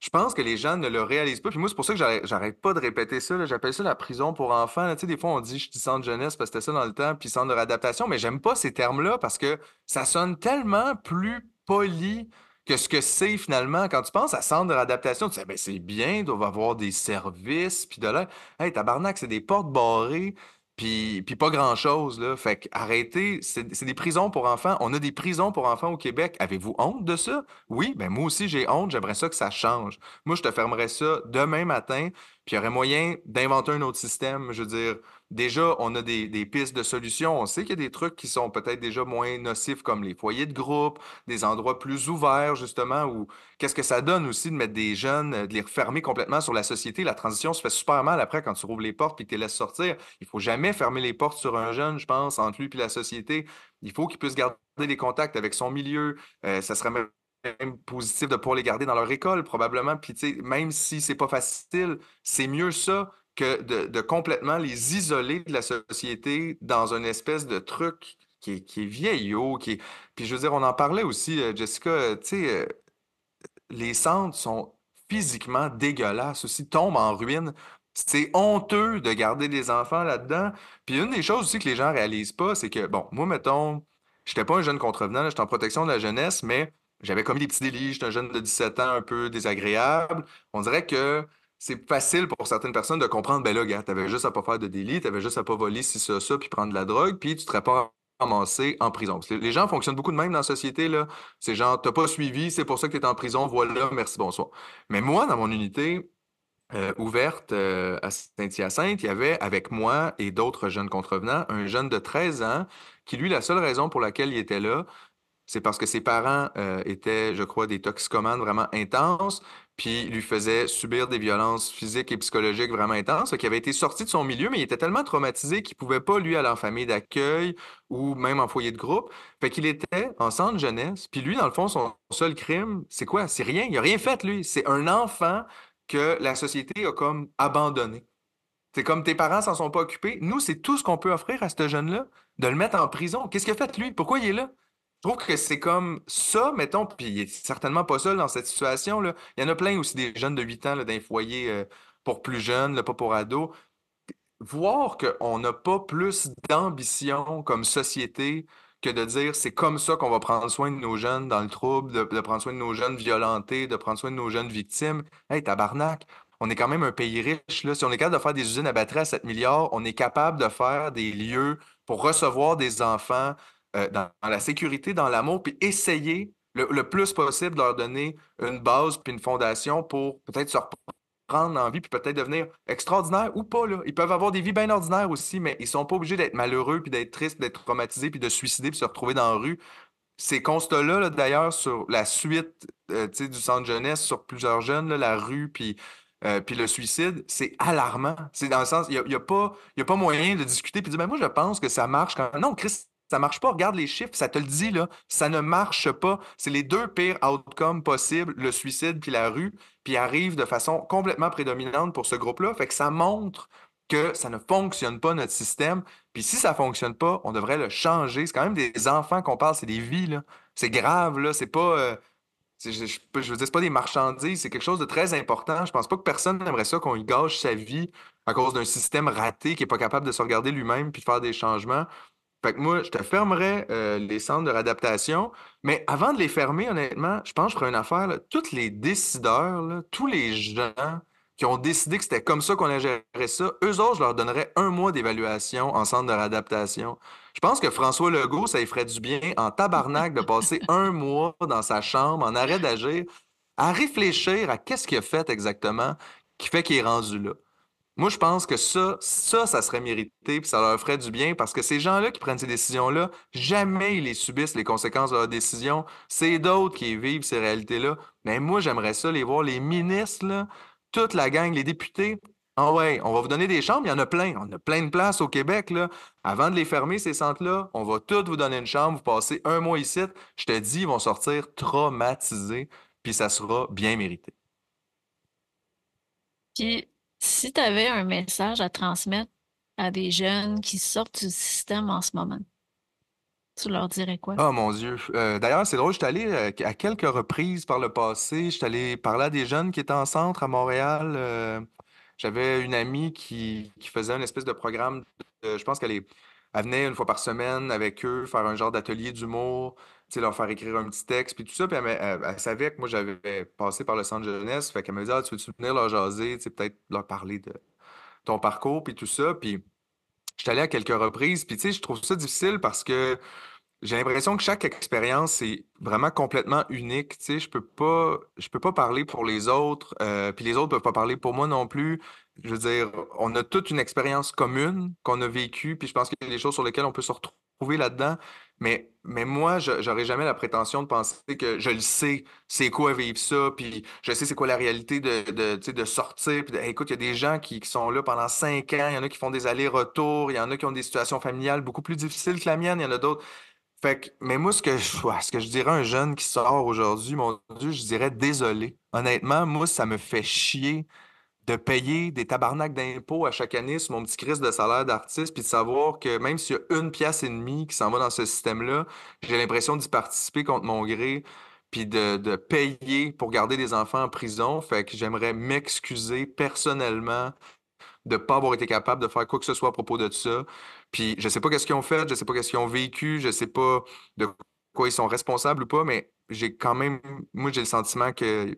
je pense que les gens ne le réalisent pas. Puis moi, c'est pour ça que j'arrête pas de répéter ça, là. J'appelle ça la prison pour enfants, là. Tu sais, des fois, on dit, je dis centre jeunesse parce que c'était ça dans le temps, puis centre de réadaptation, mais j'aime pas ces termes-là parce que ça sonne tellement plus poli que ce que c'est finalement. Quand tu penses à centre de réadaptation, tu sais, ben, c'est bien, il doit avoir des services, puis de là, hey, tabarnak, c'est des portes barrées. Puis pas grand-chose, là. Fait que arrêtez, c'est des prisons pour enfants. On a des prisons pour enfants au Québec. Avez-vous honte de ça? Oui, ben moi aussi j'ai honte, j'aimerais ça que ça change. Moi, je te fermerais ça demain matin, puis il y aurait moyen d'inventer un autre système. Je veux dire, déjà, on a des pistes de solutions. On sait qu'il y a des trucs qui sont peut-être déjà moins nocifs, comme les foyers de groupe, des endroits plus ouverts, justement, où qu'est-ce que ça donne aussi de mettre des jeunes, de les refermer complètement sur la société. La transition se fait super mal après quand tu rouvres les portes puis que tu les laisses sortir. Il faut jamais fermer les portes sur un jeune, je pense, entre lui et la société. Il faut qu'il puisse garder des contacts avec son milieu. Ça serait même positif de pouvoir les garder dans leur école, probablement. Puis, tu sais, même si c'est pas facile, c'est mieux ça que de complètement les isoler de la société dans une espèce de truc qui est vieillot, qui est... Puis, je veux dire, on en parlait aussi, Jessica, tu sais, les centres sont physiquement dégueulasses aussi, tombent en ruine. C'est honteux de garder des enfants là-dedans. Puis une des choses aussi que les gens réalisent pas, c'est que, bon, moi, mettons, j'étais pas un jeune contrevenant, là, j'étais en protection de la jeunesse, mais j'avais commis des petits délits, j'étais un jeune de 17 ans un peu désagréable. On dirait que c'est facile pour certaines personnes de comprendre, ben là, gars, t'avais juste à pas faire de délit, t'avais juste à pas voler ci, ça, puis prendre de la drogue, puis tu te serais pas ramassé en prison. Parce que les gens fonctionnent beaucoup de même dans la société, là. C'est genre, t'as pas suivi, c'est pour ça que t'es en prison, voilà, merci, bonsoir. Mais moi, dans mon unité ouverte à Saint-Hyacinthe, il y avait avec moi et d'autres jeunes contrevenants un jeune de 13 ans qui, lui, la seule raison pour laquelle il était là, c'est parce que ses parents étaient, je crois, des toxicomanes vraiment intenses, puis lui faisaient subir des violences physiques et psychologiques vraiment intenses, qui avait été sorti de son milieu, mais il était tellement traumatisé qu'il pouvait pas, lui, aller en famille d'accueil ou même en foyer de groupe. Fait qu'il était en centre jeunesse, puis lui, dans le fond, son seul crime, c'est quoi? C'est rien. Il a rien fait, lui. C'est un enfant que la société a comme abandonné. C'est comme tes parents s'en sont pas occupés. Nous, c'est tout ce qu'on peut offrir à ce jeune-là, de le mettre en prison. Qu'est-ce qu'il a fait, lui? Pourquoi il est là? Je trouve que c'est comme ça, mettons, puis il est certainement pas seul dans cette situation-là. Il y en a plein aussi des jeunes de 8 ans là, dans les foyers pour plus jeunes, là, pas pour ados. Voir qu'on n'a pas plus d'ambition comme société que de dire c'est comme ça qu'on va prendre soin de nos jeunes dans le trouble, de prendre soin de nos jeunes violentés, de prendre soin de nos jeunes victimes. Hey, tabarnak, on est quand même un pays riche, là. Si on est capable de faire des usines à batterie à 7 milliards, on est capable de faire des lieux pour recevoir des enfants dans la sécurité, dans l'amour, puis essayer le plus possible de leur donner une base puis une fondation pour peut-être se prendre en vie puis peut-être devenir extraordinaires ou pas, là. Ils peuvent avoir des vies bien ordinaires aussi, mais ils sont pas obligés d'être malheureux puis d'être tristes, d'être traumatisés puis de se suicider puis se retrouver dans la rue. Ces constats-là, là, d'ailleurs, sur la suite tu sais, du centre jeunesse, sur plusieurs jeunes, là, la rue puis le suicide, c'est alarmant. C'est dans le sens, il y a pas moyen de discuter puis de dire, ben moi, je pense que ça marche quand... Non, Chris, ça marche pas. Regarde les chiffres, ça te le dit, là. Ça ne marche pas. C'est les deux pires outcomes possibles, le suicide puis la rue, puis arrive de façon complètement prédominante pour ce groupe-là. Fait que ça montre que ça ne fonctionne pas, notre système. Puis si ça fonctionne pas, on devrait le changer. C'est quand même des enfants qu'on parle, c'est des vies, là. C'est grave, là. C'est pas... je veux dire, c'est pas des marchandises, c'est quelque chose de très important. Je pense pas que personne n'aimerait ça qu'on y gâche sa vie à cause d'un système raté qui est pas capable de se regarder lui-même puis de faire des changements. Fait que moi, je te fermerais les centres de réadaptation, mais avant de les fermer, honnêtement, je pense que je ferais une affaire, là. Tous les décideurs, là, tous les gens qui ont décidé que c'était comme ça qu'on allait gérer ça, eux autres, je leur donnerais un mois d'évaluation en centre de réadaptation. Je pense que François Legault, ça lui ferait du bien en tabarnak de passer un mois dans sa chambre, en arrêt d'agir, à réfléchir à qu'est-ce qu'il a fait exactement qui fait qu'il est rendu là. Moi, je pense que ça serait mérité, puis ça leur ferait du bien, parce que ces gens-là qui prennent ces décisions-là, jamais ils les subissent, les conséquences de leurs décisions. C'est d'autres qui vivent ces réalités-là. Mais moi, j'aimerais ça les voir, les ministres, là, toute la gang, les députés. Ah ouais, on va vous donner des chambres, il y en a plein. On a plein de places au Québec, là. Avant de les fermer, ces centres-là, on va tous vous donner une chambre, vous passez un mois ici. Je te dis, ils vont sortir traumatisés, puis ça sera bien mérité. Puis, si tu avais un message à transmettre à des jeunes qui sortent du système en ce moment, tu leur dirais quoi? Oh mon Dieu. D'ailleurs, c'est drôle, je suis allé à quelques reprises par le passé. Je suis allé parler à des jeunes qui étaient en centre à Montréal. J'avais une amie qui faisait une espèce de programme. Je pense elle venait une fois par semaine avec eux faire un genre d'atelier d'humour, tu sais, leur faire écrire un petit texte, puis tout ça. Puis elle savait que moi, j'avais passé par le centre jeunesse. Fait qu'elle me dit, ah, tu veux-tu venir leur jaser, tu sais, peut-être leur parler de ton parcours, puis tout ça. Puis je suis allé à quelques reprises. Puis tu sais, je trouve ça difficile parce que j'ai l'impression que chaque expérience est vraiment complètement unique. Tu sais, je peux pas parler pour les autres, puis les autres peuvent pas parler pour moi non plus. Je veux dire, on a toute une expérience commune qu'on a vécue, puis je pense qu'il y a des choses sur lesquelles on peut se retrouver là-dedans. Mais moi, j'aurais jamais la prétention de penser que je le sais, c'est quoi vivre ça, puis je sais c'est quoi la réalité tu sais, de sortir. Puis hey, écoute, il y a des gens qui sont là pendant 5 ans, il y en a qui font des allers-retours, il y en a qui ont des situations familiales beaucoup plus difficiles que la mienne, il y en a d'autres. Fait que, mais moi, ce que je dirais à un jeune qui sort aujourd'hui, mon Dieu, je dirais désolé. Honnêtement, moi, ça me fait chier de payer des tabarnaks d'impôts à chaque année sur mon petit crise de salaire d'artiste, puis de savoir que même s'il y a 1 pièce et demie qui s'en va dans ce système-là, j'ai l'impression d'y participer contre mon gré, puis de payer pour garder des enfants en prison. Fait que j'aimerais m'excuser personnellement de pas avoir été capable de faire quoi que ce soit à propos de ça. Puis je sais pas qu'est-ce qu'ils ont fait, je sais pas qu'est-ce qu'ils ont vécu, je sais pas de quoi ils sont responsables ou pas, mais j'ai quand même, moi j'ai le sentiment que,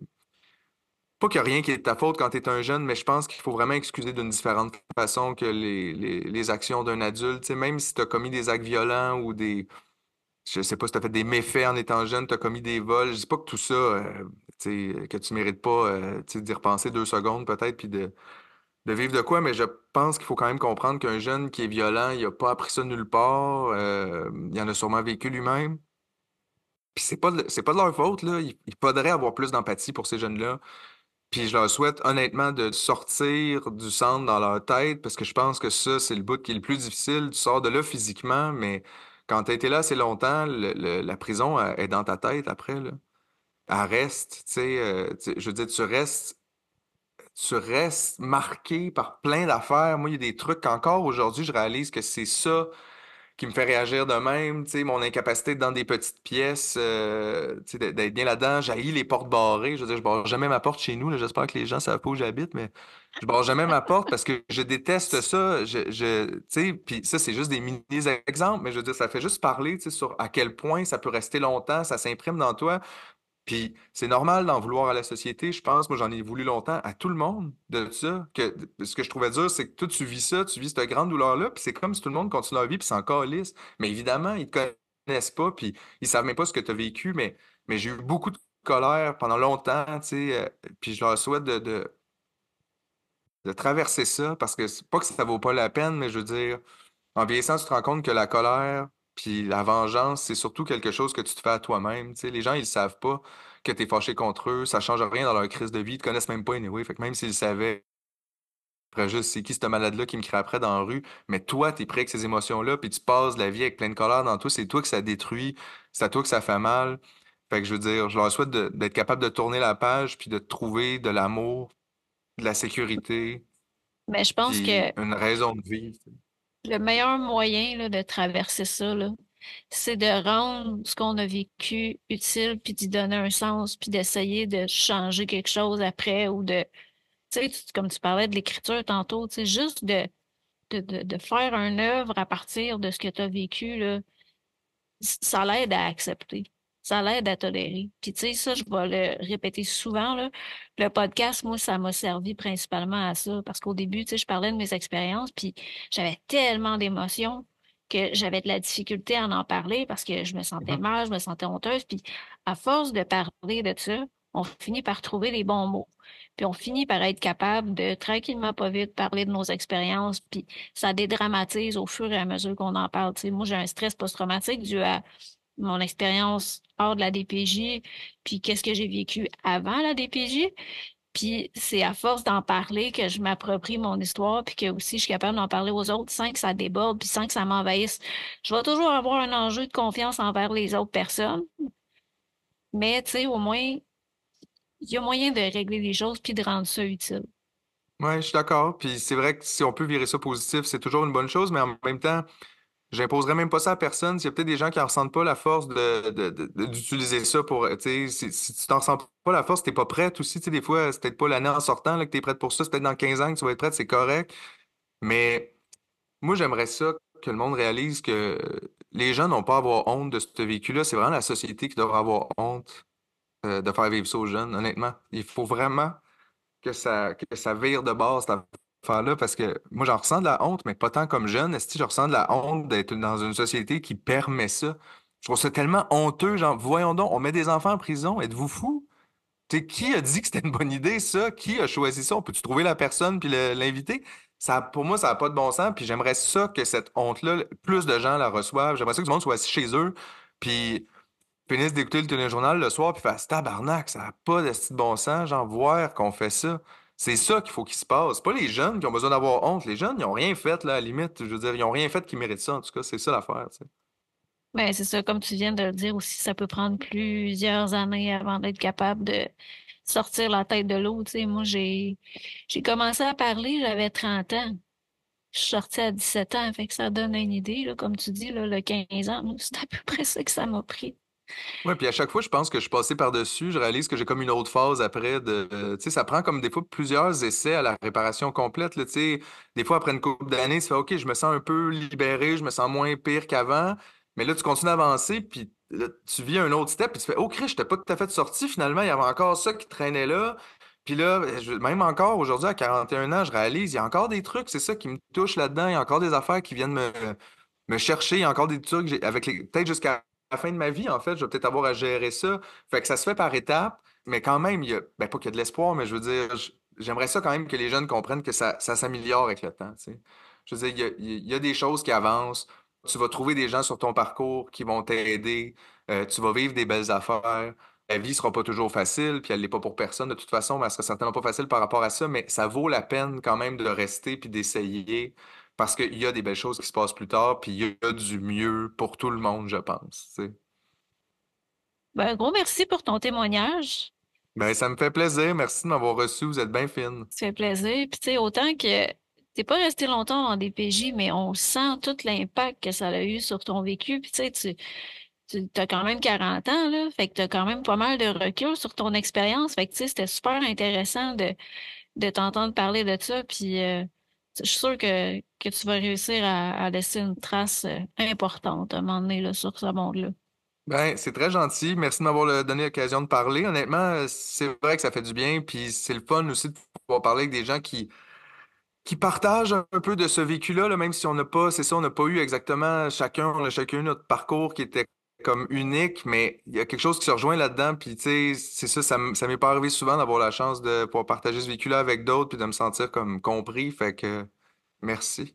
pas qu'il n'y a rien qui est de ta faute quand tu es un jeune, mais je pense qu'il faut vraiment excuser d'une différente façon que les actions d'un adulte. Tu sais, même si tu as commis des actes violents ou je sais pas si tu as fait des méfaits en étant jeune, tu as commis des vols, je dis pas que tout ça, tu sais, que tu mérites pas tu sais, d'y repenser 2 secondes peut-être, puis de vivre de quoi, mais je pense qu'il faut quand même comprendre qu'un jeune qui est violent, il n'a pas appris ça nulle part. Il en a sûrement vécu lui-même. Puis c'est pas de leur faute, là. Il faudrait avoir plus d'empathie pour ces jeunes-là. Puis je leur souhaite honnêtement de sortir du centre dans leur tête, parce que je pense que ça, c'est le bout qui est le plus difficile. Tu sors de là physiquement, mais quand tu as été là assez longtemps, la prison est dans ta tête après, là. Elle reste, tu sais, je veux dire, tu restes marqué par plein d'affaires. Moi, il y a des trucs qu'encore aujourd'hui, je réalise que c'est ça qui me fait réagir de même. Tu sais, mon incapacité d'être dans des petites pièces, tu sais, d'être bien là-dedans. J'haïs les portes barrées. Je veux dire, je barre jamais ma porte chez nous, là. J'espère que les gens savent pas où j'habite, mais je barre jamais ma porte parce que je déteste ça. Tu sais, puis ça, c'est juste des mini-exemples, mais je veux dire, ça fait juste parler, tu sais, sur à quel point ça peut rester longtemps, ça s'imprime dans toi. Puis c'est normal d'en vouloir à la société, je pense. Moi, j'en ai voulu longtemps à tout le monde de ça. Ce que je trouvais dur, c'est que toi, tu vis ça, tu vis cette grande douleur-là, puis c'est comme si tout le monde continue leur vie, puis c'est encore lisse. Mais évidemment, ils te connaissent pas, puis ils savent même pas ce que tu as vécu, mais j'ai eu beaucoup de colère pendant longtemps, tu sais, puis je leur souhaite de traverser ça, parce que c'est pas que ça vaut pas la peine, mais je veux dire, en vieillissant, tu te rends compte que la colère puis la vengeance, c'est surtout quelque chose que tu te fais à toi-même. Tu sais, les gens, ils savent pas que tu es fâché contre eux. Ça change rien dans leur crise de vie. Ils te connaissent même pas anyway. Fait que même s'ils le savaient, après juste, c'est qui cette malade-là qui me crie après dans la rue? Mais toi, tu es pris avec ces émotions-là, puis tu passes la vie avec plein de colère dans toi. C'est toi que ça détruit. C'est à toi que ça fait mal. Fait que je veux dire, je leur souhaite d'être capable de tourner la page puis de trouver de l'amour, de la sécurité, Mais je pense puis que une raison de vivre. le meilleur moyen là, de traverser ça, là, c'est de rendre ce qu'on a vécu utile, puis d'y donner un sens, puis d'essayer de changer quelque chose après, ou de, tu sais, comme tu parlais de l'écriture tantôt, tu sais, juste de faire une œuvre à partir de ce que tu as vécu, là, ça l'aide à accepter. Ça l'aide à tolérer. Puis tu sais, ça, je vais le répéter souvent, là. Le podcast, moi, ça m'a servi principalement à ça. Parce qu'au début, tu sais, je parlais de mes expériences, puis j'avais tellement d'émotions que j'avais de la difficulté à en parler parce que je me sentais Mhm. mal, je me sentais honteuse. Puis à force de parler de ça, on finit par trouver les bons mots. Puis on finit par être capable de tranquillement, pas vite, parler de nos expériences. Puis ça dédramatise au fur et à mesure qu'on en parle. Tu sais, moi, j'ai un stress post-traumatique dû à mon expérience hors de la DPJ, puis qu'est-ce que j'ai vécu avant la DPJ. Puis c'est à force d'en parler que je m'approprie mon histoire, puis que aussi je suis capable d'en parler aux autres sans que ça déborde, puis sans que ça m'envahisse. Je vais toujours avoir un enjeu de confiance envers les autres personnes, mais tu sais, au moins, il y a moyen de régler les choses puis de rendre ça utile. Ouais, je suis d'accord. Puis c'est vrai que si on peut virer ça positif, c'est toujours une bonne chose, mais en même temps, j'imposerais même pas ça à personne. Il y a peut-être des gens qui en ressentent pas la force d'utiliser ça pour, tu sais, si tu t'en ressens pas la force, t'es pas prête aussi. Tu sais, des fois, c'est peut-être pas l'année en sortant là, que t'es prête pour ça. C'est peut-être dans 15 ans que tu vas être prête, c'est correct. Mais moi, j'aimerais ça que le monde réalise que les gens n'ont pas à avoir honte de ce vécu-là. C'est vraiment la société qui devrait avoir honte de faire vivre ça aux jeunes, honnêtement. Il faut vraiment que ça vire de base, cette affaire-là, parce que moi, j'en ressens de la honte, mais pas tant comme jeune. Est-ce que je ressens de la honte d'être dans une société qui permet ça? Je trouve ça tellement honteux. Genre, voyons donc, on met des enfants en prison. Êtes-vous fous? Tu sais, qui a dit que c'était une bonne idée, ça? Qui a choisi ça? On peut-tu trouver la personne puis l'inviter? Ça, pour moi, ça n'a pas de bon sens. Puis j'aimerais ça que cette honte-là, plus de gens la reçoivent. J'aimerais ça que tout le monde soit assis chez eux. Puis finissent d'écouter le téléjournal le soir puis fassent tabarnak, ça n'a pas de style bon sens, genre voir qu'on fait ça. C'est ça qu'il faut qu'il se passe. C'est pas les jeunes qui ont besoin d'avoir honte. Les jeunes, ils n'ont rien fait, là, à la limite. Je veux dire, ils n'ont rien fait qui mérite ça, en tout cas. C'est ça l'affaire, tu sais. Ben, c'est ça, comme tu viens de le dire aussi, ça peut prendre plusieurs années avant d'être capable de sortir la tête de l'eau. Tu sais, moi, j'ai commencé à parler, j'avais 30 ans. Je suis sortie à 17 ans, fait que ça donne une idée, là, comme tu dis, là, le 15 ans, moi, c'est à peu près ça que ça m'a pris. Ouais, puis à chaque fois, je pense que je suis passé par-dessus, je réalise que j'ai comme une autre phase après tu sais, ça prend comme des fois plusieurs essais à la réparation complète, là, tu sais. Des fois, après une couple d'années, tu fais, OK, je me sens un peu libéré, je me sens moins pire qu'avant. Mais là, tu continues d'avancer, puis là, tu vis un autre step, puis tu fais, oh, Christ, je n'étais pas tout à fait sorti finalement, il y avait encore ça qui traînait là. Puis là, même encore aujourd'hui, à 41 ans, je réalise, il y a encore des trucs, c'est ça qui me touche là-dedans, il y a encore des affaires qui viennent me chercher. Il y a encore des trucs avec peut-être jusqu'à la fin de ma vie, en fait, je vais peut-être avoir à gérer ça. Fait que ça se fait par étapes, mais quand même, ben pas qu'il y a de l'espoir, mais je veux dire, j'aimerais ça quand même que les jeunes comprennent que ça s'améliore avec le temps, tu sais. Je veux dire, il y a des choses qui avancent. Tu vas trouver des gens sur ton parcours qui vont t'aider. Tu vas vivre des belles affaires. La vie sera pas toujours facile, puis elle l'est pas pour personne de toute façon, mais elle sera certainement pas facile par rapport à ça, mais ça vaut la peine quand même de rester puis d'essayer. Parce qu'il y a des belles choses qui se passent plus tard, puis il y a du mieux pour tout le monde, je pense. Tu sais. Ben, un gros merci pour ton témoignage. Ben, ça me fait plaisir. Merci de m'avoir reçu. Vous êtes bien fine. Ça fait plaisir. Puis, tu sais, autant que t'es pas resté longtemps en DPJ, mais on sent tout l'impact que ça a eu sur ton vécu. Puis, tu sais, tu as quand même 40 ans, là. Fait que tu as quand même pas mal de recul sur ton expérience. Fait que, tu sais, c'était super intéressant de t'entendre parler de ça. Puis, je suis sûre que tu vas réussir à laisser une trace importante à un moment donné, là, sur ce monde-là. Ben, c'est très gentil. Merci de m'avoir donné l'occasion de parler. Honnêtement, c'est vrai que ça fait du bien, puis c'est le fun aussi de pouvoir parler avec des gens qui partagent un peu de ce vécu-là, là, même si on n'a pas, c'est ça, on n'a pas eu exactement chacun, on a chacun notre parcours qui était comme unique, mais il y a quelque chose qui se rejoint là-dedans, puis tu sais, c'est ça, ça m'est pas arrivé souvent d'avoir la chance de pouvoir partager ce vécu-là avec d'autres, puis de me sentir comme compris, fait que merci.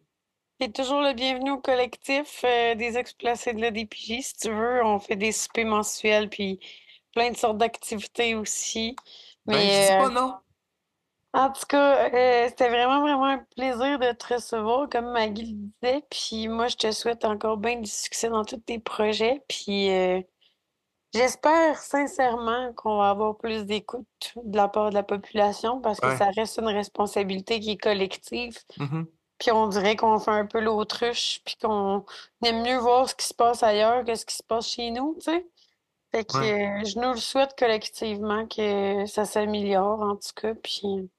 T'es toujours le bienvenu au collectif des ex-placés de la DPJ. Si tu veux, on fait des soupers mensuels, puis plein de sortes d'activités aussi. Ben, je dis Mais pas non. en tout cas, c'était vraiment, vraiment un plaisir de te recevoir, comme Maggie le disait. Puis moi, je te souhaite encore bien du succès dans tous tes projets. Puis j'espère sincèrement qu'on va avoir plus d'écoute de la part de la population parce que Ouais. ça reste une responsabilité qui est collective. Mhm. Puis on dirait qu'on fait un peu l'autruche, puis qu'on aime mieux voir ce qui se passe ailleurs que ce qui se passe chez nous, tu sais. Fait que Ouais. je nous le souhaite collectivement que ça s'améliore, en tout cas, puis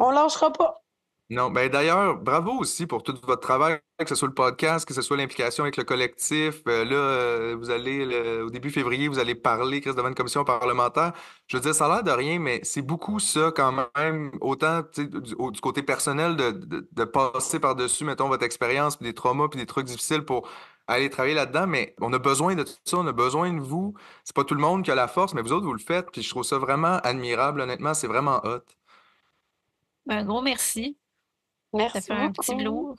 on lâchera pas. Non, ben d'ailleurs, bravo aussi pour tout votre travail, que ce soit le podcast, que ce soit l'implication avec le collectif. Là, vous allez, au début février, vous allez parler, Chris, devant une commission parlementaire. Je veux dire, ça a l'air de rien, mais c'est beaucoup ça quand même, autant tu sais, du côté personnel de passer par-dessus, mettons, votre expérience, puis des traumas, puis des trucs difficiles pour aller travailler là-dedans. Mais on a besoin de tout ça, on a besoin de vous. C'est pas tout le monde qui a la force, mais vous autres, vous le faites, puis je trouve ça vraiment admirable, honnêtement, c'est vraiment hot. Ben, un gros merci. Ça Merci fait un petit beaucoup. velours.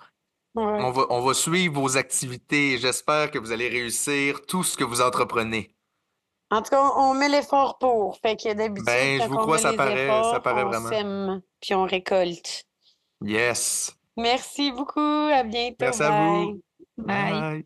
Ouais. On va suivre vos activités et j'espère que vous allez réussir tout ce que vous entreprenez. En tout cas, on met l'effort pour. Fait que d'habitude, Ben, je quand vous on crois, met les ça efforts, paraît on vraiment. sème, puis on récolte. Yes. Merci beaucoup. À bientôt. Merci à vous. Bye. Bye. Bye.